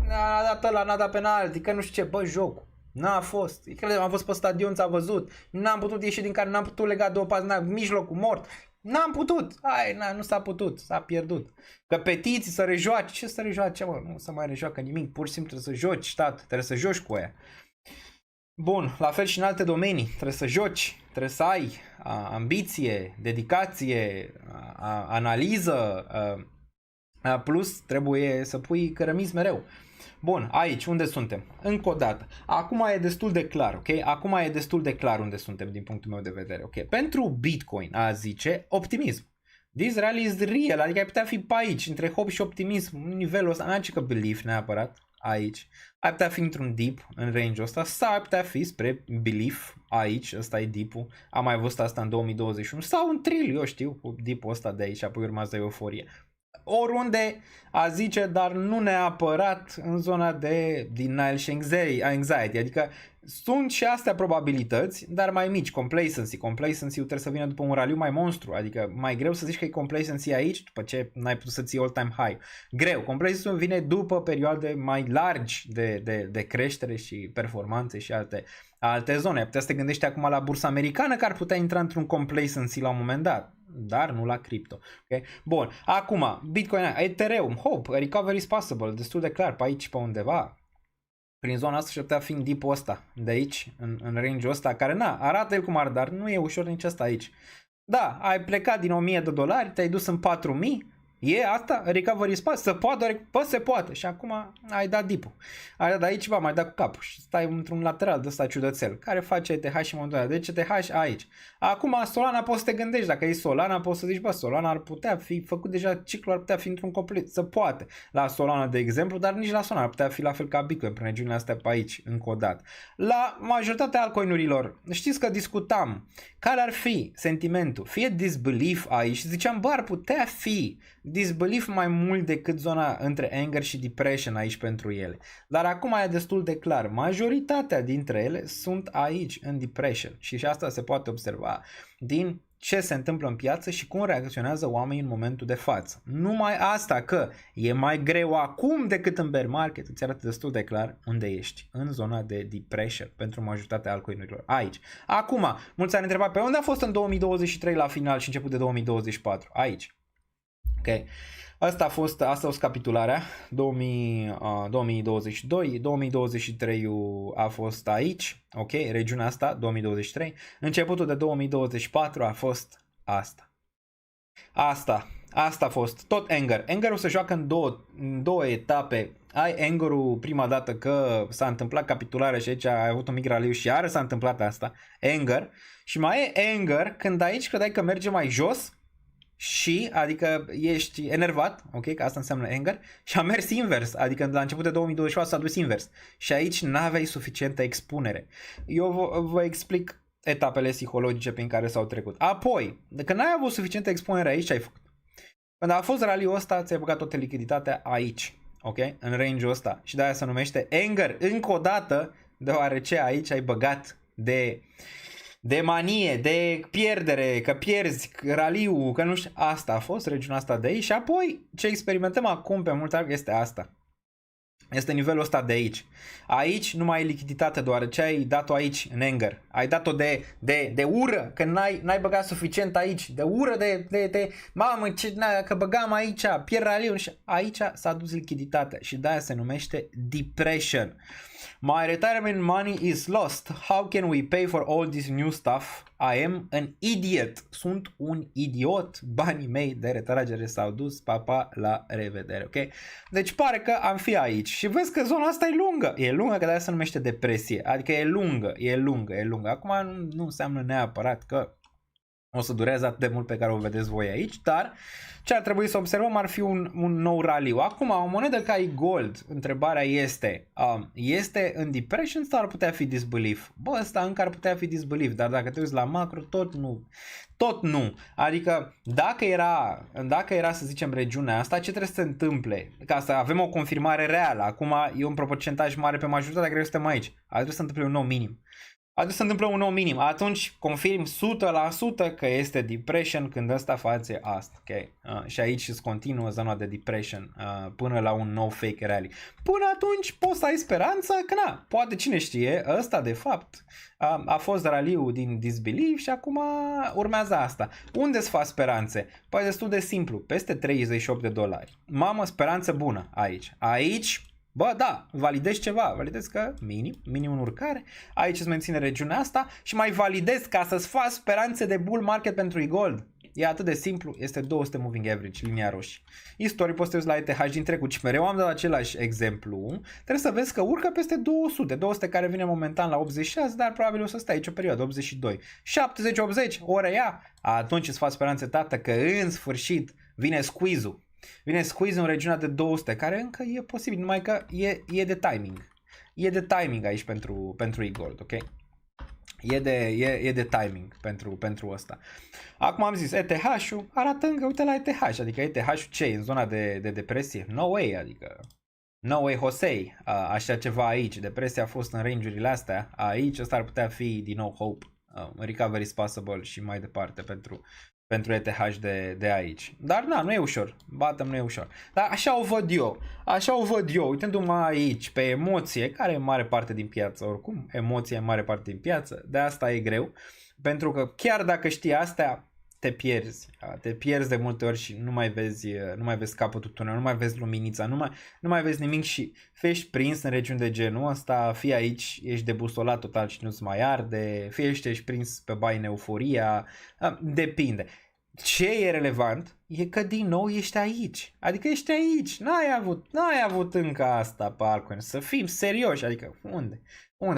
n-a dat penalti, că nu știu ce, bă, jocul. N-a fost. Am fost pe stadion, ți-a văzut. N-am putut ieși din care, n-am putut lega de o pasă, mijlocul mort. N-am putut. Nu s-a putut. S-a pierdut. Că petiții să rejoace. Ce să rejoace, mă? Nu se mai rejoacă nimic. Pur și simplu trebuie să joci, stat. Trebuie să joci cu aia. Bun. La fel și în alte domenii. Trebuie să joci. Trebuie să ai ambiție, dedicație, analiză. Plus trebuie să pui cărămizi mereu. Bun, aici, unde suntem? Încă o dată. Acum e destul de clar, ok? Acum e destul de clar unde suntem din punctul meu de vedere, ok? Pentru Bitcoin, a zice, optimism. This rally is real, adică ai putea fi pe aici, între hope și optimism, nivelul ăsta, n-am ce că belief neapărat. aici, ai putea fi într-un dip în range-ul ăsta sau ai putea fi spre belief aici, ăsta e dip-ul, am mai văzut asta în 2021 sau un trill, eu știu, cu dip-ul ăsta de aici, apoi urmează euforie. Oriunde a zice, dar nu neapărat în zona de denial și anxiety, adică sunt și astea probabilități, dar mai mici, complacency-ul trebuie să vină după un raliu mai monstru, adică mai greu să zici că e complacency aici, după ce n-ai putut să ții all-time high. Greu, complacency-ul vine după perioade mai largi de creștere și performanțe și alte zone. Putea să te gândești acum la bursa americană că ar putea intra într-un complacency la un moment dat, dar nu la cripto. Okay? Bun, acum, Bitcoin, Ethereum, Hope, recovery is possible, destul de clar, pe aici, pe undeva. Prin zona asta și putea fi în dip-ul ăsta, de aici, în range-ul ăsta, care arată el cum ar, dar nu e ușor nici asta aici. Da, ai plecat din $1,000, te-ai dus în 4.000, e asta, recovery space, se poate și acum ai dat dip-ul. Ai dat de aici, mai dat cu capul și stai într-un lateral de ăsta ciudățel, care face ETH și momentul de ETH aici. Acum Solana poți să te gândești, dacă e Solana poți să zici, Solana ar putea fi făcut deja, ciclul ar putea fi într-un complet, se poate la Solana de exemplu, dar nici la Solana ar putea fi la fel ca Bitcoin, prin regiunile astea pe aici, încă o dată. La majoritatea altcoin-urilor, știți că discutam care ar fi sentimentul, fie disbelief aici, ziceam, ar putea fi disbelief mai mult decât zona între anger și depression aici pentru ele. Dar acum e destul de clar, majoritatea dintre ele sunt aici în depression și asta se poate observa din ce se întâmplă în piață și cum reacționează oamenii în momentul de față. Numai asta că e mai greu acum decât în bear market, îți arată destul de clar unde ești, în zona de depression pentru majoritatea altcoin-urilor. Aici. Acum, mulți au întrebat pe unde a fost în 2023 la final și început de 2024? Aici. Ok. Asta a fost capitularea 2022, 2023 a fost aici, ok, regiunea asta, 2023, începutul de 2024 a fost asta. Asta a fost, tot anger. Anger-ul se joacă în două etape. Ai anger-ul prima dată că s-a întâmplat capitularea și aici ai avut un mic raliu și iară s-a întâmplat asta, anger, și mai e anger când aici credeai că merge mai jos, și, adică ești enervat, ok, că asta înseamnă anger, și a mers invers, adică la început de 2024 s-a dus invers și aici n-aveai suficientă expunere. Eu vă explic etapele psihologice prin care s-au trecut. Apoi, când n-ai avut suficientă expunere aici, ce ai făcut? Când a fost raliul ăsta, ți-ai băgat toată lichiditatea aici, ok, în range-ul ăsta și de-aia se numește anger, încă o dată, deoarece aici ai băgat de manie, de pierdere, că pierzi raliul, că nu știu, asta a fost regiunea asta de aici și apoi ce experimentăm acum pe multe arc este asta. Este nivelul ăsta de aici. Aici nu mai ai lichiditate deoarece ai dat-o aici în anger. Ai dat-o de ură, că n-ai băgat suficient aici. De ură, mamă, că băgam aici, pierd raliul și aici s-a dus lichiditatea și de-aia se numește depression. My retirement money is lost. How can we pay for all this new stuff? I am an idiot. Sunt un idiot. Banii mei de retragere s-au dus. Papa, la revedere. Ok? Deci pare că am fi aici. Și vezi că zona asta e lungă. E lungă, că de-aia se numește depresie. Adică e lungă. Acum nu înseamnă neapărat că o să dureze atât de mult pe care o vedeți voi aici, dar ce ar trebui să observăm ar fi un nou raliu. Acum, o monedă ca e gold, întrebarea este în depression sau ar putea fi disbelief? Bă, ăsta încă ar putea fi disbelief, dar dacă te uiți la macro, tot nu. Adică, dacă era să zicem regiunea asta, ce trebuie să se întâmple? Ca să avem o confirmare reală. Acum e un procentaj mare pe majoritatea, cred că suntem aici. Trebuie să se întâmple un nou minim. Atunci confirm 100% că este depression când ăsta face asta, ok? Și aici îți continuă zona de depression până la un nou fake rally. Până atunci poți să ai speranță că poate cine știe, ăsta de fapt a fost raliul din disbelief și acum urmează asta. Unde îți faci speranțe? Păi destul de simplu, peste $38. Mamă, speranță bună aici. Bă, da, validezi ceva, validezi că minim în urcare, aici îți menține regiunea asta și mai validezi ca să-ți faci speranțe de bull market pentru e-gold. E atât de simplu, este 200 moving average, linia roșie. Istorii poți să te uiți la ETH din trecut și mereu am dat același exemplu, trebuie să vezi că urcă peste 200 care vine momentan la 86, dar probabil o să stai aici o perioadă, 82, 70-80, ori ea, atunci îți faci speranțe, tată, că în sfârșit vine squeeze-ul. Vine squeeze în regiunea de 200, care încă e posibil, numai că e de timing. E de timing aici pentru e-gold, ok? E de timing pentru ăsta. Acum am zis, ETH-ul arată încă, uite la ETH, adică ETH-ul ce e în zona de depresie? No way, adică no way, Josei, așa ceva aici, depresia a fost în range-urile astea, aici ăsta ar putea fi din nou hope, recovery is possible și mai departe pentru ETH de aici. Dar na, nu e ușor, bottom nu e ușor. Dar așa o văd eu, uitându-mă aici pe emoție, care e mare parte din piață oricum, emoția e mare parte din piață, de asta e greu, pentru că chiar dacă știi astea, te pierzi de multe ori și nu mai vezi capătul tunelului, nu mai vezi luminița, nu mai vezi nimic și ești prins în regiuni de genul ăsta, fie aici ești debusolat total și nu-ți mai arde, fie ești prins pe bai în euforia, depinde. Ce e relevant e că din nou ești aici, adică ești aici, n-ai avut încă asta pe altcoin, să fim serioși, adică unde?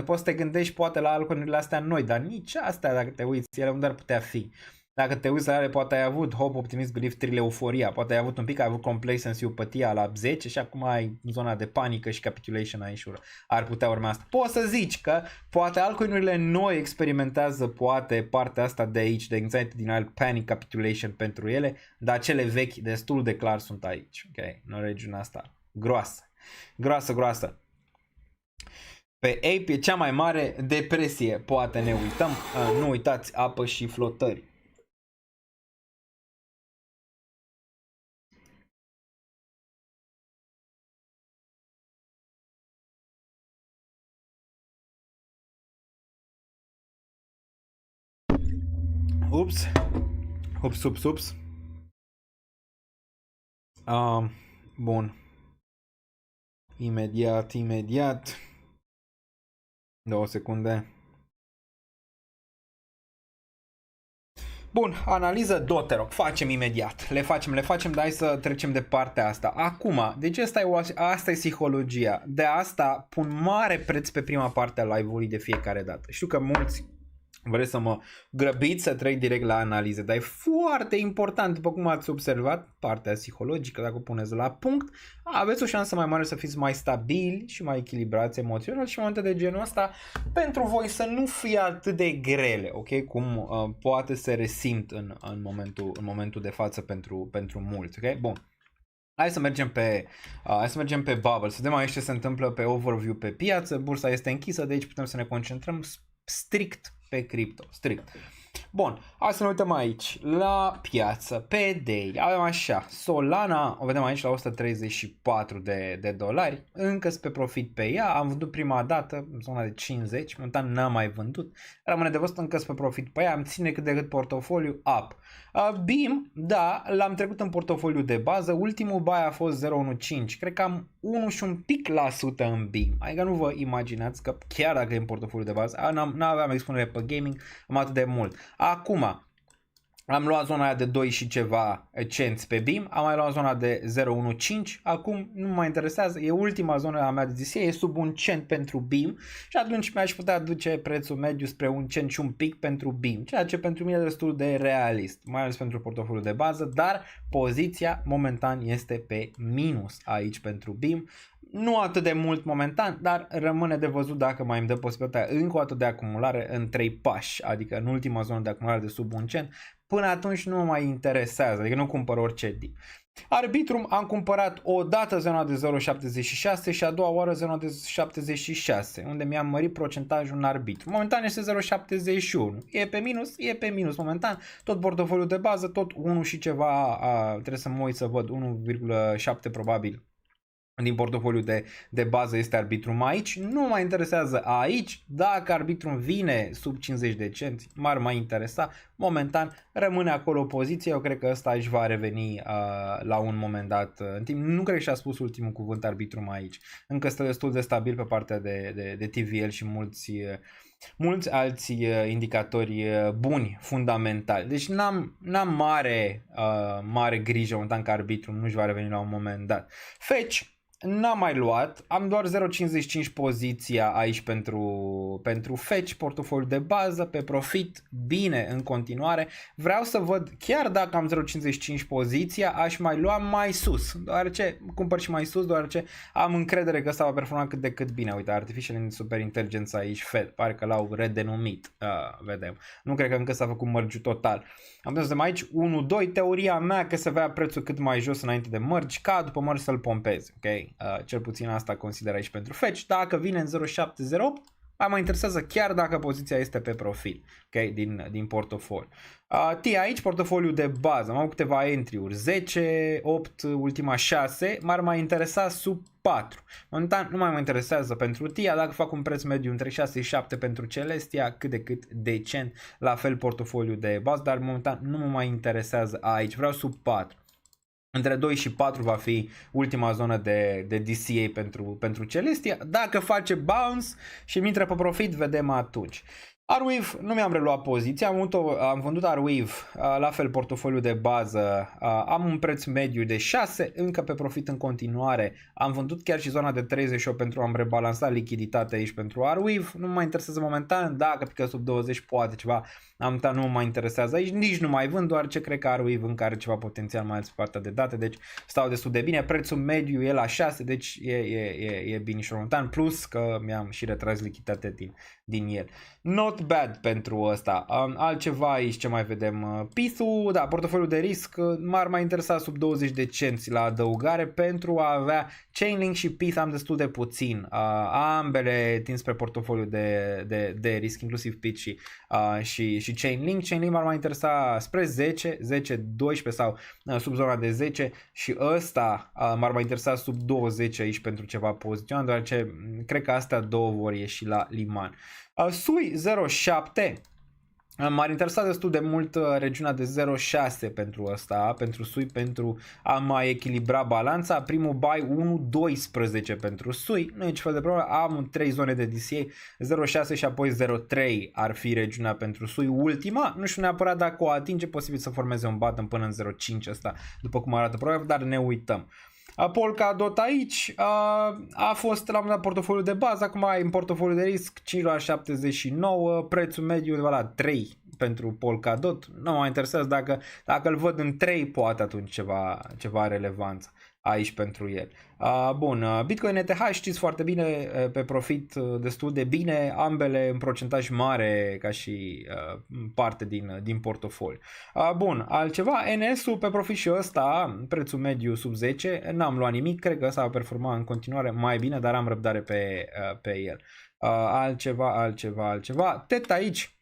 Poți să te gândești poate la altcoin-urile astea noi, dar nici astea dacă te uiți, ele unde ar putea fi. Dacă te uiți la ele, poate ai avut hope, optimism, belief, thrill, euforia, poate ai avut un pic, ai avut complacency, upatia la 10 și acum ai zona de panică și capitulation aici, ar putea urma asta. Poți să zici că poate altcoin-urile noi experimentează poate partea asta de aici, de anxiety, denial, panic, capitulation pentru ele, dar cele vechi destul de clar sunt aici, ok? În regiunea asta groasă. Pe Ape e cea mai mare depresie, poate ne uităm, nu uitați apă și flotări. Ups. Bun. Imediat. 2 secunde. Bun, analiză Doterok, facem imediat. Le facem, dar hai să trecem de partea asta. Acum, deci asta e psihologia. De asta pun mare preț pe prima parte a live-ului de fiecare dată. Știu că mulți vreți să mă grăbiți să trec direct la analize, dar e foarte important, după cum ați observat, partea psihologică, dacă o puneți la punct, aveți o șansă mai mare să fiți mai stabili și mai echilibrați emoțional și momente de genul ăsta pentru voi să nu fie atât de grele, ok? Cum poate se resimt în momentul de față pentru mulți, ok? Bun. Hai să mergem pe Bubble, să vedem aici ce se întâmplă pe overview pe piață. Bursa este închisă, de aici putem să ne concentrăm strict pe cripto, strict. Bun, hai să ne uităm aici la piață, pe daily, avem așa, Solana, o vedem aici la 134 de dolari, încă pe profit pe ea, am vândut prima dată în zona de 50, momentan n-am mai vândut, rămâne de văzut încă pe profit pe ea, am ține cât de cât portofoliu up. BIM, da, l-am trecut în portofoliu de bază, ultimul buy a fost 0,15, cred că am 1 și un pic la sută în BIM, adică nu vă imaginați că chiar dacă e în portofoliu de bază, n-aveam expunere pe gaming, am atât de mult. Acum, am luat zona aia de 2 și ceva cenți pe BIM, am mai luat zona de 0,15, acum nu mă interesează, e ultima zonă a mea de DCA, e sub 1 cent pentru BIM și atunci mi-aș putea duce prețul mediu spre 1 cent și un pic pentru BIM, ceea ce pentru mine e destul de realist, mai ales pentru portofoliul de bază, dar poziția momentan este pe minus aici pentru BIM. Nu atât de mult momentan, dar rămâne de văzut dacă mai îmi dă posibilitatea încă o dată de acumulare în 3 pași, adică în ultima zonă de acumulare de sub 1 cent. Până atunci nu mă mai interesează, adică nu cumpăr orice dip. Arbitrum am cumpărat o dată zona de 0,76 și a doua oară zona de 76, unde mi-am mărit procentajul în arbitru. Momentan este 0,71. E pe minus momentan. Tot portofoliul de bază, tot 1 și ceva, trebuie să mă uit să văd, 1,7 probabil. Din portofoliu de bază este Arbitrum aici, nu mă interesează aici, dacă Arbitrum vine sub 50 de cenți, m-ar mai interesa, momentan rămâne acolo o poziție, eu cred că ăsta își va reveni la un moment dat în timp, nu cred că și-a spus ultimul cuvânt Arbitrum aici, încă stă destul de stabil pe partea de TVL și mulți alți indicatori buni, fundamentali, deci n-am mare grijă momentan că Arbitrum nu-și va reveni la un moment dat. Fetch n-am mai luat, am doar 0,55 poziția aici pentru fetch, portofoliu de bază, pe profit, bine în continuare. Vreau să văd, chiar dacă am 0,55 poziția, aș mai lua mai sus, deoarece cumpăr și mai sus, deoarece am încredere că ăsta va performa cât de cât bine. Uite, Artificial Super Intelligence aici, Fed, pare că l-au redenumit, vedem. Nu cred că încă s-a făcut mărgiu total. Am văzut aici 1-2, teoria mea că se vrea prețul cât mai jos înainte de mărgi, ca după mărgi să-l pompeze, ok? Cel puțin asta consider aici pentru fetch. Dacă vine în 0,708, mă interesează chiar dacă poziția este pe profil, ok? Din portofoliu. T aici, portofoliu de bază, am avut câteva entry-uri, 10, 8, ultima 6, m-ar mai interesa sub 4. Momentan nu mai mă interesează pentru TIA, dacă fac un preț mediu între 6 și 7 pentru Celestia, cât de cât decent, la fel portofoliu de bază, dar momentan nu mă mai interesează aici, vreau sub 4. Între 2 și 4 va fi ultima zonă de DCA pentru Celestia. Dacă face bounce și mi intră pe profit, vedem atunci. Arweave, nu mi-am reluat poziția, am vândut Arweave, la fel portofoliu de bază, am un preț mediu de 6, încă pe profit în continuare, am vândut chiar și zona de 38 pentru a-mi rebalansa lichiditatea aici pentru Arweave, nu mă interesează momentan, dacă pică sub 20 poate ceva, nu mă interesează aici, nici nu mai vând, doar ce cred că Arweave încă are ceva potențial mai ales pe partea de date, deci stau destul de bine, prețul mediu e la 6, deci e bine și momentan, plus că mi-am și retras lichiditatea din el. Not bad pentru ăsta. Altceva aici, ce mai vedem? PIS-ul, da, portofoliul de risc, m-ar mai interesa sub 20 de cenți la adăugare pentru a avea Chainlink și PIS am destul de puțin. Ambele tind spre portofoliu de risc, inclusiv PIS și Chainlink. Chainlink m-ar mai interesa spre 10, 12 sau sub zona de 10 și ăsta m-ar mai interesa sub 20 aici pentru ceva poziționat, deoarece cred că astea două vor ieși la liman. SUI 0,7, m-ar interesa destul de mult regiunea de 0,6 pentru ăsta, pentru SUI, pentru a mai echilibra balanța. Primul buy 1,12 pentru SUI, nu e ce fel de problemă, am 3 zone de DCA, 0,6 și apoi 0,3 ar fi regiunea pentru SUI. Ultima, nu știu neapărat dacă o atinge, posibil să formeze un bottom până în 0,5 ăsta, după cum arată probabil, dar ne uităm. Polkadot aici a fost la un dat portofoliu de bază, acum e în portofoliu de risc 5,79, prețul mediu undeva la 3 pentru Polkadot, nu mă interesează, dacă îl văd în 3 poate atunci ceva relevanță aici pentru el. Bun, Bitcoin ETH știți foarte bine, pe profit destul de bine, ambele în procentaj mare ca și parte din portofoliu. Bun, altceva, NS-ul pe profit și ăsta, prețul mediu sub 10, n-am luat nimic, cred că ăsta va performa în continuare mai bine, dar am răbdare pe el. Altceva, TET aici,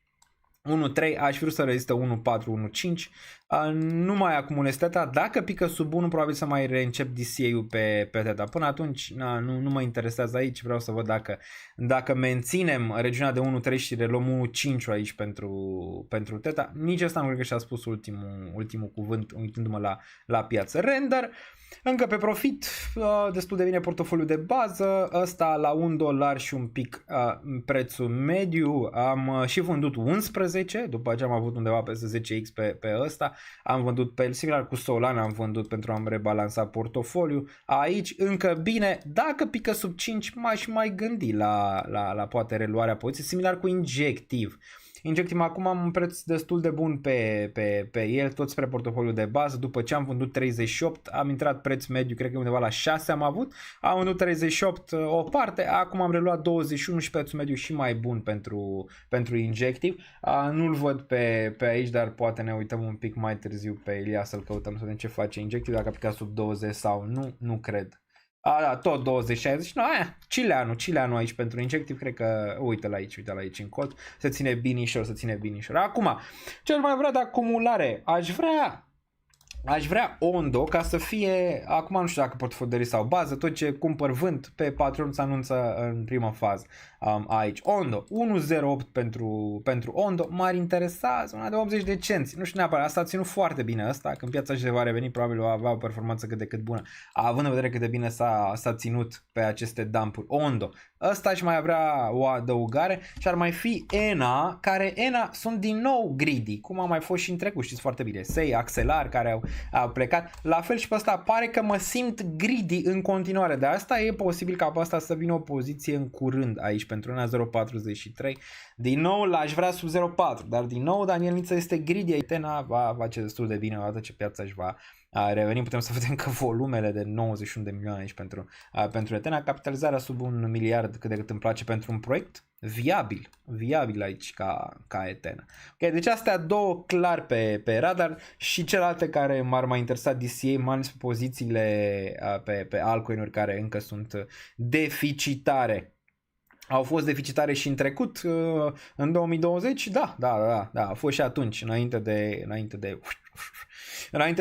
1.3, aș vrea să rezistă 1.4, 1.5, nu mai acumulez teta, dacă pică sub 1 probabil să mai reîncep DCA-ul pe teta, până atunci nu mă interesează aici, vreau să văd dacă menținem regiunea de 1.3 și reluăm 1.5 aici pentru teta, nici asta nu cred că și-a spus ultimul cuvânt uitându-mă la piață. Render, încă pe profit, destul de bine portofoliu de bază, ăsta la $1 și un pic prețul mediu, am și vândut 11, după ce am avut undeva peste 10x pe ăsta, am vândut pe el, similar cu Solana am vândut pentru a-mi rebalansa portofoliu, aici încă bine, dacă pică sub 5 m-aș mai gândi la poate reluarea poziției, similar cu Injective. Injective acum am un preț destul de bun pe el, tot spre portofoliu de bază, după ce am vândut 38, am intrat preț mediu, cred că undeva la 6 am vândut 38 o parte, acum am reluat 21 și prețul mediu și mai bun pentru Injective. Nu-l văd pe aici, dar poate ne uităm un pic mai târziu pe Ilia să-l căutăm să vedem ce face Injective, dacă a picat sub 20 sau nu cred. Da, tot 20-60, no, Chileanu aici pentru Injective, cred că, uite-l aici în colț, se ține binișor. Acum, ce mai vrea de acumulare, aș vrea Ondo ca să fie, acum nu știu dacă portofoliu de risc sau bază, tot ce cumpăr vând pe Patreon se anunță în prima fază. Aici, Ondo, 1.08 pentru Ondo, m-ar interesa zona de 80 de cenți, nu știu neapărat, asta a ținut foarte bine ăsta, când piața și va reveni, probabil va avea o performanță cât de cât bună, având în vedere cât de bine s-a ținut pe aceste dumpuri. Ondo, ăsta aș mai avea o adăugare și ar mai fi ENA, care ENA sunt din nou greedy, cum a mai fost și în trecut, știți foarte bine, SEI, Axelar, care a plecat. La fel și pe asta pare că mă simt greedy în continuare. De asta e posibil ca pe asta să vină o poziție în curând aici pentru una 0.43. Din nou l-aș vrea sub 0.4, dar din nou Daniel Niță este greedy. Etena va face destul de bine odată ce piața își va reveni. Putem să vedem că volumele de 91 de milioane aici pentru Etena, capitalizarea sub 1 miliard cât de cât îmi place pentru un proiect viabil aici ca Etena. Ok, deci astea două clar pe radar și celelalte care m-ar mai interesa DCA, mai ales pe pozițiile pe altcoin-uri care încă sunt deficitare. Au fost deficitare și în trecut, în 2020, da, a fost și atunci, înainte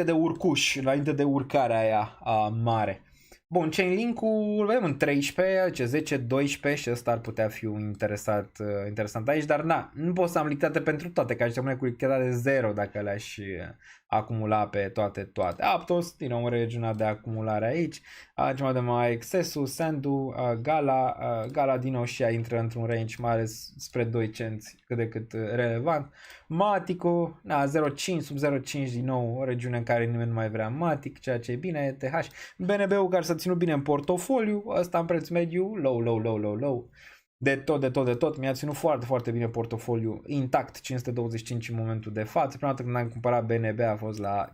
de urcuș, înainte de urcarea aia mare. Bun, Chainlink-ul îl vedem în 13, 10, 12 și ăsta ar putea fi un interesant aici, dar na, nu pot să am lichiditate pentru toate, că aș rămâne cu lichiditate 0 dacă le-aș acumula pe toate. Aptos, din nou regiunea de acumulare aici, ceva de mai excesul, Sandu, Gala din nou și ea intră într-un range mai ales spre 2 cenți, cât de cât relevant. Matico, 0.5, sub 0.5 din nou, o regiune în care nimeni nu mai vrea Matic, ceea ce e bine, TH, BNB-ul care s-a ținut bine în portofoliu, ăsta în preț mediu, low. De tot, mi-a ținut foarte bine portofoliu intact, 525 în momentul de față. Prima dată când am cumpărat BNB a fost la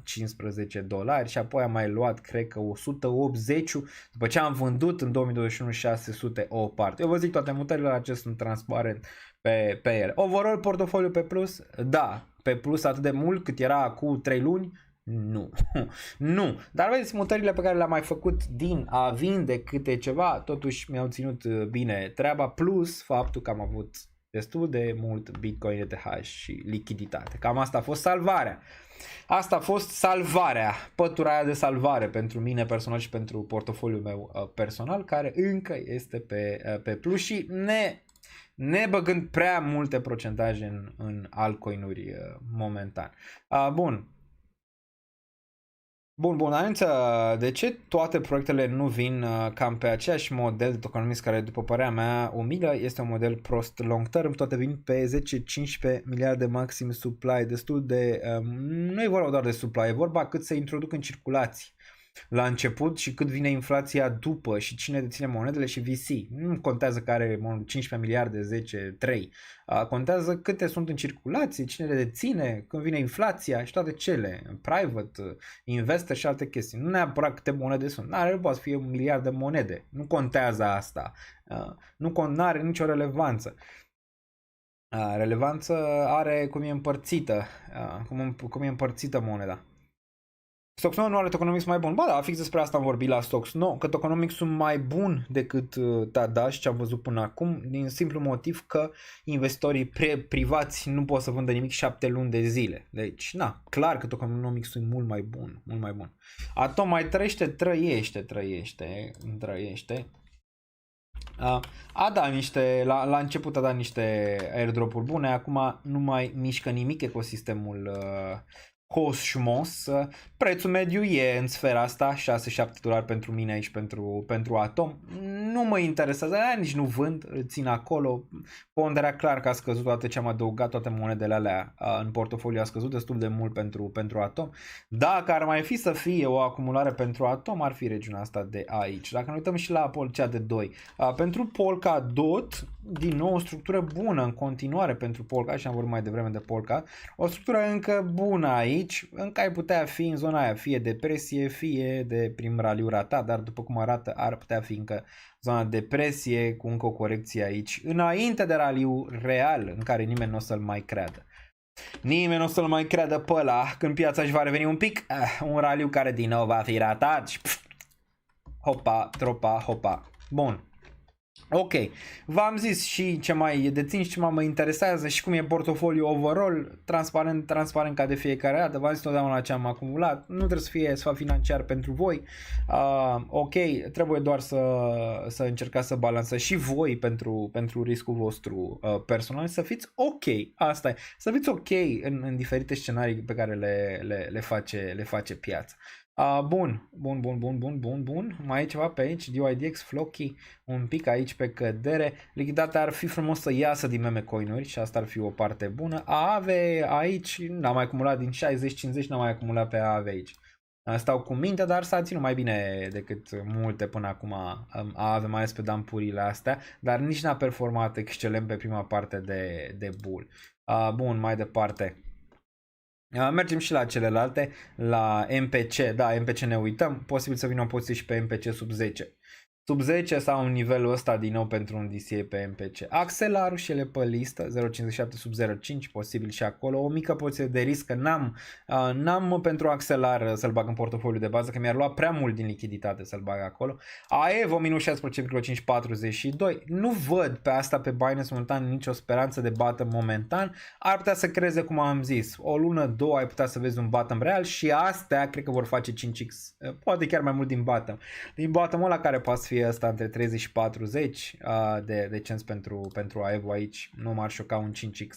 $15 și apoi am mai luat, cred că 180, după ce am vândut în 2021 600 o parte. Eu vă zic, toate mutările acestea sunt transparent pe ele. Overall portofoliu pe plus? Da, pe plus atât de mult cât era cu 3 luni? Nu. Dar vedeți, mutările pe care le-am mai făcut din a vinde câte ceva, totuși mi-au ținut bine treaba, plus faptul că am avut destul de mult Bitcoin, ETH și lichiditate. Cam asta a fost salvarea. Pătura aia de salvare pentru mine personal și pentru portofoliul meu personal, care încă este pe plus și ne băgând prea multe procentaje în altcoin-uri momentan. Bun, Anunță, de ce toate proiectele nu vin cam pe aceeași model de tokenomics care, după părerea mea, umilă, este un model prost long term, toate vin pe 10-15 miliarde maxim supply, destul de, nu e vorba doar de supply, e vorba cât se introduc în circulație la început și cât vine inflația după și cine deține monedele și VC. Nu contează că are 15 miliarde, 10, 3. Contează câte sunt în circulație, cine le deține, când vine inflația și toate cele, private, investor și alte chestii. Nu neapărat câte monede sunt. Nu poate fi 1 miliard de monede. Nu contează asta. Nu are nicio relevanță. Relevanță are cum e împărțită, cum e împărțită moneda. Stocks 9 nu are tokenomics mai bun. Ba da, fix despre asta am vorbit la Stocks 9, că tokenomics sunt mai bun decât Tadash, ce am văzut până acum, din simplu motiv că investitorii privați nu pot să vândă nimic 7 luni de zile. Deci, clar că tokenomics sunt mult mai bun. Atom mai trăiește. A dat niște, la început a dat niște airdrop-uri bune, acum nu mai mișcă nimic ecosistemul Cosmos. Prețul mediu e în sfera asta, $6-7 pentru mine aici pentru Atom. Nu mă interesează, nici nu vând, îl țin acolo. Ponderea clar că a scăzut, toate ce am adăugat, toate monedele alea în portofoliu a scăzut destul de mult pentru Atom. Dacă ar mai fi să fie o acumulare pentru Atom, ar fi regiunea asta de aici. Dacă ne uităm și la cea de 2, pentru Polkadot, din nou o structură bună în continuare pentru Polkadot, și am vorbit mai devreme de Polkadot, o structură încă bună aici, încă ai putea fi în zona aia, fie depresie, fie de prim raliu ratat, dar după cum arată ar putea fi încă zona depresie cu încă o corecție aici, înainte de raliu real în care nimeni nu o să-l mai creadă. Nimeni nu o să-l mai creadă pe ăla când piața își va reveni un pic, un raliu care din nou va fi ratat și hopa. Bun. Ok, v-am zis și ce mai dețin și ce mă interesează și cum e portofoliu overall, transparent ca de fiecare dată. V-am zis totdeauna ce am acumulat, nu trebuie să fie sfat financiar pentru voi. Ok, trebuie doar să încercați să balansați și voi pentru riscul vostru personal, să fiți ok, asta e, să fiți ok în diferite scenarii pe care le face piața. Bun. Mai e ceva pe aici, DYDX, Floki, un pic aici pe cădere. Lichiditatea ar fi frumos să iasă din meme coinuri și asta ar fi o parte bună. AAVE aici, n-am mai acumulat din 60-50, n-am mai acumulat pe AAVE aici. stau cu minte, dar s-a ținut mai bine decât multe până acum avem, mai ales pe dampurile astea, dar nici n-a performat excelent pe prima parte de bull. Bun, mai departe. Mergem și la celelalte, la MPC, da, MPC ne uităm, posibil să vină o poziție și pe MPC sub 10. Sub 10 sau un nivelul ăsta din nou pentru un DCA pe MPC. Axelarul și ele pe listă, 0.57 sub 0.5, posibil și acolo. O mică poziție de risc, că n-am pentru Axelar să-l bag în portofoliu de bază, că mi-ar lua prea mult din lichiditate să-l bag acolo. AEVO minus 16,542. Nu văd pe asta pe Binance momentan nicio speranță de bottom momentan. Ar putea să creeze, cum am zis, o lună, două ai putea să vezi un bottom real și astea cred că vor face 5x, poate chiar mai mult din bottom. Din bottom ăla care poate fi asta între 30 și 40 de cenți pentru AEVO aici, nu m-ar șoca un 5x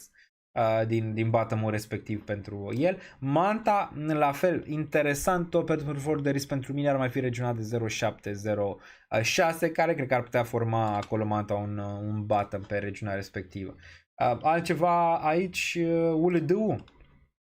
din bottom-ul respectiv pentru el. Manta, la fel, interesant, tot pentru for de risc pentru mine ar mai fi regional de 0.706, care cred că ar putea forma acolo Manta un bottom pe regiunea respectivă. Altceva aici, ULD-ul.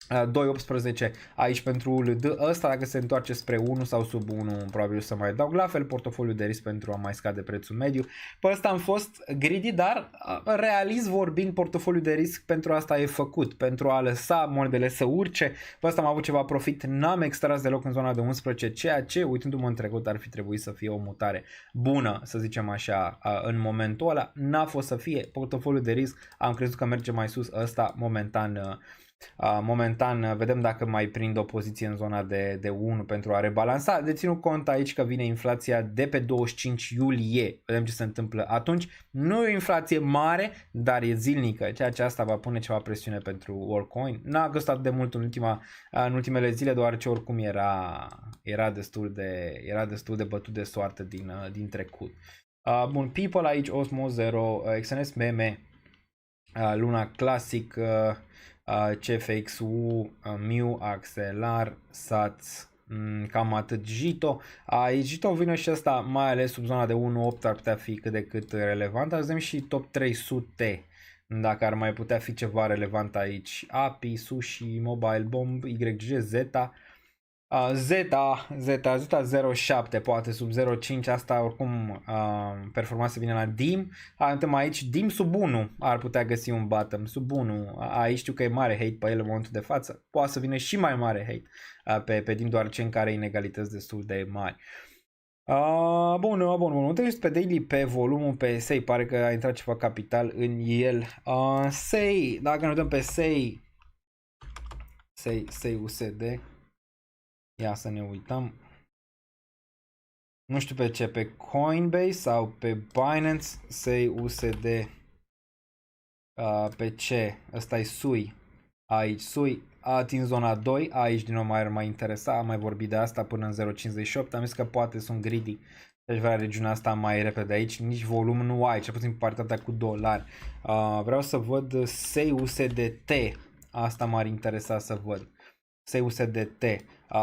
2.18 aici pentru ULD, ăsta dacă se întoarce spre 1 sau sub 1 probabil să mai dau, la fel portofoliu de risc pentru a mai scade prețul mediu. Pe ăsta am fost greedy, dar realist vorbind portofoliu de risc pentru asta e făcut, pentru a lăsa monedele să urce. Pe ăsta am avut ceva profit, n-am extras deloc în zona de 11, ceea ce uitându-mă în trecut ar fi trebuit să fie o mutare bună, să zicem așa, în momentul ăla. N-a fost să fie, portofoliu de risc am crezut că merge mai sus, ăsta momentan vedem dacă mai prind o poziție în zona de 1 pentru a rebalansa. De ținut cont aici că vine inflația de pe 25 iulie. Vedem ce se întâmplă atunci. Nu e o inflație mare, dar e zilnică, ceea ce asta va pune ceva presiune pentru Worldcoin. N-a gustat de mult în ultimele zile, deoarece oricum era destul de bătut de soartă din trecut. Bun, People aici, Osmo 0, XNS Meme, Luna Classic, CFXU, Miu, Axelar, SATS, cam atât. Jito, Jito vine și asta mai ales sub zona de 1.8 ar putea fi cât de cât relevant. Vedem și top 300 dacă ar mai putea fi ceva relevant aici. API, Sushi, Mobile Bomb, YG, Zeta. Zeta 0.7 poate sub 0.5, asta oricum performanța vine la DIM. Avem aici DIM sub 1 ar putea găsi un bottom sub 1. Aici știu că e mare hate pe el în momentul de față, poate să vină și mai mare hate pe DIM, doar ce în care inegalități destul de mari. Bun. Trebuie pe daily pe volumul pe SEI, pare că a intrat ceva capital în el. SEI, dacă ne dăm pe SEI USD, ia să ne uităm. Nu știu pe ce, pe Coinbase sau pe Binance, SEI USD. Pe ce? Ăsta e SUI. Aici SUI a atins zona 2, aici din nou mai interesa, am mai vorbit de asta până în 0.58, am zis că poate sunt greedy. Deci vrea regiunea asta mai repede aici, nici volum nu ai, cel puțin pe partea ta cu dolari. Vreau să văd SEI USDT, asta m-ar interesa să văd. SUSDT.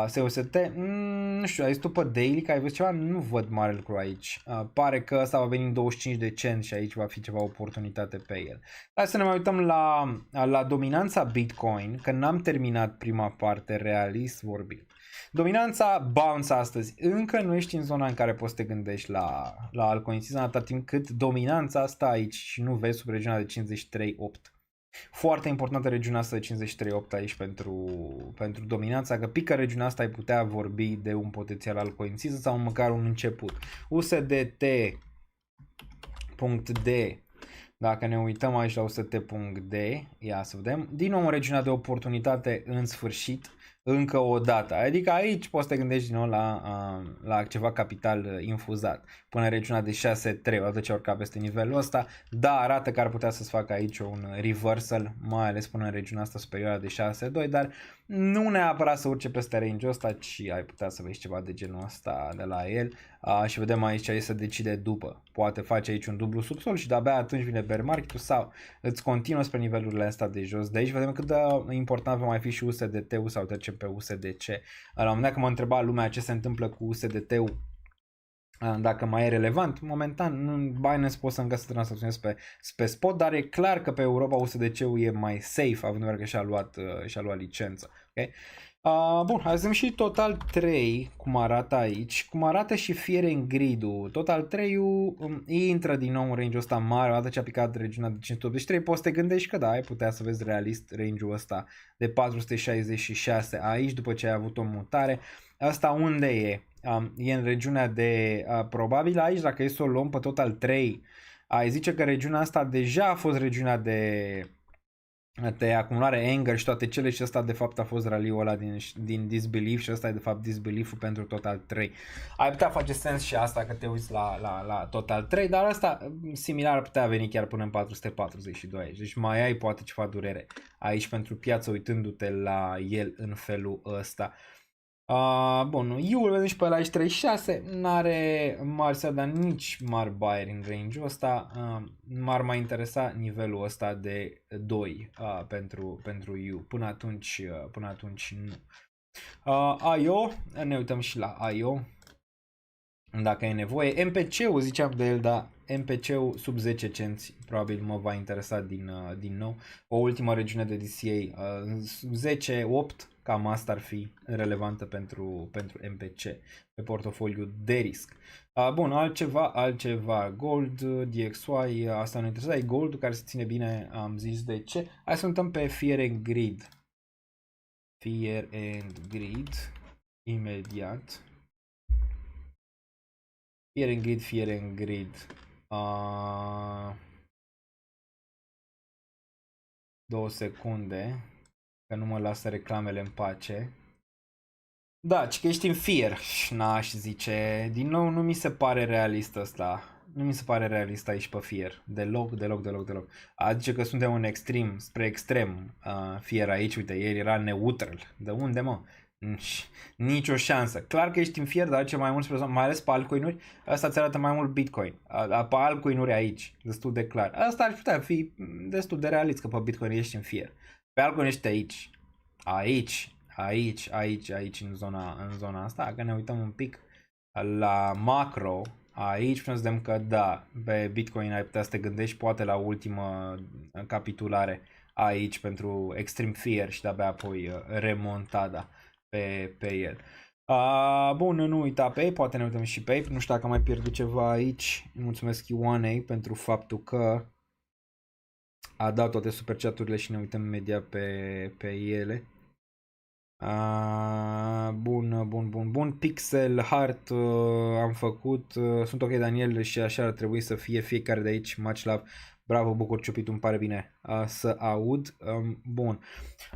SUSDT, nu știu, ai zis tu pe daily că ai văzut ceva? Nu văd mare lucru aici. Pare că ăsta va veni în 25 de cenți și aici va fi ceva oportunitate pe el. Hai să ne mai uităm la dominanța Bitcoin, că n-am terminat prima parte realist vorbind. Dominanța bounce astăzi încă nu ești în zona în care poți să te gândești la altcoin season atâta timp cât dominanța asta aici și nu vezi sub regiunea de 53.8. Foarte importantă regiunea asta de 53.8 aici pentru dominanța, că pică regiunea asta ai putea vorbi de un potențial altcoin season sau măcar un început. USDT.D, dacă ne uităm aici la USDT.D, ia să vedem, din nou în regiunea de oportunitate în sfârșit, încă o dată, adică aici poți să te gândești din nou la ceva capital infuzat până în regiunea de 6.3, odată ce urca peste nivelul ăsta, da, arată că ar putea să-ți facă aici un reversal, mai ales până în regiunea asta superioară de 6.2, dar nu neapărat să urce peste range-ul ăsta, ci ai putea să vezi ceva de genul ăsta de la el. Și vedem aici ce se decide după, poate face aici un dublu subsol și de-abia atunci vine bear market-ul sau îți continuă spre nivelurile astea de jos. De aici vedem cât de important va mai fi și USDT-ul sau trecem pe USDC. La un moment dat când mă întreba lumea ce se întâmplă cu USDT-ul, dacă mai e relevant, momentan în Binance poți să încă să tranzacționezi pe spot, dar e clar că pe Europa USDC-ul e mai safe, având în vedere că și-a luat licență. Okay? Bun, hai să vedem și Total 3, cum arată aici, cum arată și Fear and Greed-ul. Total 3-ul intră din nou în range-ul ăsta mare, odată ce a picat regiunea de 583, poți să te gândești că da, ai putea să vezi realist range-ul ăsta de 466 aici, după ce ai avut o mutare. Asta unde e? E în regiunea de, probabil aici, dacă e să o luăm pe Total 3, ai zice că regiunea asta deja a fost regiunea de acumulare anger și toate cele și ăsta de fapt a fost raliul ăla din Disbelief și ăsta e de fapt Disbelief-ul pentru Total 3. Ai putea face sens și asta că te uiți la Total 3, dar asta similar ar putea veni chiar până în 442 aici. Deci mai ai poate ceva durere aici pentru piață uitându-te la el în felul ăsta. Bun, eu-ul vedem și pe la aici 36, n-are mari să dar nici mari buyer în range-ul ăsta, m-ar mai interesa nivelul ăsta de 2 pentru U, până atunci nu. IO, ne uităm și la IO, dacă e nevoie. MPC-ul ziceam de el, dar MPC-ul sub 10 cenți probabil mă va interesa din nou. O ultimă regiune de DCA, 10-8, cam asta ar fi relevantă pentru MPC pe portofoliu de risc. Bun, altceva, Gold, DXY, asta nu interesează, e Gold care se ține bine, am zis de ce. Hai să uităm pe Fear and Greed. Fear and Greed, imediat. Fear and Greed. 2 secunde, că nu mă lasă reclamele în pace. Da, ci că ești în Fear. N-aș zice, din nou nu mi se pare realist ăsta. Nu mi se pare realist aici pe Fear. Deloc. Adică că suntem în extrem, spre extrem. Fear aici, uite, ieri era neutral. De unde, mă? Nicio șansă. Clar că ești în Fear, dar ce mai mult, mai ales pe altcoin-uri, asta îți arată mai mult Bitcoin. Pe altcoin-uri aici, destul de clar. Asta ar putea fi destul de realist, că pe Bitcoin ești în Fear. Pe altcoin ești aici, în zona asta. Dacă ne uităm un pic la macro, aici putem să vedem că da, pe Bitcoin ai putea să te gândești poate la ultimă capitulare aici pentru Extreme Fear și de-abia apoi remontada pe el. Bun, nu uita pe ei, poate ne uităm și pe ei, nu știu dacă mai pierdut ceva aici. Mulțumesc Ioanei pentru faptul că a dat toate super chat-urile și ne uităm imediat pe ele. Bun. Pixel Heart am făcut, sunt ok Daniel și așa ar trebui să fie fiecare de aici, much love. Bravo, bucur ciupit, îmi pare bine să aud. Bun.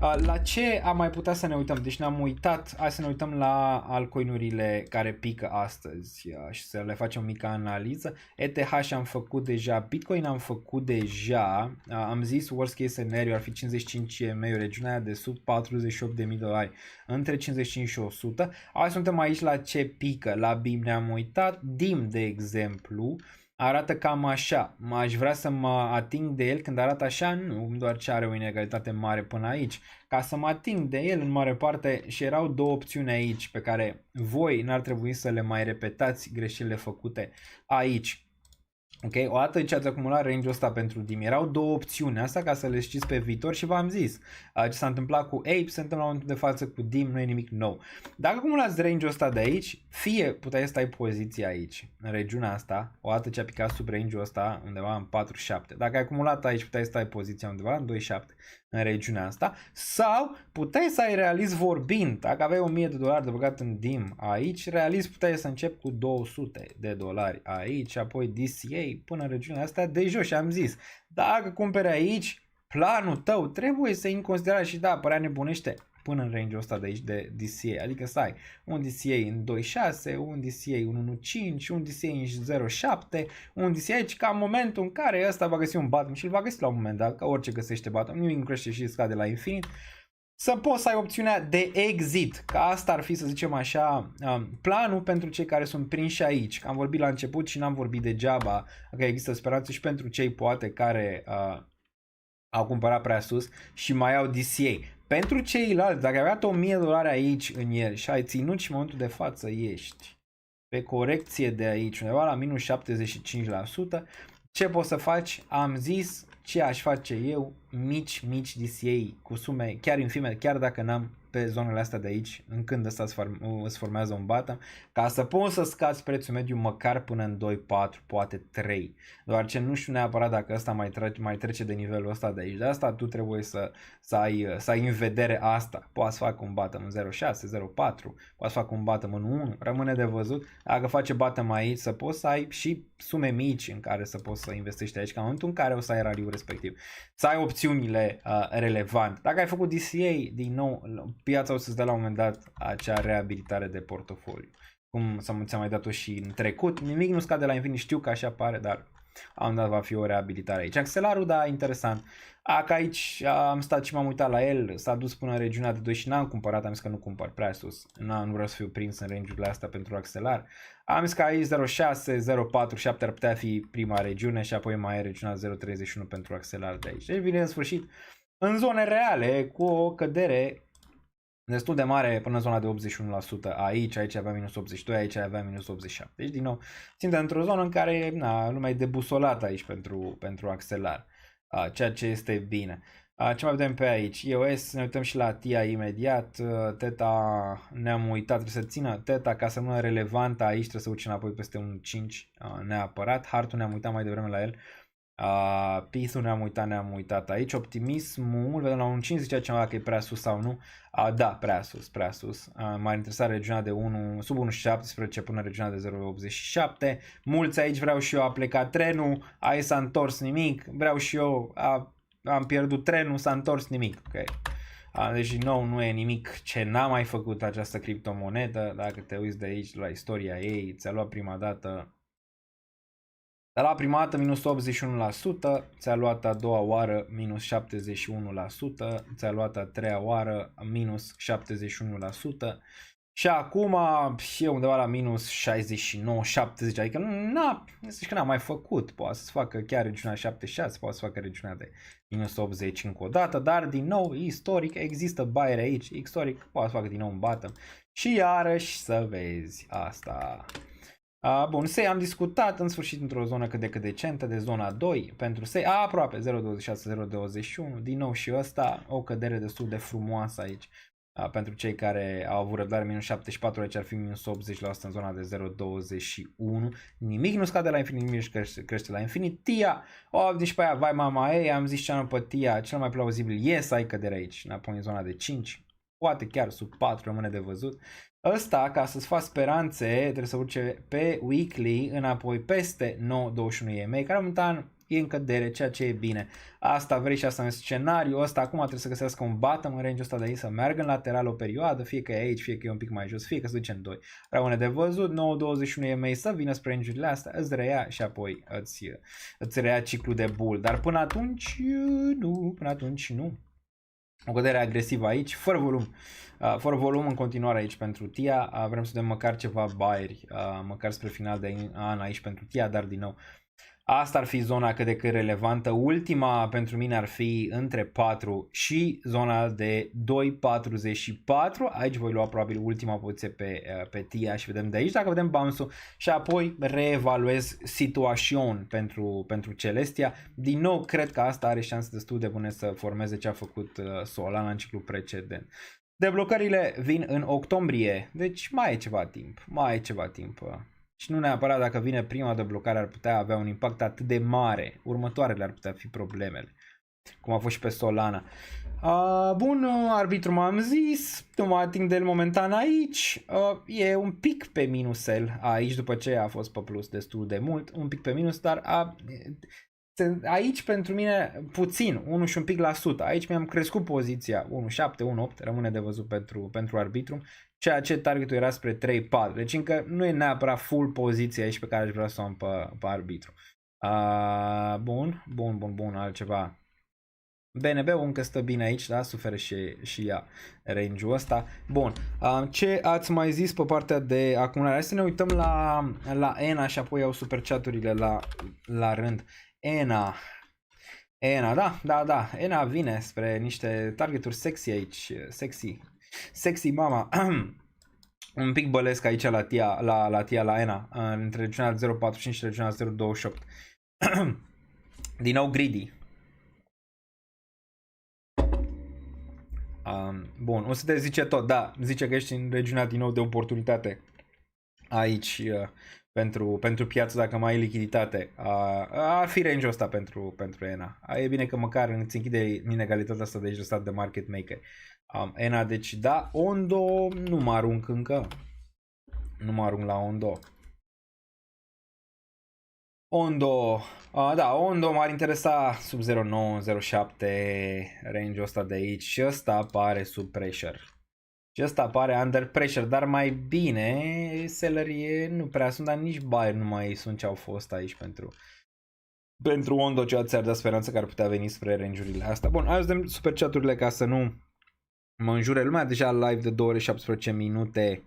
La ce am mai putea să ne uităm? Deci ne-am uitat, hai să ne uităm la altcoin-urile care pică astăzi și să le facem o mică analiză. ETH am făcut deja, Bitcoin am făcut deja, am zis worst case scenario ar fi 55 EMA, regiunea aia de sub $48.000, între 55 și 100. Hai suntem aici la ce pică, la BIM ne-am uitat, DIM de exemplu, arată cam așa. Aș vrea să mă ating de el când arată așa? Nu, doar ce are o inegalitate mare până aici. Ca să mă ating de el în mare parte și erau două opțiuni aici pe care voi n-ar trebui să le mai repetați greșelile făcute aici. Ok, odată ce ați acumulat range-ul ăsta pentru DIM, erau două opțiuni, asta ca să le știți pe viitor și v-am zis. Ce s-a întâmplat cu Ape se întâmplă la momentul de față cu DIM, nu e nimic nou. Dacă acumulați range-ul ăsta de aici, fie puteai să ai poziția aici, în regiunea asta, odată ce a picat sub range-ul ăsta undeva în 4.7. Dacă ai acumulat aici, puteai să ai poziția undeva în 2.7 în regiunea asta, sau puteai să ai realist vorbind, dacă aveai $1.000 de băgat în DIM aici, realist puteai să începi cu $200 aici, apoi DCA până în regiunea asta de jos și am zis, dacă cumperi aici, planul tău trebuie să iei în considerare și da, părea nebunește până în range-ul ăsta de aici de DCA, adică să ai un DCA în 2.6, un DCA în 1.5, un DCA în 0.7, un DCA aici ca în momentul în care ăsta va găsi un bottom și îl va găsi la un moment dat, ca orice găsește bottom, nimic nu crește și scade la infinit, să poți să ai opțiunea de exit, că asta ar fi, să zicem așa, planul pentru cei care sunt prinși aici. Am vorbit la început și n-am vorbit degeaba, că există speranță și pentru cei poate care au cumpărat prea sus și mai au DCA. Pentru ceilalți, dacă ai avea $1.000 aici în el și ai ținut și în momentul de față ești pe corecție de aici, undeva la minus 75%, ce poți să faci? Am zis ce aș face eu, mici DCA cu sume chiar infime, chiar dacă n-am pe zonele astea de aici, în când ăsta îți formează un bottom, ca să poți să scazi prețul mediu măcar până în 2.4, poate 3. Doar ce nu știu neapărat dacă ăsta mai trece de nivelul ăsta de aici. De asta tu trebuie să ai în vedere asta. Poți să fac un bottom în 0.6, 0.4, poți să fac un bottom în 1, rămâne de văzut. Dacă face bottom aici, să poți să ai și sume mici în care să poți să investești aici, ca în momentul în care o să ai raliul respectiv. Să ai opțiunile relevante. Dacă ai făcut DCA, din nou, piața o să-ți dea la un moment dat acea reabilitare de portofoliu. Cum ți-am mai dat-o și în trecut. Nimic nu scade la infinit, știu că așa pare, dar am dat va fi o reabilitare aici. Axelarul, da, interesant. Că aici am stat și m-am uitat la el, s-a dus până în regiunea de 2 și n-am cumpărat, am zis că nu cumpăr prea sus. Nu vreau să fiu prins în range-urile astea pentru Axelar. Am zis că aici 0.6, 0.4, 7 ar putea fi prima regiune și apoi mai e regiunea 0.31 pentru Axelar de aici. Deci vine în sfârșit în zone reale cu o cădere destul de mare până în zona de 81%. Aici avea minus 82, aici avea minus 87. Deci din nou ținem într-o zonă în care lumea e debusolată aici pentru Axelar. Ceea ce este bine. Ce mai vedem pe aici? EOS, ne uităm și la TIA imediat. Theta ne-am uitat, trebuie să țină Theta ca să rămână relevantă aici, trebuie să urce înapoi peste un 5 neapărat. Hartul ne-am uitat mai devreme la el. Pith-ul ne-am uitat aici. Optimismul, vedem la un 5, zicea ceva că e prea sus sau nu. Da, prea sus. M-ar interesa regiunea de 1, sub 1.17 până regiunea de 0.87. Mulți aici vreau și eu, a plecat trenul, aici s-a întors nimic, vreau și eu, am pierdut trenul, s-a întors nimic. Okay. Deci din nou nu e nimic ce n-a mai făcut această criptomonedă. Dacă te uiți de aici la istoria ei, ți-a luat prima dată minus 81%, ți-a luat a doua oară minus 71%, zi-a luat a treia oară minus 71% și acum e undeva la minus 69-70, adică zici că n-a mai făcut, poate să facă chiar regiunea 76, poate să facă regiunea de minus 80 încă o dată, dar din nou istoric există buyere aici, istoric poate să facă din nou un bottom și iarăși să vezi asta. Bun, SEI am discutat în sfârșit într-o zonă cât de cât decentă, de zona 2 pentru SEI, aproape 0.26, 0.21, din nou și ăsta, o cădere destul de frumoasă aici. Pentru cei care au avut răbdare minus 74, aici ar fi minus 80% în zona de 0.21, nimic nu scade la infinit, nimic crește la infinit. TIA, nici pe aia, vai mama ei, am zis ce am pe TIA, cel mai plauzibil e să ai cădere aici, înapoi în zona de 5, poate chiar sub 4, rămâne de văzut. Ăsta, ca să-ți faci speranțe, trebuie să urce pe weekly înapoi peste 9.21 EMA, care momentan e în cădere, ceea ce e bine. Asta vrei și asta în scenariu. Ăsta acum trebuie să găsească un bottom în range-ul ăsta de aici, să meargă în lateral o perioadă, fie că e aici, fie că e un pic mai jos, fie că se duce în 2. Rămâne de văzut, 9.21 EMA să vină spre range-urile astea, îți reia și apoi îți reia ciclul de bull. Dar până atunci nu. O cădere agresivă aici, fără volum. Fără volum în continuare aici pentru TIA. Vrem să vedem măcar ceva buyeri, măcar spre final de an aici pentru TIA, dar din nou asta ar fi zona cât de cât relevantă. Ultima pentru mine ar fi între 4 și zona de 2.44. Aici voi lua probabil ultima poziție pe TIA și vedem de aici dacă vedem bounce-ul și apoi reevaluez situațion pentru Celestia. Din nou cred că asta are șanse destul de bune să formeze ce a făcut Solana în ciclul precedent. Deblocările vin în octombrie, deci mai e ceva timp. Și nu neapărat dacă vine prima deblocare ar putea avea un impact atât de mare. Următoarele ar putea fi problemele, cum a fost și pe Solana. Bun, arbitru m-am zis, nu mă ating de el momentan aici. E un pic pe minusel aici după ce a fost pe plus destul de mult. Un pic pe minus, dar aici pentru mine puțin, 1 și un pic la sută. Aici mi-am crescut poziția 1.7, 1.8, rămâne de văzut pentru arbitru. Ceea ce targetul era spre 3.4. Deci încă nu e neapărat full poziție aici pe care aș vrea să o am pe arbitru. Bun, altceva. BNB încă stă bine aici, da? Suferă și ea range-ul ăsta. Bun, ce ați mai zis pe partea de acumulare? Hai să ne uităm la ENA și apoi iau super chat-urile la rând. ENA, da, ENA vine spre niște targeturi sexy aici, sexy mama. Un pic bălesc aici la TIA, la ENA, între regiunea 0.45 și regiunea 0.28. Din nou greedy. Bun, o să te zice tot, da, zice că ești în regiunea din nou de oportunitate aici pentru piață dacă mai ai lichiditate. Ar fi range-ul ăsta pentru ENA. E bine că măcar îți închide inegalitatea asta de aici de stat de market maker. ENA, deci da, Ondo nu mă arunc încă. Nu mă arunc la Ondo. Ondo, da, Ondo m-ar interesa sub 0.9, 0.7, range-ul ăsta de aici și ăsta apare sub pressure. Și ăsta apare under pressure, dar mai bine sellerii nu prea sunt, dar nici buyer nu mai sunt ce au fost aici pentru Ondo, ce ți-ar da speranță că ar putea veni spre range-urile astea. Bun, hai să dăm super chat-urile ca să nu mă înjure lumea, deja live de 2 ore 17 minute.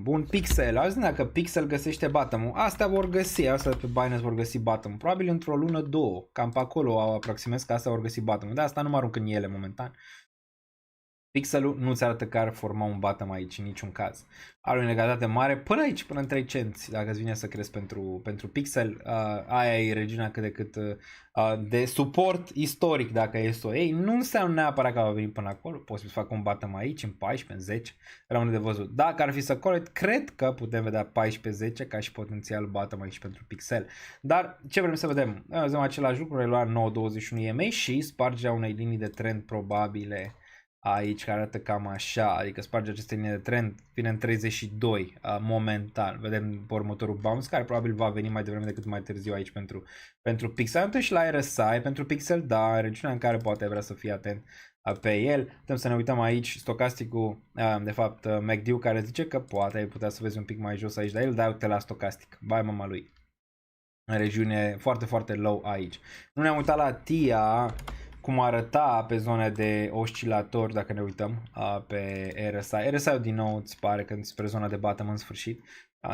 Bun. Pixel, azi dacă Pixel găsește bottom-ul, astea vor găsi, astea pe Binance vor găsi bottom-ul, probabil într-o lună, două, cam pe acolo aproximez că astea vor găsi bottom-ul, de asta nu mă arunc în ele momentan. Pixelul nu ți arată că ar forma un bottom aici în niciun caz. Are o inegalitate mare până aici, până în 3 cenți, dacă îți vine să crezi pentru Pixel. Aia e regiunea cât de cât de suport istoric dacă e să o iei. Nu înseamnă neapărat că va veni până acolo. Poți să facă un bottom aici, în 14, în 10. Rămâne de văzut. Dacă ar fi să corect, cred că putem vedea 14-10 ca și potențial bottom aici pentru Pixel. Dar ce vrem să vedem? Vedem același lucru, relua 9.21 EMA și spargerea unei linii de trend probabile aici, care arată cam așa, adică sparge aceste linii de trend, vine în 32 momentan, vedem pe următorul bounce, care probabil va veni mai devreme decât mai târziu aici pentru Pixel. Atunci și la RSI, pentru Pixel, da, regiunea în care poate vrea să fie atent pe el. Putem să ne uităm aici, stocasticul, de fapt MACD, care zice că poate ai putea să vezi un pic mai jos aici, dar el dai uite la stocastic, bai mama lui, în regiune foarte, foarte low aici. Nu ne-am uitat la TIA, cum arăta pe zone de oscilatori, dacă ne uităm pe RSI. RSI-ul din nou îți pare că spre zona de bottom în sfârșit.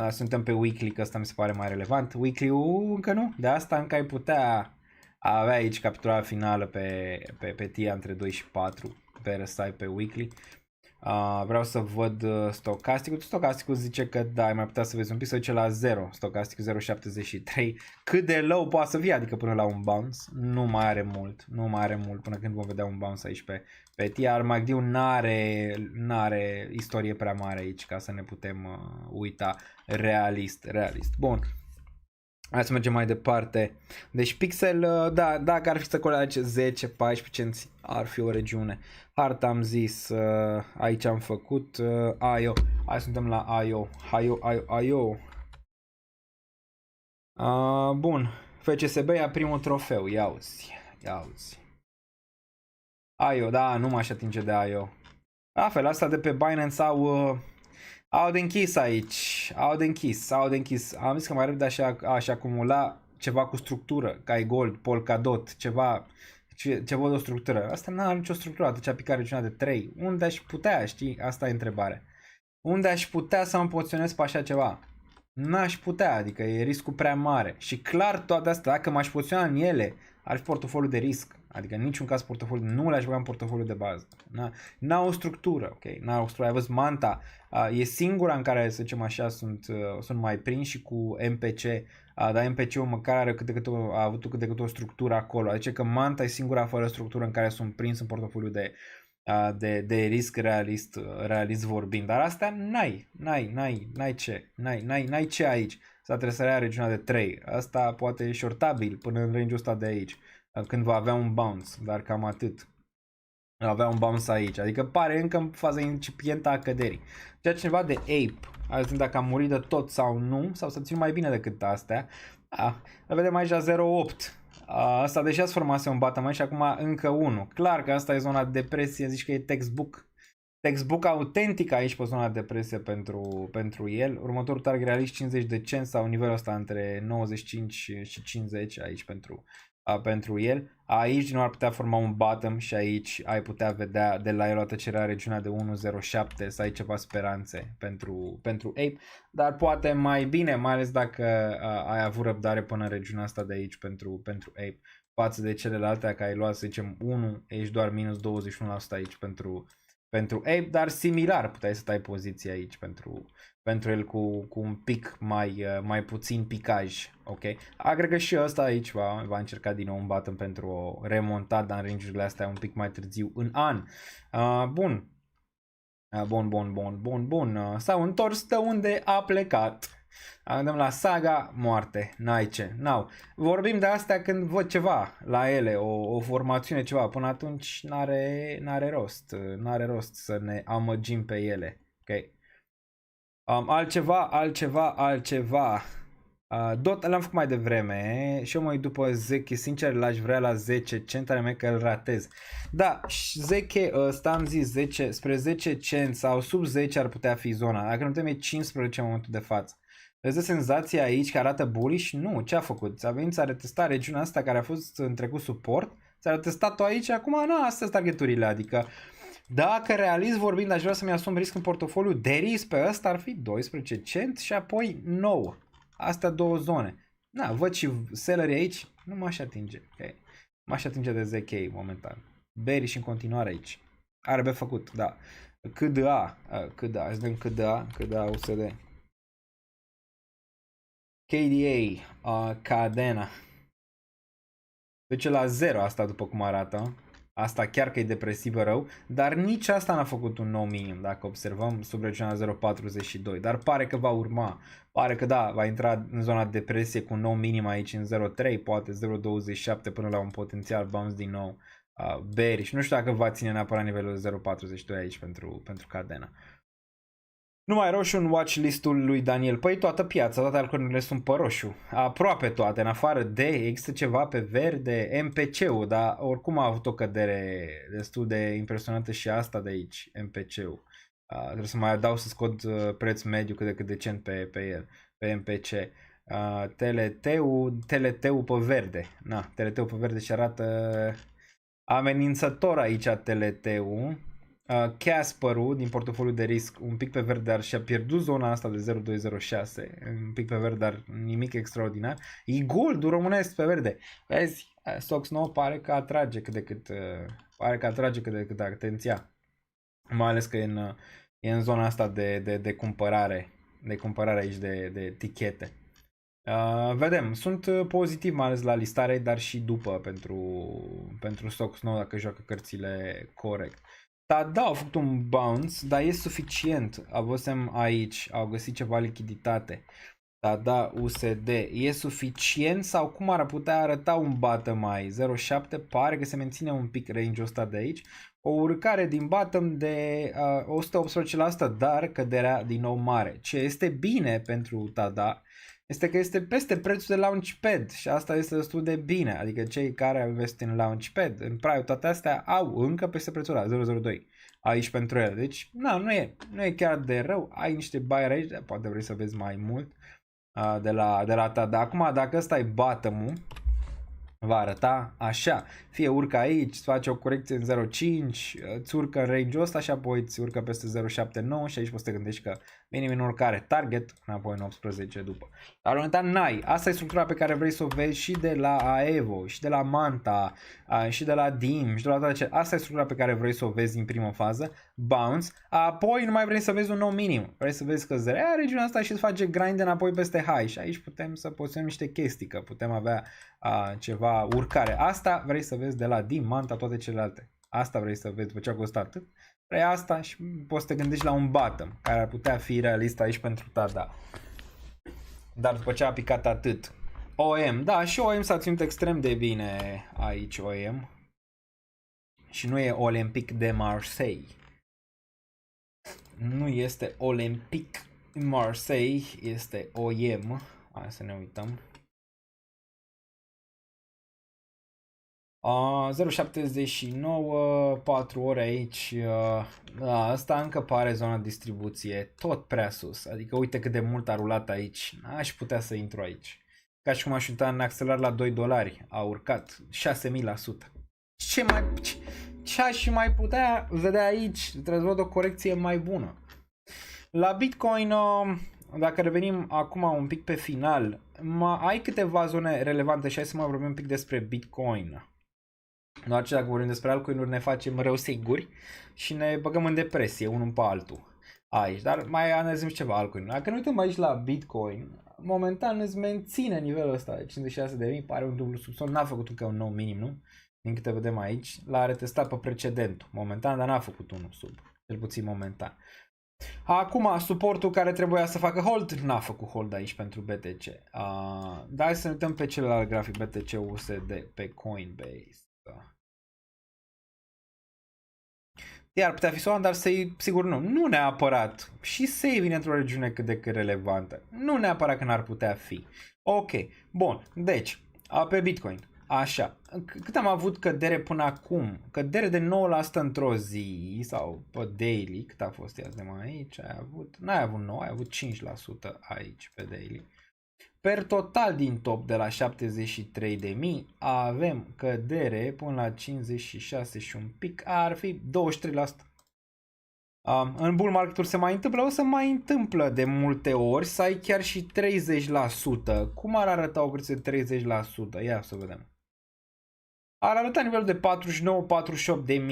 Suntem pe weekly, că ăsta mi se pare mai relevant. Weekly-ul încă nu, de asta încă ai putea avea aici captura finală pe TIA între 2 și 4 pe RSI pe weekly. Vreau să văd stocasticul. Stocasticul zice că da, ai mai putea să vezi un pic, să duce la 0. Stocasticul 0.73. Cât de low poate să fie, adică până la un bounce. Nu mai are mult până când vom vedea un bounce aici pe TIA. MACD-ul n-are istorie prea mare aici ca să ne putem uita realist. Bun. Hai să mergem mai departe. Deci Pixel, da, dacă ar fi să colegi 10-14 cenți, ar fi o regiune. Harta am zis, aici am făcut IO. Hai suntem la IO. Bun, FCSB ia primul trofeu, ia uzi. IO, da, nu m-aș atinge de IO. La fel, asta de pe Binance au de închis aici, au de închis. Am zis că mai repede aș acumula ceva cu structură, ca e gold, Polkadot, ceva de o structură. Asta nu are nicio structură, atunci a picat regiunea de 3. Unde aș putea, știi? Asta e întrebarea. Unde aș putea să mă poziționez pe așa ceva? N-aș putea, adică e riscul prea mare. Și clar toate astea, dacă m-aș poziționa în ele, ar fi portofoliu de risc. Adică în niciun caz portofoliu, nu le-aș băga în portofoliu de bază. N-au o structură, ok? N-au o structură. Ai văzut Manta, e singura în care, să zicem așa, sunt mai prins și cu MPC, dar MPC-ul măcar are a avut cât de cât o structură acolo. Adică că Manta e singura fără structură în care sunt prins în portofoliu de risc realist vorbind. Dar astea n-ai ce aici. Să tresărea regiunea de 3. Asta poate e shortabil până în range-ul ăsta de aici, când va avea un bounce, dar cam atât. Avea un bounce aici, adică pare încă în faza incipientă a căderii. Ceea cineva de Ape, azi dacă a murit de tot sau nu, sau să țin mai bine decât astea. Le vedem aici la 0.8. Asta deja se formase un bottom aici și acum încă unul. Clar că asta e zona de depresie, zici că e textbook autentic aici pe zona de depresie pentru el. Următorul target realist 50 de cenți sau nivelul ăsta între 95 și 50 aici pentru el. Aici nu ar putea forma un bottom și aici ai putea vedea de la el o tăcerea regiunea de 1.07 să ai ceva speranțe pentru Ape, dar poate mai bine, mai ales dacă ai avut răbdare până în regiunea asta de aici pentru Ape, față de celelalte, că ai luat, să zicem, 1, ești doar minus 21% aici pentru pentru Ape, dar similar puteai să tai poziție aici pentru el cu un pic mai puțin picaj, ok? Cred că și ăsta aici va încerca din nou un button pentru o remontadă în range-urile astea un pic mai târziu în an. Bun. Bun. S-au întors de unde a plecat. Andăm la Saga, moarte, n-ai ce. Now, vorbim de astea când văd ceva la ele, o formațiune, ceva. Până atunci n-are rost să ne amăgim pe ele. Ok. Altceva. Dot l-am făcut mai devreme și eu mă uit după Zeke, sincer l-aș vrea la 10 centare mea că îl ratez. Da, Zeke ăsta am zis 10, spre 10 cent sau sub 10 ar putea fi zona, dacă nu teme 15 în momentul de față. Vezi de senzația aici că arată bullish? Nu, ce a făcut? Ți-a venit să retesta regiunea asta care a fost în trecut suport, ți-a retestat-o aici, acum astea sunt targeturile, adică dacă realist vorbind aș vrea să-mi asum risc în portofoliu de risc pe ăsta ar fi 12 cent și apoi 9. Astea două zone. Na, văd și sellerii aici, nu m-aș atinge. Okay. M-aș atinge de ZK momentan. Bearish în continuare aici. RB făcut, da. KDA, să vedem KDA USD. KDA, cadena. Duce la 0 asta după cum arată. Asta chiar că e depresivă rău, dar nici asta n-a făcut un nou minim, dacă observăm, sub regiunea 0.42, dar pare că va urma, pare că da, va intra în zona depresie cu un nou minim aici în 0.3, poate 0.27 până la un potențial bounce din nou bearish. Nu știu dacă va ține neapărat nivelul 0.42 aici pentru cadena. Numai roșu în watchlist-ul lui Daniel. Păi toată piața, toate altcoinurile sunt pe roșu. Aproape toate, în afară de, există ceva pe verde, MPC-ul, dar oricum a avut o cădere destul de impresionantă și asta de aici, MPC-ul. Trebuie să mai adaug să scot preț mediu cât de cât decent pe el, pe MPC. TLT-ul pe verde. Na, TLT-ul pe verde și arată amenințător aici TLT-ul. Casper-ul din portofoliul de risc un pic pe verde, dar și-a pierdut zona asta de 0.206, un pic pe verde, dar nimic extraordinar. E gold românesc pe verde. Vezi, Stox 9 pare că atrage cât de cât, atenția. Mai ales că e în zona asta de cumpărare, aici de tichete. Vedem, sunt pozitiv mai ales la listare, dar și după pentru Stox 9 dacă joacă cărțile corect. Da, au făcut un bounce, dar e suficient. Avusem aici, au găsit ceva lichiditate. Da, USD. E suficient sau cum ar putea arăta un bottom mai? 0.7 pare că se menține un pic range-ul ăsta de aici. O urcare din bottom de 118%, dar căderea din nou mare. Ce este bine pentru Tada este că este peste prețul de Launchpad și asta este destul de bine, adică cei care au investit în Launchpad, în Prime, toate astea au încă peste prețul ăla, 002 aici pentru ele, deci nu e chiar de rău, ai niște buyer aici, poate vrei să vezi mai mult de la ta, dar acum dacă ăsta e bottom-ul, va arăta așa, fie urcă aici, îți face o corecție în 0.5, îți urcă în range-ul ăsta și apoi îți urcă peste 0.79 și aici poți să te gândești că minim în urcare target, înapoi în 18 după. Dar momentan n-ai, asta e structura pe care vrei să o vezi și de la Aevo, și de la Manta, și de la DIM, și de la toate acestea. Asta e structura pe care vrei să o vezi în prima fază, bounce, apoi nu mai vrei să vezi un nou minim, vrei să vezi că zărea regiunea asta și îți face grind înapoi peste high și aici putem să poziționăm niște chestii, că putem avea ceva urcare. Asta vrei să vezi de la DIM, Manta, toate celelalte. Asta vrei să vezi după ce a costat atât. Vrei asta și poți să te gândești la un bottom care ar putea fi realist aici pentru Tada. Dar după ce a picat atât. OM, da, și OM s-a ținut extrem de bine aici OM. Și nu e Olympic de Marseille. Nu este Olympic Marseille, este OM. Hai să ne uităm. 0.79, 4 ore aici, asta încă pare zona distribuție tot prea sus, adică uite cât de mult a rulat aici, n-aș putea să intru aici, ca și cum aș uita în accelerar la $2, a urcat 6.000%. Ce aș mai putea vedea aici, trebuie să văd o corecție mai bună. La Bitcoin, dacă revenim acum un pic pe final, ai câteva zone relevante și hai să mai vorbim un pic despre Bitcoin. Doar ce dacă vorbim despre altcoin-uri ne facem rău singuri și ne băgăm în depresie unul pe altul aici. Dar mai analizăm și ceva altcoin. Dacă ne uităm aici la Bitcoin, momentan îți menține nivelul ăsta de 56.000, pare un dublu subson, n-a făcut încă un nou minim, nu? Din câte vedem aici, l-a retestat pe precedentul momentan, dar n-a făcut unul sub, cel puțin momentan. Acum, suportul care trebuia să facă hold, n-a făcut hold aici pentru BTC. Dar să ne uităm pe celălalt grafic BTC USD pe Coinbase. Iar putea fi soan, dar sigur nu. Nu neapărat. Și SEI vine într-o regiune cât de cât relevantă. Nu neapărat că n-ar putea fi. Ok. Bun. Deci, pe Bitcoin. Așa. Cât am avut cădere până acum? Cădere de 9% într-o zi sau pe daily. Cât a fost ea de mai aici? N-ai avut 9, ai avut 5% aici pe daily. Per total din top de la 73.000 avem cădere până la 56 și un pic, ar fi 23%. În bull market-uri se mai întâmplă, o să mai întâmplă de multe ori să ai chiar și 30%. Cum ar arăta o preț de 30%? Ia să vedem. Ar arăta nivelul de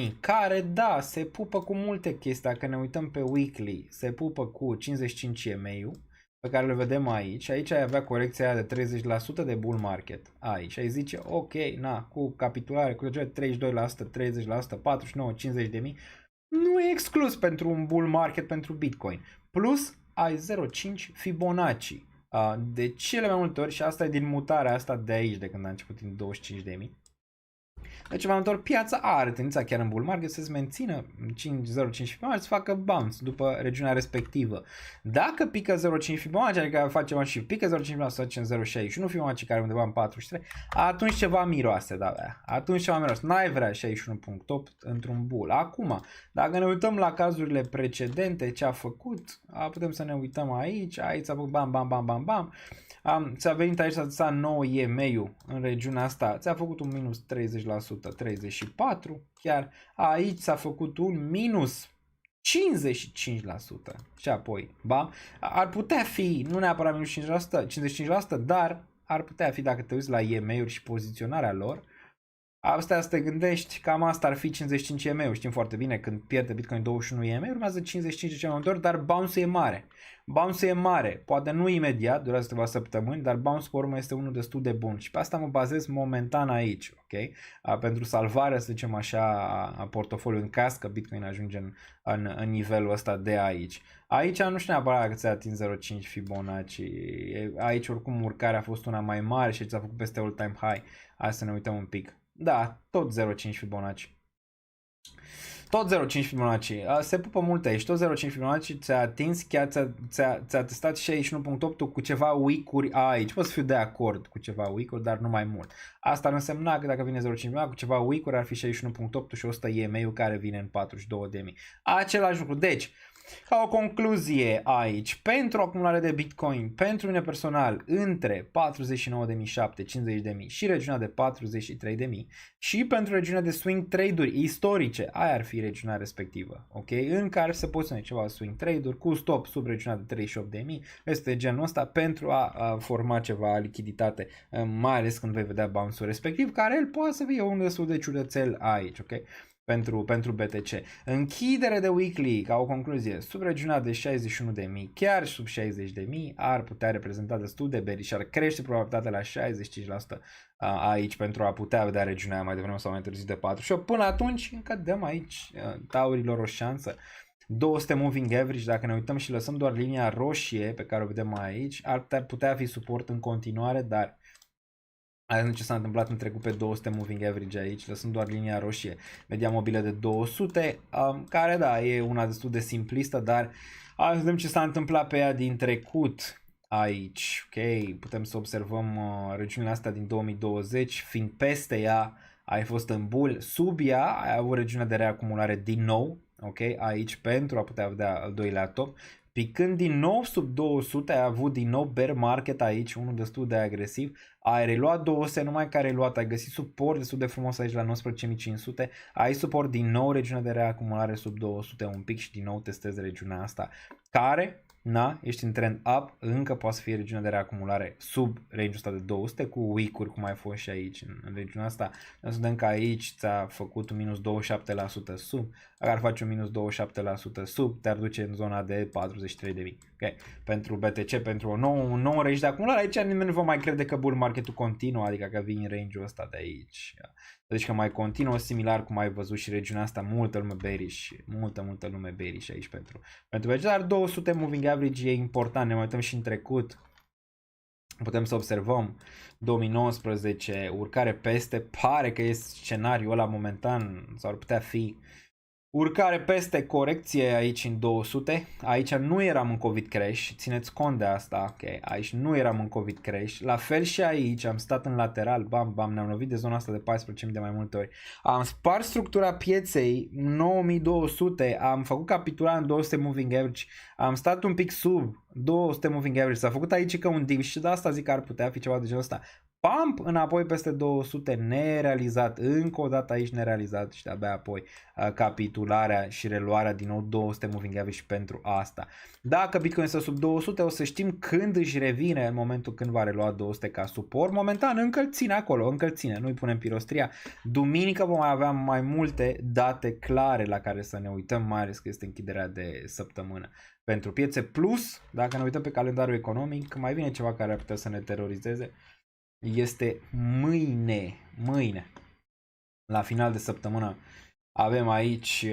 49-48.000, care da, se pupă cu multe chestii. Dacă ne uităm pe weekly, se pupă cu 55 EMA-ul pe care le vedem aici. Aici ai avea corecția aia de 30% de bull market. Aici ai zice, ok, na, cu capitulare, cu 32%, 30%, 49, 50.000, nu e exclus pentru un bull market pentru Bitcoin. Plus ai 0,5 Fibonacci. De cele mai multe ori, și asta e din mutarea asta de aici, de când a început din 25.000. Deci mai multe ori piața are tendința chiar în bull market să se mențină 0,5 Fibonacci, să facă bounce după regiunea respectivă. Dacă pică 0,5 Fibonacci, adică face și pică 0,5 Fibonacci, să facem 0,61 Fibonacci care undeva în 43, atunci ceva miroase, da, atunci ceva miroase. N-ai vrea 61.8 într-un bull. Acum, dacă ne uităm la cazurile precedente, ce a făcut, putem să ne uităm aici s-a făcut bam, bam, bam, bam, bam. Ți-a venit aici să 9 EMA-ul în regiunea asta, ți-a făcut un minus 30%, 34, chiar aici s-a făcut un minus 55% și apoi, bam, ar putea fi, nu neapărat minus 55%, dar ar putea fi, dacă te uiți la EMA-uri și poziționarea lor, asta să te gândești, cam asta ar fi 55 EMA-uri, știm foarte bine, când pierde Bitcoin 21 EMA, urmează 55 de cel mai multe ori, dar bounce-ul e mare. Bounce-ul e mare, poate nu imediat, durează câteva săptămâni, dar bounce-ul pe urmă este unul destul de bun și pe asta mă bazez momentan aici, ok? Pentru salvarea, să zicem așa, a portofoliului în caz că Bitcoin ajunge în nivelul ăsta de aici. Aici nu știu neapărat că ți-a atins 0,5 Fibonacci, aici oricum urcarea a fost una mai mare și ți-a făcut peste all-time high. Hai să ne uităm un pic. Da, tot 0,5 Fibonacci. Tot 0,5 Fibonacci. Se pupă mult aici. Tot 0,5 Fibonacci ți-a atins, chiar ți-a testat 61.8 cu ceva week-uri aici. Pot să fiu de acord cu ceva week-uri, dar nu mai mult. Asta ar însemna că dacă vine 0,5 Fibonacci cu ceva week-uri ar fi 61.8 și 100 EMA-ul care vine în 42.000. Același lucru. Deci, ca o concluzie aici, pentru acumulare de Bitcoin, pentru mine personal, între 49.700, 50.000 și regiunea de 43.000 și pentru regiunea de swing trade-uri istorice, aia ar fi regiunea respectivă, ok? În care se pozițione ceva swing trade-uri cu stop sub regiunea de 38.000, este genul ăsta pentru a forma ceva lichiditate, mai ales când vei vedea bounce-ul respectiv, care el poate să fie unul destul de ciudățel aici, ok? Pentru BTC. Închidere de weekly, ca o concluzie, sub regiunea de 61.000, chiar sub 60.000, ar putea reprezenta destul de bearish, ar crește probabilitatea la 65% aici pentru a putea vedea regiunea mai devreme sau mai târziu de 48. Până atunci, încă dăm aici taurilor o șansă. 200 moving average, dacă ne uităm și lăsăm doar linia roșie pe care o vedem aici, ar putea fi suport în continuare, dar aia ce s-a întâmplat în trecut pe 200 moving average aici, lăsând doar linia roșie, media mobilă de 200, care da, e una destul de simplistă, dar hai să vedem ce s-a întâmplat pe ea din trecut aici, ok, putem să observăm regiunile astea din 2020, fiind peste ea, ai fost în bull, sub ea ai avut regiunea de reacumulare din nou, ok, aici pentru a putea vedea al doilea top. Picând din nou sub 200, ai avut din nou bear market aici, unul destul de agresiv, ai reluat 200, numai că ai reluat, ai găsit suport destul de frumos aici la 19.500, ai suport din nou regiunea de reacumulare sub 200 un pic și din nou testezi regiunea asta, care Na, ești în trend up, încă poate să fie regiunea de reacumulare sub range-ul ăsta de 200 cu week-uri cum ai fost și aici în regiunea asta. Să vedem că aici ți-a făcut un minus 27% sub, dacă ar face un minus 27% sub, te-ar duce în zona de 43.000. Okay. Pentru BTC, pentru un nou range de acumulare, aici nimeni nu va mai crede că bull market-ul continuă, adică că vii în range-ul ăsta de aici. Deci că mai continuă similar cum ai văzut și regiunea asta, multă lume bearish, multă lume bearish aici pentru BTC, dar 200 moving average e important, ne mai uităm și în trecut. Putem să observăm 2019, urcare peste, pare că e scenariul ăla momentan, sau ar putea fi urcare peste, corecție aici în 200, aici nu eram în COVID crash, țineți cont de asta, ok, aici nu eram în COVID crash, la fel și aici am stat în lateral, bam, bam, ne-am lovit de zona asta de 14.000 de mai multe ori, am spart structura pieței, 9200, am făcut capitula în 200 moving average, am stat un pic sub 200 moving average, s-a făcut aici ca un dip și de asta zic că ar putea fi ceva de genul ăsta. Pump înapoi peste 200 nerealizat, încă o dată aici nerealizat și de-abia apoi capitularea și reluarea din nou 200 moving average pentru asta. Dacă Bitcoin este sub 200 o să știm când își revine în momentul când va relua 200 ca suport. Momentan încă îl ține acolo, încă îl ține, nu-i punem pirostria. Duminică vom mai avea mai multe date clare la care să ne uităm, mai ales că este închiderea de săptămână pentru piețe. Plus, dacă ne uităm pe calendarul economic, mai vine ceva care ar putea să ne terorizeze. Este mâine, la final de săptămână, avem aici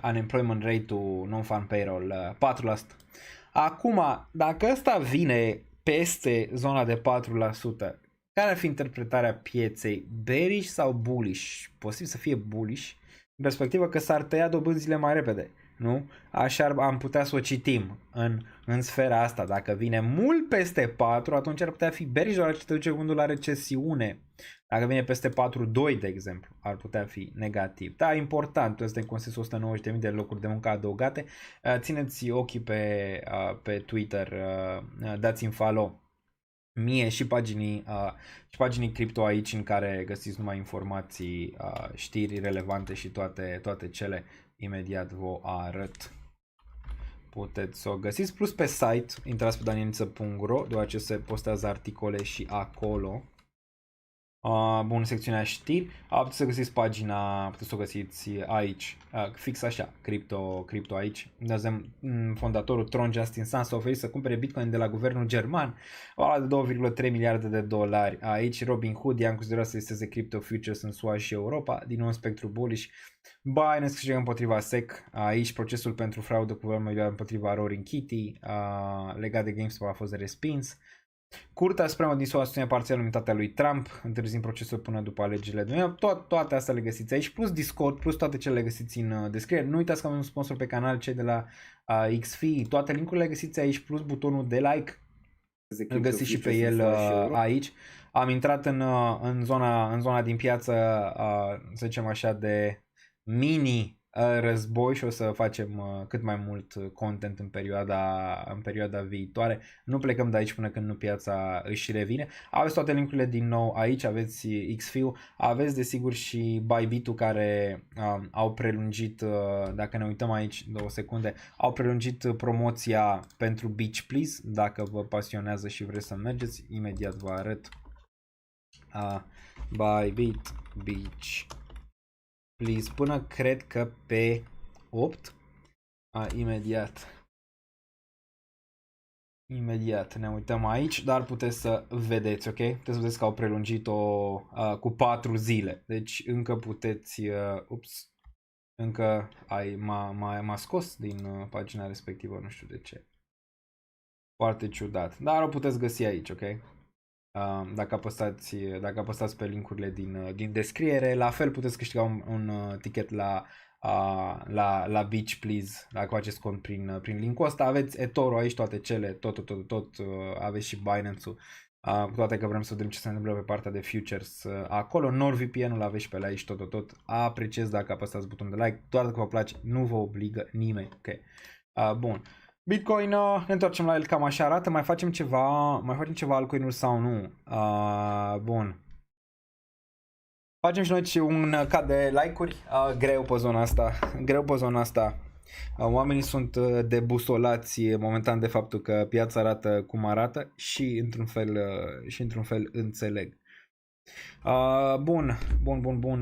unemployment rate-ul non-farm payroll 4%. Acum, dacă ăsta vine peste zona de 4%, care ar fi interpretarea pieței? Bearish sau bullish? Posibil să fie bullish, în perspectivă că s-ar tăia dobânzile mai repede. Nu? Așa am putea să o citim în sfera asta. Dacă vine mult peste 4, atunci ar putea fi bearish, doar ce te duce gândul la recesiune. Dacă vine peste 4,2, de exemplu, ar putea fi negativ. Da, important, este în consensus 190.000 de locuri de muncă adăugate. Țineți ochii pe Twitter, dați-mi follow mie și paginii cripto aici în care găsiți numai informații, știri relevante și toate cele. Imediat vă arăt. Puteți să o găsiți. Plus pe site, intrați pe danieliță.ro, deoarece se postează articole și acolo. Bun, secțiunea știri. Puteți să găsiți pagina, puteți să o găsiți aici, fix așa, cripto aici. Fondatorul Tron Justin Sun s-a oferit să cumpere Bitcoin de la guvernul german, valoare de 2,3 miliarde de dolari. Aici Robinhood i-a considerat să listeze crypto futures în SUA și Europa, din nou spectru bullish. Binance câștigă împotriva SEC, aici procesul pentru fraudă cu guvernul împotriva Roaring Kitty, legat de GameStop a fost respins. Curtea Supremă din SUA susține parțial unitatea lui Trump, întârziind procesul până după alegerile de mâine. Toate astea le găsiți aici, plus Discord, plus toate cele le găsiți în descriere. Nu uitați că avem un sponsor pe canal, cei de la XFI, toate linkurile le găsiți aici, plus butonul de like, îl găsiți și pe el aici. Am intrat în zona din piață, să zicem așa, de mini război și o să facem cât mai mult content în perioada viitoare. Nu plecăm de aici până când nu piața își revine. Aveți toate linkurile din nou aici, aveți XFI-ul, aveți desigur și Bybit-ul care au prelungit, dacă ne uităm aici 2 secunde, au prelungit promoția pentru Beach Please, dacă vă pasionează și vreți să mergeți, imediat vă arăt. Bybit Beach Please, până cred că pe 8, imediat ne uităm aici, dar puteți să vedeți, ok? Puteți să vedeți că au prelungit-o cu 4 zile, deci încă puteți, încă m-a scos din pagina respectivă, nu știu de ce. Foarte ciudat, dar o puteți găsi aici, ok? Dacă apăsați pe linkurile din descriere, la fel puteți câștiga un ticket la Beach Please dacă faceți cont prin linkul ăsta. Aveți eToro aici, toate cele, tot, aveți și Binance-ul, cu toate că vrem să vedem ce se întâmplă pe partea de futures acolo. NordVPN-ul aveți și pe la aici, tot. Apreciez dacă apăsați butonul de like, doar dacă vă place, nu vă obligă nimeni, ok? Bun. Bitcoin, ne întoarcem la el, cam așa arată, mai facem ceva altcoin-uri sau nu? Bun. Facem și noi un cat de like-uri, greu pe zona asta, Oamenii sunt debusolați momentan de faptul că piața arată cum arată și într-un fel înțeleg. Bun.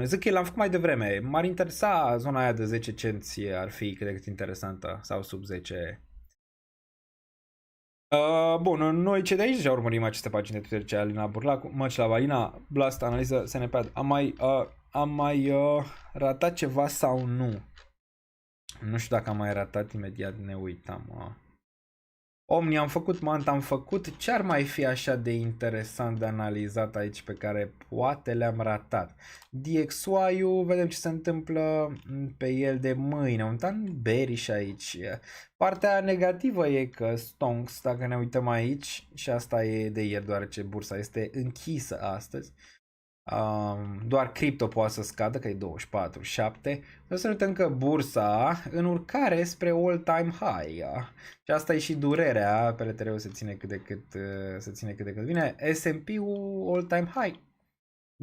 Zic că l-am făcut mai devreme. M-ar interesa zona aia de 10 cenți, ar fi cât de cât interesantă, sau sub 10. Bun, noi cei de aici deja urmărim aceste pagini de Twitter, Alina Burlacu, Măclav, Alina, Blast, Analiză, SNPad. Am mai ratat ceva sau nu? Nu știu dacă am mai ratat, imediat ne uitam. Omni am făcut, Mant am făcut. Ce ar mai fi așa de interesant de analizat aici pe care poate le-am ratat? DXY-ul, vedem ce se întâmplă pe el de mâine. Un tan bearish aici. Partea negativă e că Stonks, dacă ne uităm aici, și asta e de ieri, deoarece bursa este închisă astăzi. Doar cripto poate să scadă, că e 24.7. Să ne uităm că bursa în urcare spre all-time high. Și asta e și durerea, PLTR-ul se ține cât de cât vine. S&P-ul all-time high.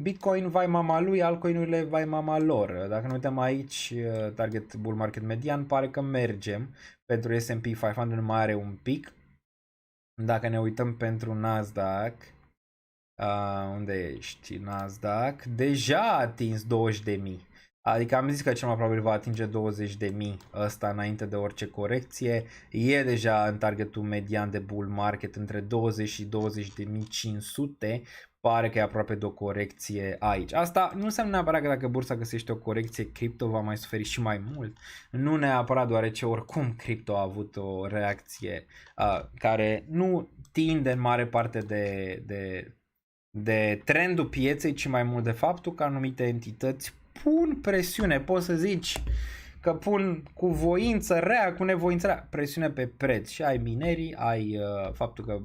Bitcoin vai mama lui, altcoin-urile vai mama lor. Dacă ne uităm aici, target bull market median, pare că mergem. Pentru S&P 500 mai are un pic. Dacă ne uităm pentru Nasdaq, unde ești? Nasdaq deja a atins 20.000. Adică am zis că cel mai probabil va atinge 20.000 ăsta înainte de orice corecție. E deja în targetul median de bull market între 20 și 20.500. Pare că e aproape de o corecție aici. Asta nu înseamnă neapărat că dacă bursa găsește o corecție, cripto va mai suferi și mai mult. Nu neapărat, deoarece oricum cripto a avut o reacție care nu tinde în mare parte de trendul pieței, ci mai mult de faptul că anumite entități pun presiune, poți să zici că pun cu voință rea, cu nevoință rea, presiune pe preț. Și ai minerii, ai faptul că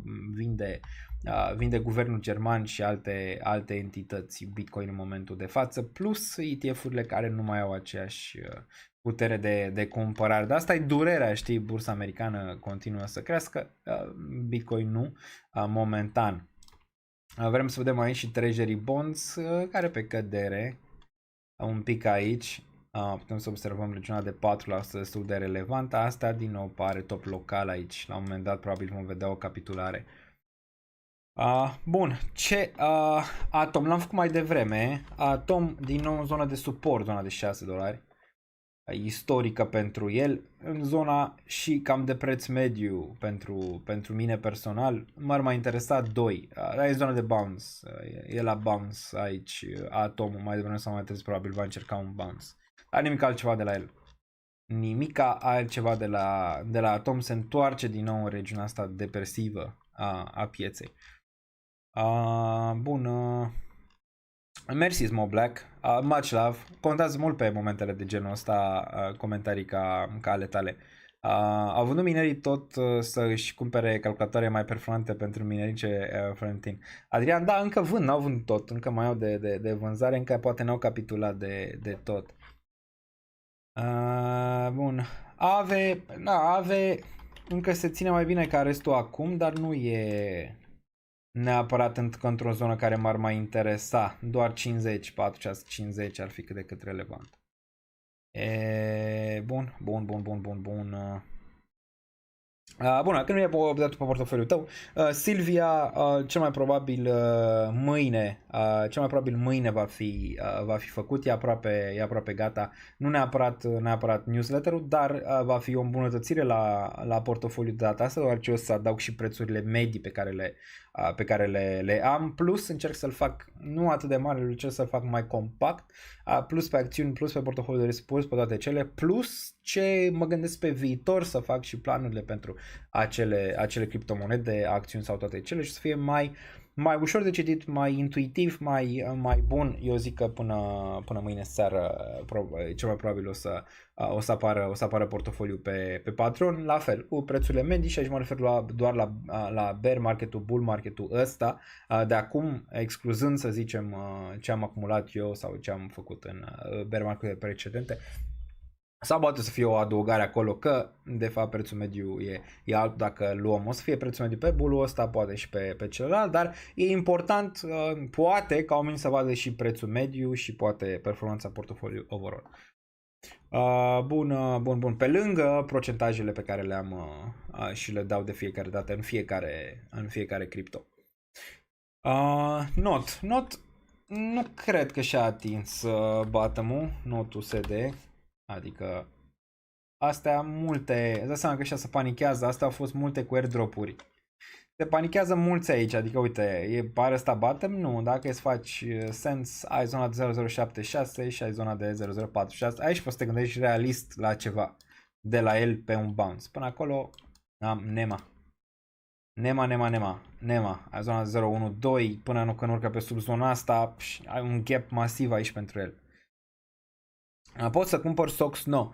vinde guvernul german și alte entități Bitcoin în momentul de față, plus ETF-urile care nu mai au aceeași putere de cumpărare. Dar asta e durerea, știi, bursa americană continuă să crească, Bitcoin nu, momentan. Vrem să vedem aici și Treasury Bonds, care pe cădere, un pic aici. Putem să observăm regiunea de 4% destul de relevantă. Asta din nou pare top local aici. La un moment dat probabil vom vedea o capitulare. Bun, Atom l-am făcut mai devreme. Atom din nou în zona de suport, zona de $6. Istorică pentru el, în zona și cam de preț mediu pentru mine personal. M-ar mai interesa 2. E zona de bounce. E la bounce aici. Atomul mai devreme sau mai târziu probabil va încerca un bounce. Dar nimic altceva de la el. Nimica altceva de la Atom. Se întoarce din nou în regiunea asta depresivă a pieței. Bun. Mersi Smo Black, much love. Contează mult pe momentele de genul ăsta comentarii ca ale tale. Au vândut minerii tot să își cumpere calculatoare mai performante pentru minerice, Florentin. Adrian, da, încă vând, n-au vândut tot, încă mai au de vânzare, încă poate n-au capitulat de tot. Bun. Ave încă se ține mai bine ca restul acum, dar nu e neapărat într-o zonă care m-ar mai interesa. Doar 50, 450 ar fi cât de cât relevant. Bun. Bun, când nu e datul pe portofoliul tău, Silvia, cel mai probabil mâine va fi făcut, e aproape gata, nu neapărat newsletter-ul, dar va fi o îmbunătățire la portofoliul de data asta, deoarece o să adaug și prețurile medii pe care le am, plus încerc să-l fac nu atât de mare, încerc să-l fac mai compact, plus pe acțiuni, plus pe portofoliul de risc, plus pe toate cele, plus ce mă gândesc pe viitor să fac și planurile pentru acele criptomonede, acțiuni sau toate cele și să fie mai ușor de citit, mai intuitiv, mai bun. Eu zic că până mâine seară cel mai probabil o să apară portofoliul pe Patreon, la fel, cu prețurile medii și aici mă refer doar la bear market-ul, bull market-ul ăsta, de acum, excluzând să zicem ce am acumulat eu sau ce am făcut în bear market-urile precedente. Sau poate să fie o adăugare acolo că de fapt prețul mediu e alt dacă luăm. O să fie prețul mediu pe bull-ul ăsta, poate și pe celălalt, dar e important, poate ca oamenii să vadă și prețul mediu și poate performanța portofoliului overall. Bun. Pe lângă procentajele pe care le-am și le dau de fiecare dată în fiecare cripto. Not nu cred că și-a atins bottom-ul, Not USD, adică astea multe, îți dai seama că ăștia se panichează, astea au fost multe cu airdrop-uri. Se panichează mulți aici, adică uite, pare ăsta bottom? Nu, dacă îți faci sens, ai zona de 0076 și ai zona de 0046, aici poți să te gândești realist la ceva de la el pe un bounce. Până acolo am Nema, ai zona de 012, până nu când urcă pe sub zona asta, ai un gap masiv aici pentru el. Poți să cumpări stocks? No.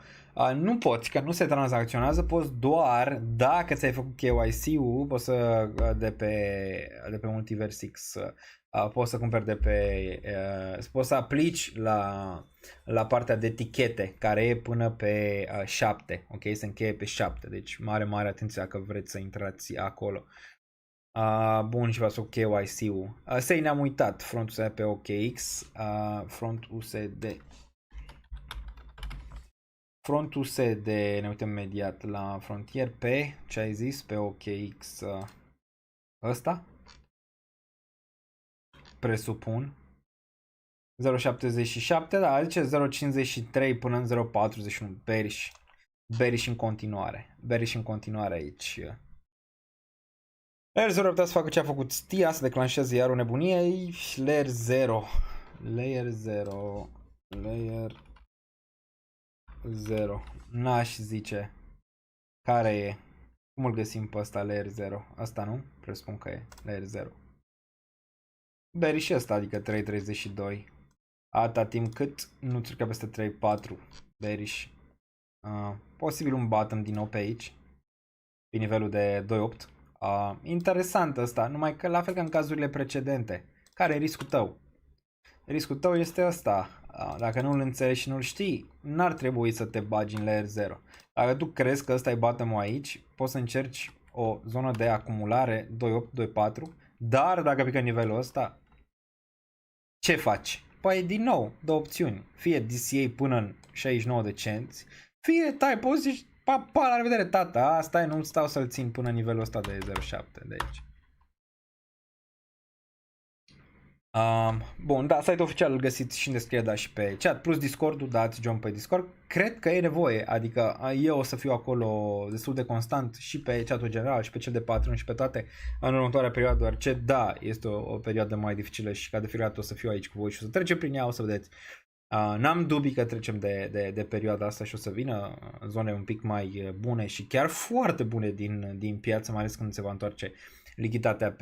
Nu poți, că nu se tranzacționează, poți doar dacă ți-ai făcut KYC-ul, poți să de pe Multiversix, poți să cumperi poți să aplici la partea de etichete, care e până pe 7, ok? Se încheie pe 7, deci mare atenție dacă vreți să intrați acolo. Bun, și v-ați făcut KYC-ul. Sei ne-am uitat, front USD pe OKX, front USD. Front USD, ne uităm imediat la frontier pe, ce ai zis, pe OKX ăsta, presupun, 0.77, da, zice 0.53 până în 0.41, bearish în continuare aici. Layer 0 putea să facă ce a făcut Stia, să declanșeze iar o nebunie, Layer 0, n-aș zice care e, cum îl găsim pe ăsta, Layer 0, asta nu, presupun că e Layer 0, bearish ăsta, adică 3.32, atâta timp cât nu trece peste 3.4, bearish, posibil un bottom din nou pe aici, pe nivelul de 2.8, interesant ăsta, numai că la fel ca în cazurile precedente, care e riscul tău? Riscul tău este ăsta. Dacă nu-l înțelegi și nu-l știi, n-ar trebui să te bagi în Layer 0. Dacă tu crezi că ăsta e bottom-ul aici, poți să încerci o zonă de acumulare 2.8, 2.4, dar dacă pică nivelul ăsta, ce faci? Păi din nou, două opțiuni. Fie DCA până în 69 de cenți, fie tai poți zici, pa, la revedere tata, stai, nu stau să-l țin până nivelul ăsta de 0.7, deci. Bun, da, site-ul oficial îl găsiți și în descriere, da, și pe chat, plus Discord-ul, dați join pe Discord. Cred că e nevoie, adică eu o să fiu acolo destul de constant și pe chatul general și pe cel de Patreon și pe toate în următoarea perioadă, doar da, este o perioadă mai dificilă și ca de fiecare dată o să fiu aici cu voi și o să trecem prin ea, o să vedeți. N-am dubii că trecem de perioada asta și o să vină zone un pic mai bune și chiar foarte bune din piață, mai ales când se va întoarce lichiditatea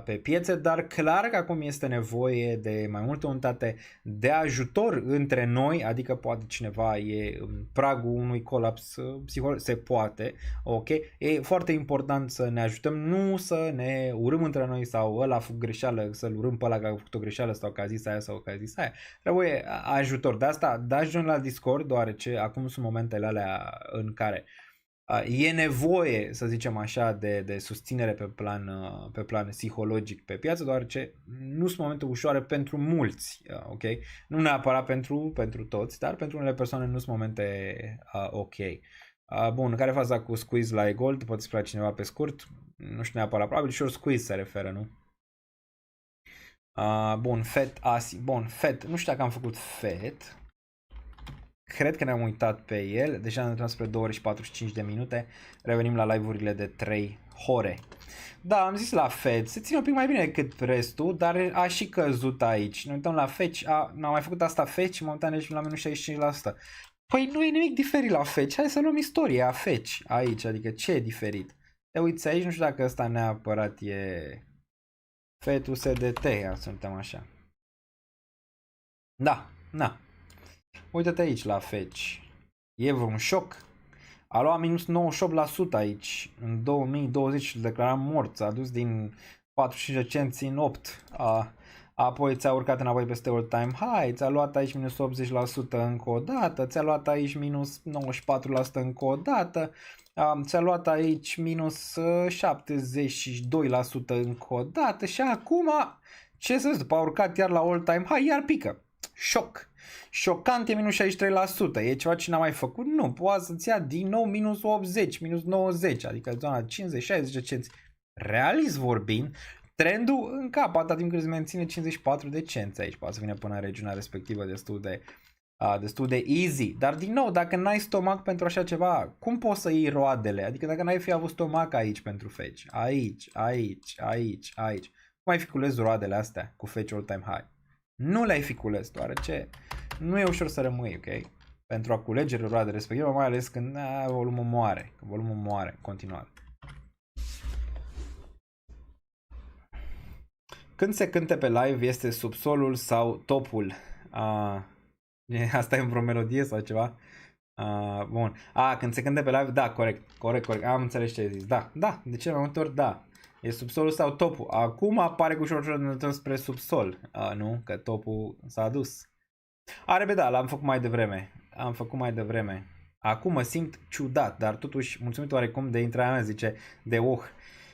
pe piețe, dar clar că acum este nevoie de mai multă unitate de ajutor între noi, adică poate cineva e în pragul unui colaps psihologic, se poate, ok? E foarte important să ne ajutăm, nu să ne urâm între noi sau ăla a făcut greșeală, să-l urâm pe ăla că a făcut o greșeală sau că a zis aia sau că a zis aia. Trebuie ajutor. De asta dați join la Discord, deoarece acum sunt momentele alea în care e nevoie, să zicem așa, de susținere pe plan psihologic pe piață, deoarece nu sunt momente ușoare pentru mulți, ok? Nu neapărat pentru toți, dar pentru unele persoane nu sunt momente ok. Bun, care e faza cu squeeze la gold? Poate spune cineva pe scurt? Nu știu neapărat, probabil short squeeze se referă, nu? Bun, FET, ASI. Bun, FET, nu știu dacă am făcut FET. Cred că ne-am uitat pe el. Deja ne-am spre 2 ore și 45 de minute. Revenim la live-urile de 3 ore. Da, am zis la FED. Se ține un pic mai bine decât restul, dar a și căzut aici. Ne uităm la Fetch. N-am mai făcut asta Fetch și momentan ești la minus 65%. Păi nu e nimic diferit la Fetch. Hai să luăm istoria Fetch aici. Adică ce e diferit? Te uiți aici, nu știu dacă ăsta neapărat e FET USDT. Suntem așa. Da. Uite-te aici la Fetch. E vreun șoc? A luat minus 98% aici. În 2020 îl declaram mort. S-a dus din 45 de cenți în 8. Apoi ți-a urcat înapoi peste all time high. Ți-a luat aici minus 80% încă o dată. Ți-a luat aici minus 94% încă o dată. Ți-a luat aici minus 72% încă o dată. Și acum, ce să zic, după a urcat iar la all time high, iar pică. Șoc. Șocant e minus 63%. E ceva ce n-am mai făcut? Nu. Poate să-ți ia din nou minus 80, minus 90, adică zona 50-60 de cenți. Realist vorbind, trendul în cap, atâta timp cât îți menține 54 de cenți aici. Poate să vină până în regiunea respectivă destul de easy. Dar din nou, dacă n-ai stomac pentru așa ceva, cum poți să iei roadele? Adică dacă n-ai fi avut stomac aici pentru fetch, aici, cum ai fi cules roadele astea cu fetch all time high? Nu le-ai fi cules, deoarece nu e ușor să rămâi, ok? Pentru a culege roadele respective, mai ales când volumul moare, în continuare. Când se cânte pe live, este subsolul sau topul? Asta e vreo melodie sau ceva? Bun. Când se cânte pe live, da, corect. Am înțeles ce ai zis. Da, de ce mai multe ori da. E subsolul sau topul. Acum apare cu ușor spre subsol. Nu, că topul s-a dus. Da, l-am făcut mai devreme. Acum mă simt ciudat, dar totuși mulțumit oarecum de intrarea mea, zice de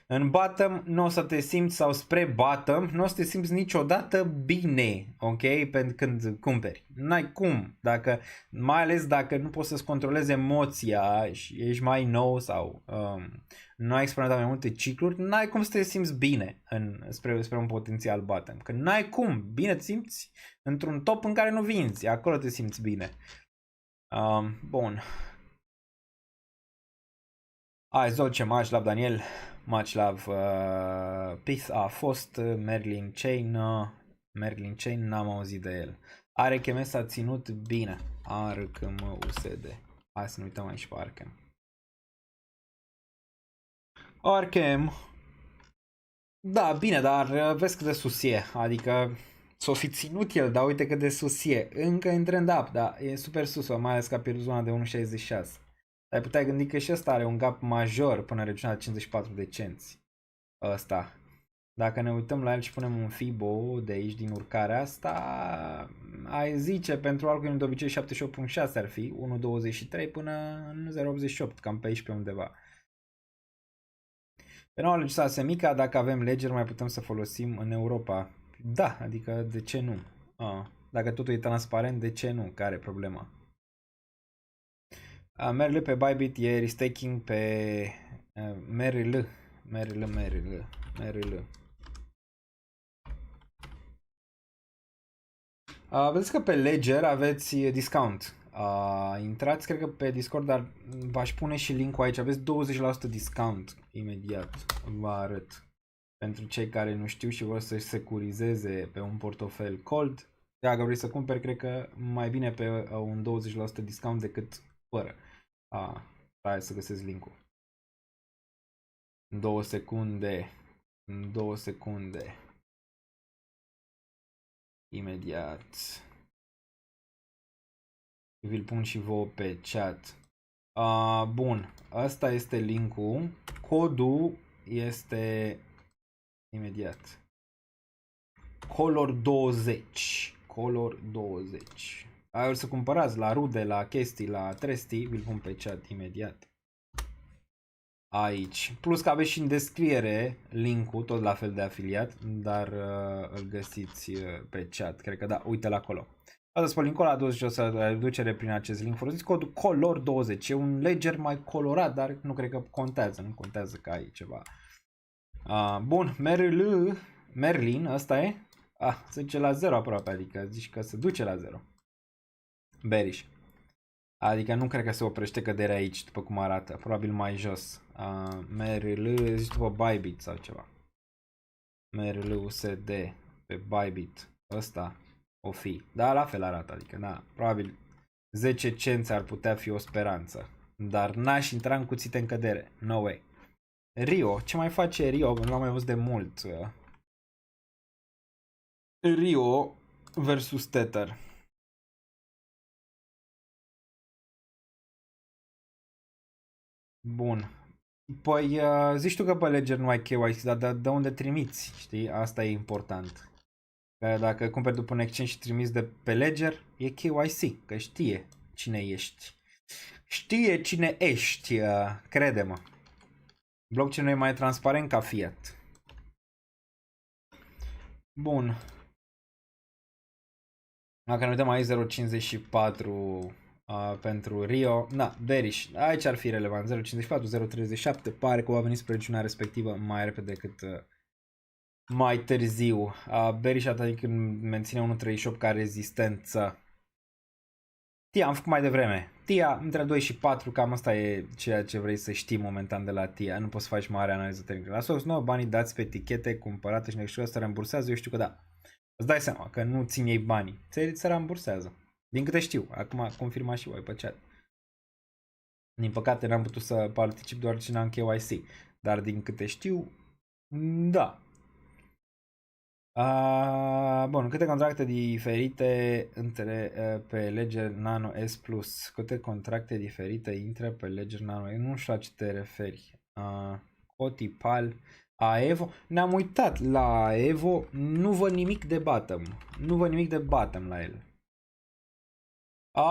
În bottom nu o să te simți, sau spre bottom nu o să te simți niciodată bine, ok? Pentru când cumperi. N-ai cum, mai ales dacă nu poți să-ți controlezi emoția și ești mai nou sau nu ai experimentat mai multe cicluri, n-ai cum să te simți bine spre un potențial bottom. Că n-ai cum, bine te simți într-un top în care nu vinzi, acolo te simți bine. Bun. Zolce, much love, Daniel. Much love. Peace a fost Merlin Chain, n-am auzit de el. Arkham s-a ținut bine. Arkham USD. Hai să nu uităm aici pe Arkham. Arkham. Da, bine, dar vezi cât de sus e. Adică s-o fi ținut el, dar uite cât de sus e. Încă în trend up, da, e super sus, mai ales că a pierdut zona de 1.66. Ai putea gândi că și ăsta are un gap major până în regiunea de 54 de cenți. Ăsta. Dacă ne uităm la el și punem un Fibo de aici din urcarea asta, ai zice pentru altcoin de obicei 78.6 ar fi 1.23 până în 0.88, cam pe aici pe undeva. Pe noua legislație mică, dacă avem ledger, mai putem să folosim în Europa. Da, adică de ce nu? Dacă totul e transparent, de ce nu? Care e problema? Merl pe Bybit e restaking pe Merl. Vedeți că pe Ledger aveți discount. Intrați, cred că pe Discord, dar v-aș pune și link-ul aici. Aveți 20% discount imediat. Vă arăt. Pentru cei care nu știu și vor să-și securizeze pe un portofel cold. Dacă vrei să cumperi, cred că mai bine pe un 20% discount decât fără. Hai să găsesc link-ul. 2 secunde. Imediat. Vi-l pun și vouă pe chat. Bun. Asta este link-ul. Codul este imediat. Color 20. O să cumpărați la rude, la chestii, la trestii, vi-l pun pe chat imediat. Aici. Plus că aveți și în descriere link-ul, tot la fel de afiliat, dar îl găsiți pe chat. Cred că da, uite-l acolo. Dați pe link-ul la 20 o să reducere prin acest link. Folosiți codul color 20. E un ledger mai colorat, dar nu cred că contează. Nu contează că ai ceva. Bun, Merlin, ăsta e. Se duce la 0 aproape, adică zici că se duce la 0. Bearish. Adică nu cred că se oprește căderea aici, după cum arată. Probabil mai jos. Merl, zici după Bybit sau ceva. Merl USD pe Bybit. Ăsta o fi. Da, la fel arată, adică da, probabil 10 cenți ar putea fi o speranță. Dar n-aș intra în cuțite în cădere. No way. Rio, ce mai face Rio? Nu l-am mai văzut de mult. Rio versus Tether. Bun. Păi zici tu că pe Ledger nu ai KYC, dar de unde trimiți? Știi? Asta e important. Că dacă cumperi după un exchange și trimiți de pe Ledger, e KYC, că știe cine ești. Știe cine ești, crede-mă. Blockchain-ul e mai transparent ca fiat. Bun. Dacă ne uităm aici 0,54 pentru Rio, na, bearish, aici ar fi relevant, 0,54, 0,37, pare că va veni spre regiunea respectivă mai repede decât mai târziu. Bearish atât când menține 1,38 ca rezistență. TIA am făcut mai devreme. TIA între 2 și 4, cam asta e ceea ce vrei să știi momentan de la TIA. Nu poți să faci mare analiză tehnică. La SOX 9, banii dați pe etichete cumpărate și neștiută să rambursează, eu știu că da. Îți dai seama că nu țin ei banii. Ți se rambursează. Din câte știu. Acum confirmați și voi pe chat. Din păcate n-am putut să particip doar ce n-am KYC. Dar din câte știu, da. Bun, câte contracte diferite între pe Ledger Nano S Plus? Câte contracte diferite intră pe Ledger Nano? Eu nu știu la ce te referi. Cotipal, Aevo. Ne-am uitat la Aevo, nu văd nimic de bottom. Nu văd nimic de bottom la el.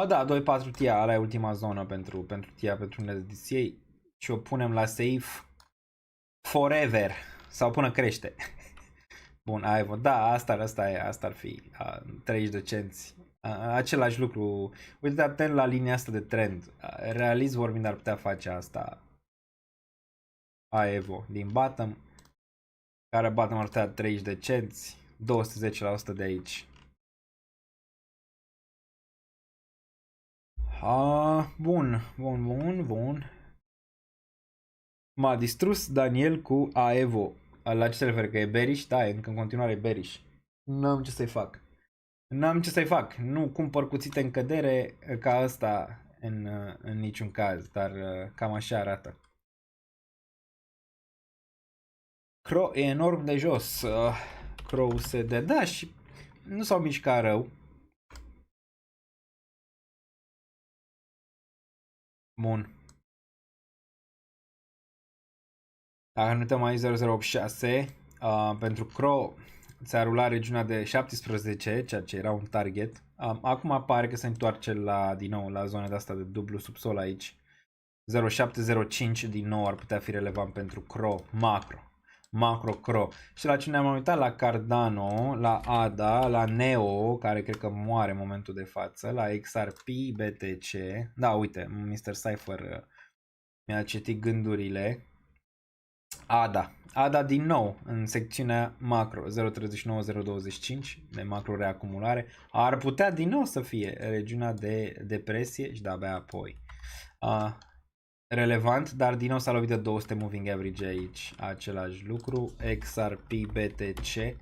Da, 2.4 TIA, ala e ultima zonă pentru TIA, pentru unele DCA. Și o punem la safe forever. Sau până crește. Bun, Aevo, da, asta ar fi 30 de cenți. Același lucru. Uite, atent la linia asta de trend. Realist vorbind ar putea face asta Aevo din bottom. Care bottom ar putea 30 de cenți. 210 la 100 de aici. Bun. M-a distrus Daniel cu Aevo. La ce se referă? Că e bearish? Da, e încă în continuare bearish. N-am ce să-i fac. Nu cumpăr cuțite în cădere ca asta în niciun caz, dar cam așa arată. Crow e enorm de jos. Crow USD, da, și nu s-au mișcat rău. Bun. Dacă ne uităm aici 0086, pentru Crow ți-a rulat regiunea de 17, ceea ce era un target. Acum pare că se întoarce din nou la zona de asta de dublu subsol aici. 0705 din nou ar putea fi relevant pentru Crow, macro Crow. Și la cine am uitat? La Cardano, la ADA, la Neo, care cred că moare în momentul de față, la XRP, BTC. Da, uite, Mr. Cypher mi-a citit gândurile. ADA din nou în secțiunea macro 0.39-0.25 de macro reacumulare. Ar putea din nou să fie regiunea de depresie și de-abia apoi relevant, dar din nou s-a lovit de 200 moving average aici. Același lucru. XRP, BTC.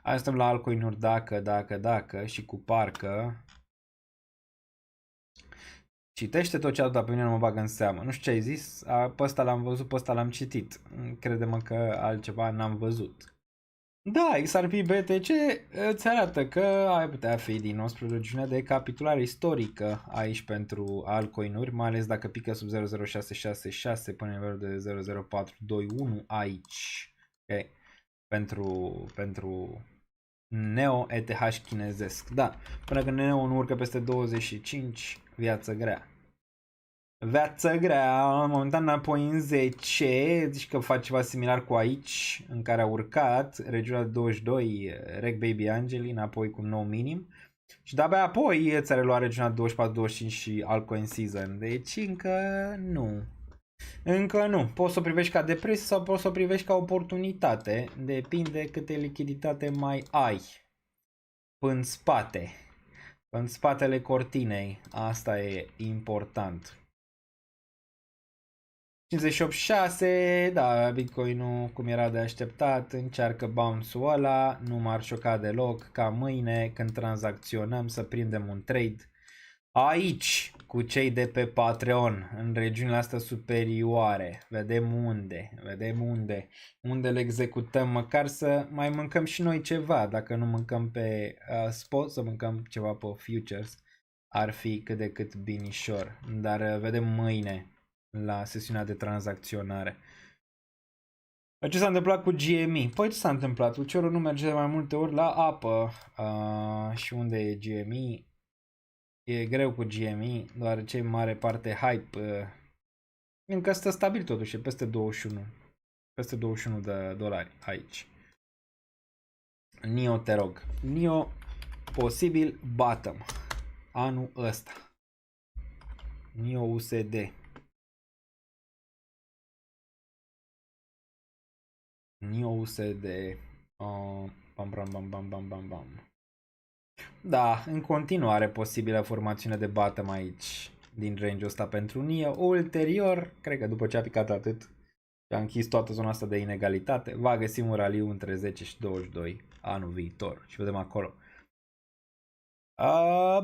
Hai stăm la altcoin-uri dacă și cu parcă. Citește tot ce a dat pe mine, nu mă bag în seamă. Nu știu ce ai zis, pe ăsta l-am văzut, pe ăsta l-am citit. Crede-mă că altceva n-am văzut. Da, XRP BTC îți arată că ai putea fi din nou spre regiunea de capitulare istorică aici pentru altcoin-uri, mai ales dacă pică sub 00666 până în nivelul de 00421 aici. Ok. Pentru Neo ETH chinezesc. Da, până când Neo nu urcă peste 25, viață grea. Momentan înapoi în 10, zici că faci ceva similar cu aici, în care a urcat, regiunea de 22, Reg Baby Angeli, înapoi cu un nou minim. Și de-abia apoi ți-a reluat regiunea 24-25 și altcoin season, deci încă nu. Poți să o privești ca depresie sau poți să o privești ca oportunitate, depinde câte lichiditate mai ai în spate. În spatele cortinei, asta e important. 58.6, da, Bitcoin-ul cum era de așteptat, încearcă bounce-ul ăla, nu m-ar șoca deloc ca mâine când tranzacționăm să prindem un trade aici cu cei de pe Patreon, în regiunile astea superioare. Vedem unde le executăm, măcar să mai mâncăm și noi ceva, dacă nu mâncăm pe spot, să mâncăm ceva pe futures, ar fi cât de cât binișor, dar vedem mâine la sesiunea de tranzacționare. Ce s-a întâmplat cu GME? Păi ce s-a întâmplat? Uciorul nu merge de mai multe ori la apă. Și unde e GME? E greu cu GME, doar ce mare parte hype. Încă stă stabil totuși, e peste 21. Peste 21 de dolari aici. NIO, te rog. NIO posibil bottom anul ăsta. NIO USD. NIO USD. Bam, bam, bam, bam, bam, bam, bam. Da, în continuare posibilă formațiune de bottom aici din range-ul ăsta pentru NIO. Ulterior, cred că după ce a picat atât și a închis toată zona asta de inegalitate, va găsi un raliu între 10 și 22 anul viitor și vedem acolo.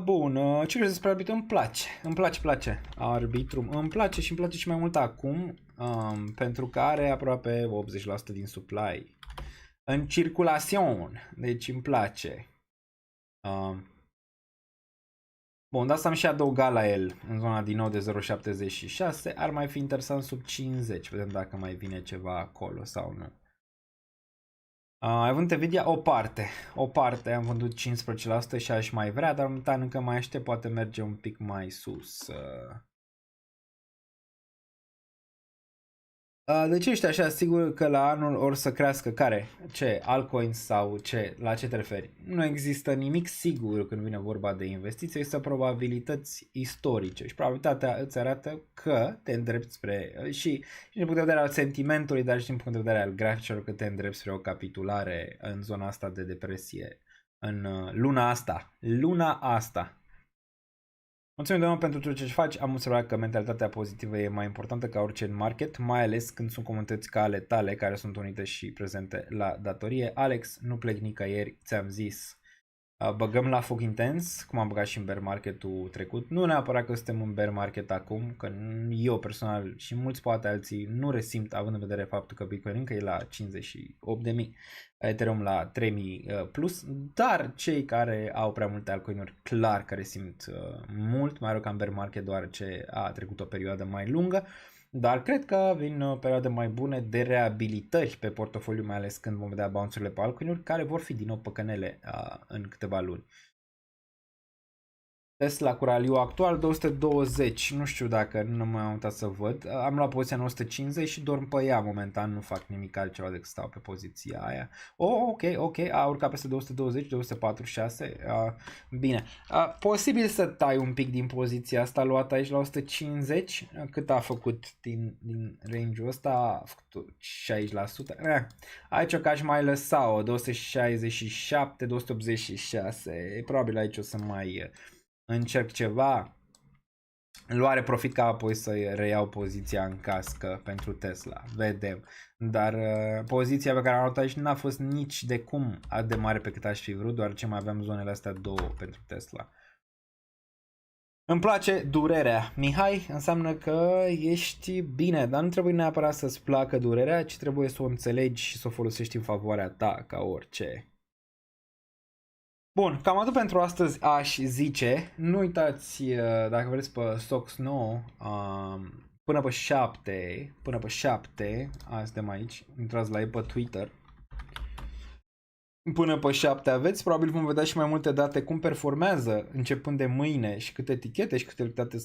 Bun, ce crezi despre arbitru? Îmi place Arbitrum, îmi place și îmi place și mai mult acum, pentru că are aproape 80% din supply în circulațion, deci îmi place. Bun, de asta am și adăugat la el în zona din nou de 0,76, ar mai fi interesant sub 50, vedem dacă mai vine ceva acolo sau nu. Ai vândut Nvidia o parte, am vândut 15% și aș mai vrea, dar momentan încă mai aștept, poate merge un pic mai sus. De ce ești așa sigur că la anul or să crească? Care? Ce? Altcoins sau ce? La ce te referi? Nu există nimic sigur când vine vorba de investiții, există probabilități istorice și probabilitatea îți arată că te îndrepți spre, și din punct de vedere al sentimentului, dar și din punct de vedere al graficilor, că te îndrepți spre o capitulare în zona asta de depresie în luna asta. Mulțumim, domnule, pentru tot ce faci. Am observat că mentalitatea pozitivă e mai importantă ca orice în market, mai ales când sunt comunități ca ale tale care sunt unite și prezente la datorie. Alex, nu plec nicăieri, ți-am zis. Băgăm la foc intens, cum am băgat și în bear market-ul trecut. Nu neapărat că suntem în bear market acum, că eu personal și mulți poate alții nu resimt, având în vedere faptul că Bitcoin încă e la 58.000, Ethereum la 3.000 plus, dar cei care au prea multe altcoin-uri clar că resimt mult, mai rău ca în bear market, deoarece a trecut o perioadă mai lungă. Dar cred că vin perioade mai bune de reabilitări pe portofoliu, mai ales când vom vedea bounce-urile pe altcoin-uri, care vor fi din nou păcănele în câteva luni. Tesla cu raliu actual 220, nu știu dacă nu mai am uitat să văd, am luat poziția în 150 și dorm pe ea momentan, nu fac nimic altceva decât stau pe poziția aia. Ok, a urcat peste 220, 246, bine. Posibil să tai un pic din poziția asta luată aici la 150, cât a făcut din range-ul ăsta, a făcut 60%, aici o că aș mai lăsa-o, 267, 286, probabil aici o să mai încerc ceva, luare profit ca apoi să reiau poziția în cască pentru Tesla, vedem, dar poziția pe care am luat aici n-a fost nici de cum atât de mare pe cât aș fi vrut, doar ce mai aveam zonele astea două pentru Tesla. Îmi place durerea, Mihai, înseamnă că ești bine, dar nu trebuie neapărat să-ți placă durerea, ci trebuie să o înțelegi și să o folosești în favoarea ta, ca orice. Bun, cam atât pentru astăzi aș zice. Nu uitați, dacă vreți, pe Stocks 9, până pe 7, azi de aici, intrați la ei pe Twitter. Până pe 7 aveți, probabil vom vedea și mai multe date cum performează începând de mâine și câte etichete și câte lichiditate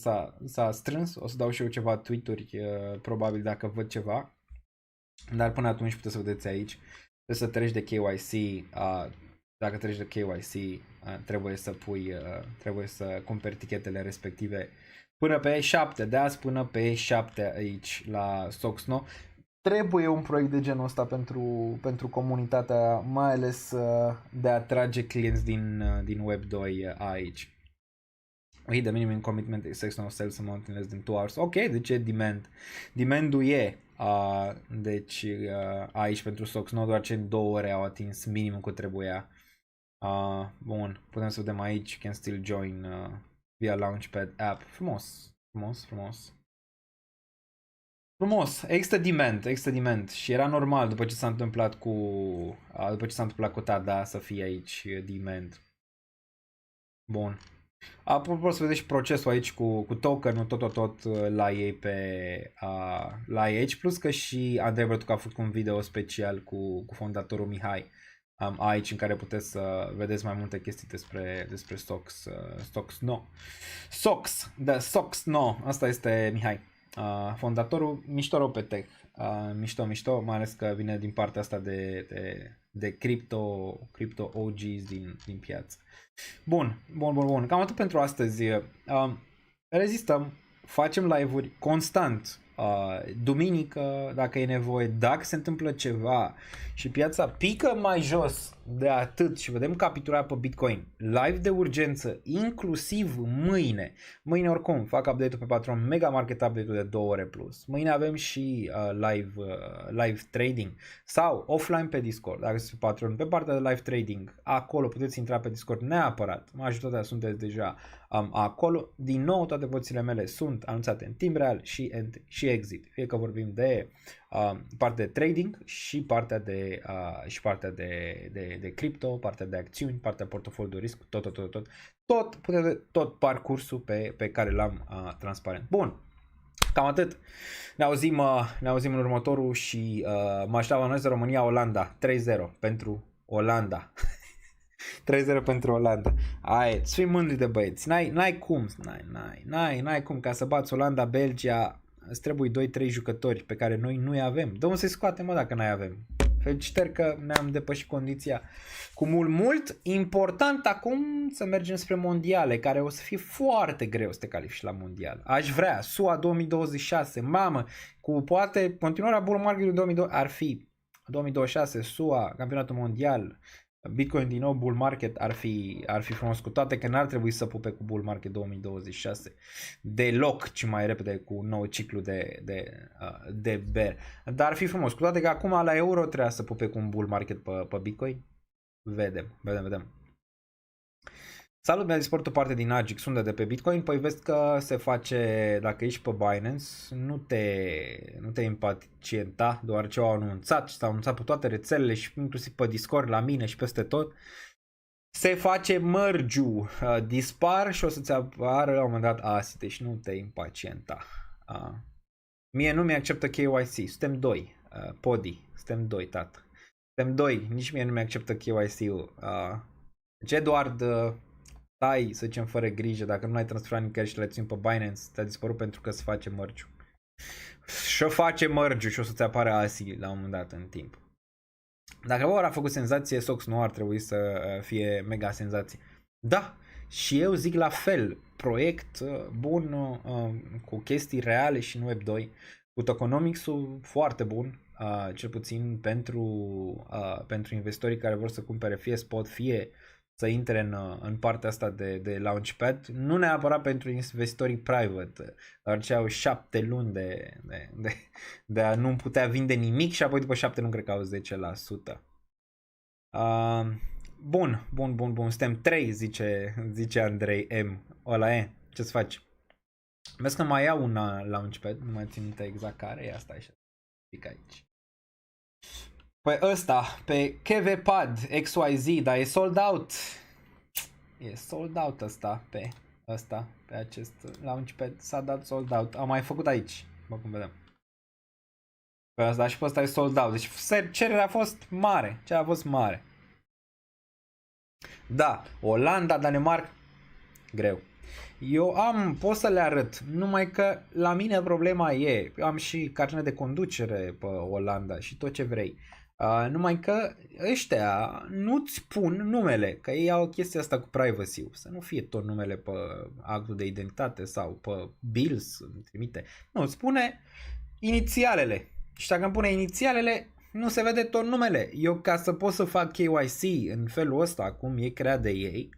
s-a strâns. O să dau și eu ceva tweet-uri, probabil dacă văd ceva. Dar până atunci puteți să vedeți aici, trebuie să treci de KYC. Dacă treci de KYC, trebuie să cumperi etichetele respective până pe 7, de azi până pe 7 aici la Stocks 9. Trebuie un proiect de genul ăsta pentru comunitatea, mai ales de a atrage clienți din Web 2 aici. The minimum commitment is 6 no sales amount in less than 2 hours. Ok, deci e demand. Demand-ul e. Deci aici pentru Stocks 9 doar ce în 2 ore au atins minimum cât trebuia. Bun, putem să vedem aici, can still join via Launchpad app. Frumos. Există demand și era normal după ce s-a întâmplat cu Tada să fie aici demand. Bun. Apropo, să vedeți și procesul aici cu token-ul tot la ei la ei aici, plus că și Andrei Brătuc a făcut un video special cu fondatorul Mihai aici, în care puteți să vedeți mai multe chestii despre Stocks No. Stocks No, asta este Mihai, fondatorul, mișto rău pe tech, mișto, mai ales că vine din partea asta de de crypto OGs din piață. Bun. Cam atât pentru astăzi. Rezistăm, facem live-uri constant. Duminică, dacă e nevoie, dacă se întâmplă ceva și piața pică mai jos de atât și vedem capitularea pe Bitcoin, live de urgență, inclusiv mâine oricum fac update-ul pe Patreon, mega market update-ul de 2 ore plus. Mâine avem și live trading sau offline pe Discord, dacă sunteți pe Patreon, pe partea de live trading, acolo puteți intra pe Discord neapărat, majoritatea sunteți deja acolo. Din nou, toate pozițiile mele sunt anunțate în timp real și exit, fie că vorbim de partea de trading și partea de cripto, partea de acțiuni, partea de portofoliu de risc, tot parcursul pe care l-am transparent. Bun, cam atât. Ne auzim în următorul și mă aștept analiză România-Olanda 3-0 pentru Olanda. 3-0 pentru Olanda. Ai, să fii mândri de băieți. N-ai cum ca să bați Olanda, Belgia. Îți trebuie 2-3 jucători pe care noi nu-i avem. De unde să-i scoatem, mă, dacă n-ai avem? Felicitări că ne-am depășit condiția cu mult. Important acum să mergem spre mondiale, care o să fie foarte greu să te califici la mondial. Aș vrea, SUA 2026, mamă, cu poate continuarea bull market-ului 2020, ar fi 2026, SUA, campionatul mondial, Bitcoin din nou, bull market ar fi frumos, cu toate că n-ar trebui să pupe cu bull market 2026 deloc, ci mai repede cu un nou ciclu de bear. Dar ar fi frumos, cu toate că acum la euro trebuia să pupe cu un bull market pe Bitcoin. Vedem. Salut, mi-a dispărut o parte din AGIX, unde de pe Bitcoin, păi vezi că se face, dacă ești pe Binance, nu te impacienta, deoarece au anunțat și s-au anunțat pe toate rețelele și inclusiv pe Discord, la mine și peste tot. Se face merge-ul, dispar și o să-ți apară la un moment dat ASI, deci nu te impacienta. Mie nu mi-acceptă KYC, suntem 2, Podi, suntem 2, tată. Suntem 2, nici mie nu mi-acceptă KYC-ul. Deci Eduard, stai, să zicem, fără grijă, dacă nu ai transferat nicăieri și le țin pe Binance, te-a dispărut pentru că se face merge-ul. Și-o face merge-ul și o să-ți apară ASI la un moment dat în timp. Dacă vă a făcut senzație, SOX nu ar trebui să fie mega senzație. Da, și eu zic la fel, proiect bun, cu chestii reale și în Web 2, cu tokenomics-ul foarte bun, cel puțin pentru investitorii care vor să cumpere fie spot, fie să intre în partea asta de launchpad, nu neapărat pentru investitorii private, dar ce au 7 luni de a nu putea vinde nimic și apoi după 7 luni cred că au 10%. Bun, suntem 3, zice Andrei M. Ăla e, ce-ți faci? Vezi că mai iau un launchpad, nu mai țin minte exact care e, asta așa, pic aici. Păi ăsta, pe KVPad XYZ, dar e sold out. E sold out ăsta, pe acest launchpad s-a dat sold out. Am mai făcut aici, după cum vedem. Pe ăsta și pe ăsta e sold out. Deci cererea a fost mare, Da, Olanda, Danemarca, greu. Eu pot să le arăt, numai că la mine problema e, eu am și carnet de conducere pe Olanda și tot ce vrei. Numai că ăștia nu-ți spun numele, că ei au chestia asta cu privacy-ul, să nu fie tot numele pe actul de identitate sau pe bills, trimite. Nu, îți spune inițialele. Și dacă îmi pune inițialele, nu se vede tot numele. Eu, ca să pot să fac KYC în felul ăsta, cum e creat de ei,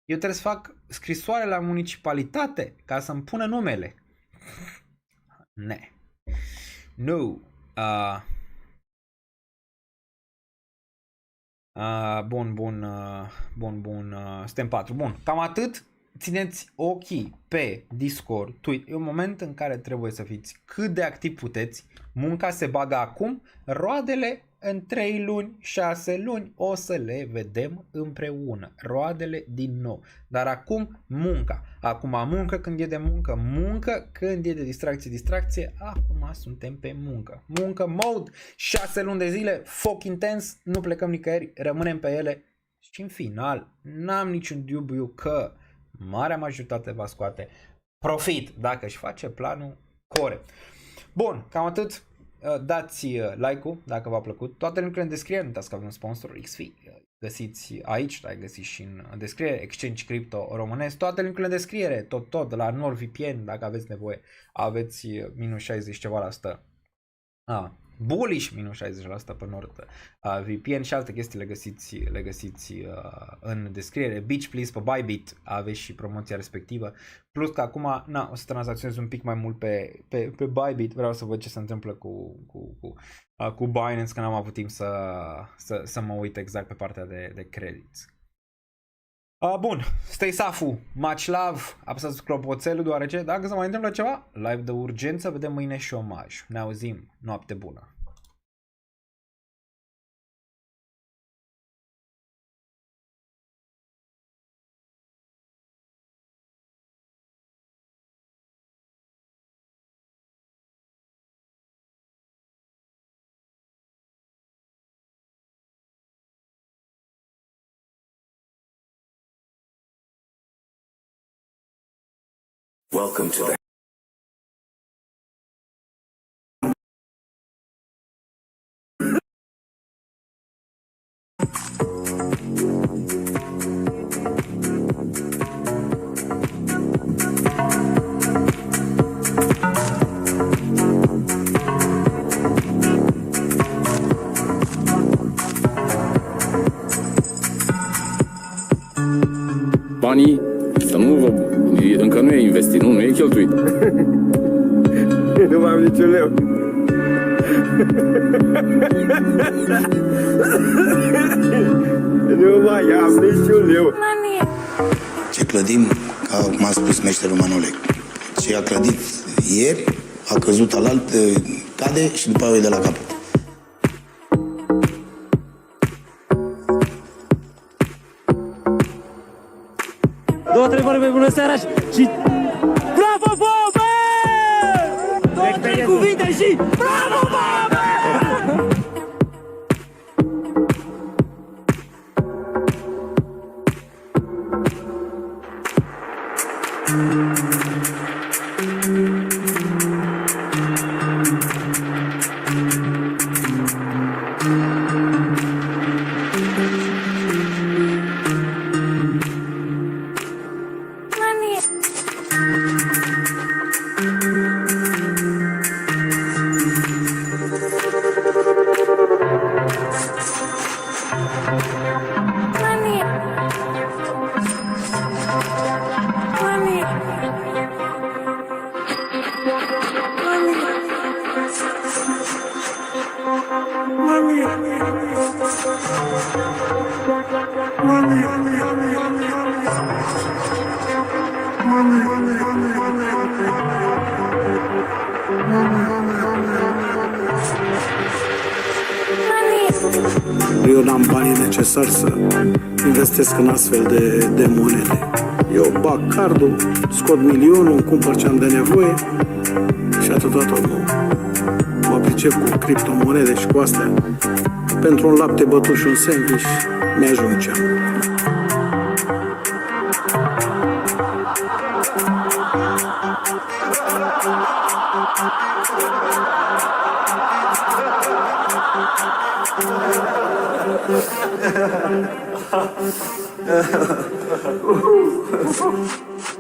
eu trebuie să fac scrisoare la municipalitate ca să-mi pună numele. Nu. Bun, suntem 4. Bun, cam atât. Țineți ochii pe Discord, Twitter. E un moment în care trebuie să fiți cât de activ puteți. Munca se bagă acum, roadele în 3 luni, 6 luni o să le vedem împreună. Roadele din nou. Dar acum munca. Acum muncă când e de muncă. Muncă când e de distracție. Acum suntem pe muncă. Muncă mode. 6 luni de zile. Foc intens. Nu plecăm nicăieri. Rămânem pe ele. Și în final, n-am niciun dubiu că marea majoritate va scoate profit dacă își face planul corect. Bun, cam atât. dați like-ul dacă v-a plăcut. Toate linkurile în descriere, nu uitați că avem un sponsor, XV. Găsiți aici, dar găsiți și în descriere, Exchange Crypto românesc, toate linkurile în descriere, tot, de la NordVPN, dacă aveți nevoie, aveți minus 60 ceva la sută. Bullish minus 60% pe Nord VPN și alte chestii le găsiți în descriere. Beach Please pe Bybit, aveți și promoția respectivă. Plus că acum o să tranzacționez un pic mai mult pe Bybit. Vreau să văd ce se întâmplă cu Binance, că n-am avut timp să mă uit exact pe partea de credit. Bun, stay safe, much love, apăsați clopoțelul deoarece dacă se mai întâmplă ceva, live de urgență, vedem mâine și omaj. Ne auzim, noapte bună! Welcome to the Banii, să nu vă... încă nu e investit, nu e cheltuit. Nu mai am niciun leu. Nu mai am niciun leu. Ce clădim, ca cum a spus meșterul Manole, ce a clădit ieri, a căzut alalt, cade și după aia de la cap. Două, trei vorbe, bună seara și... Bravo, Bobe! Două, trei cuvinte și... Bravo, Bobe! Eu n-am banii necesari să investesc în astfel de monede. Eu bag cardul, scot milionul, îmi cumpăr ce am de nevoie și atât. Mă pricep cu criptomonede și cu astea. Pentru un lapte bătut și un sandwich mi-ajung cea. Ha ha ha.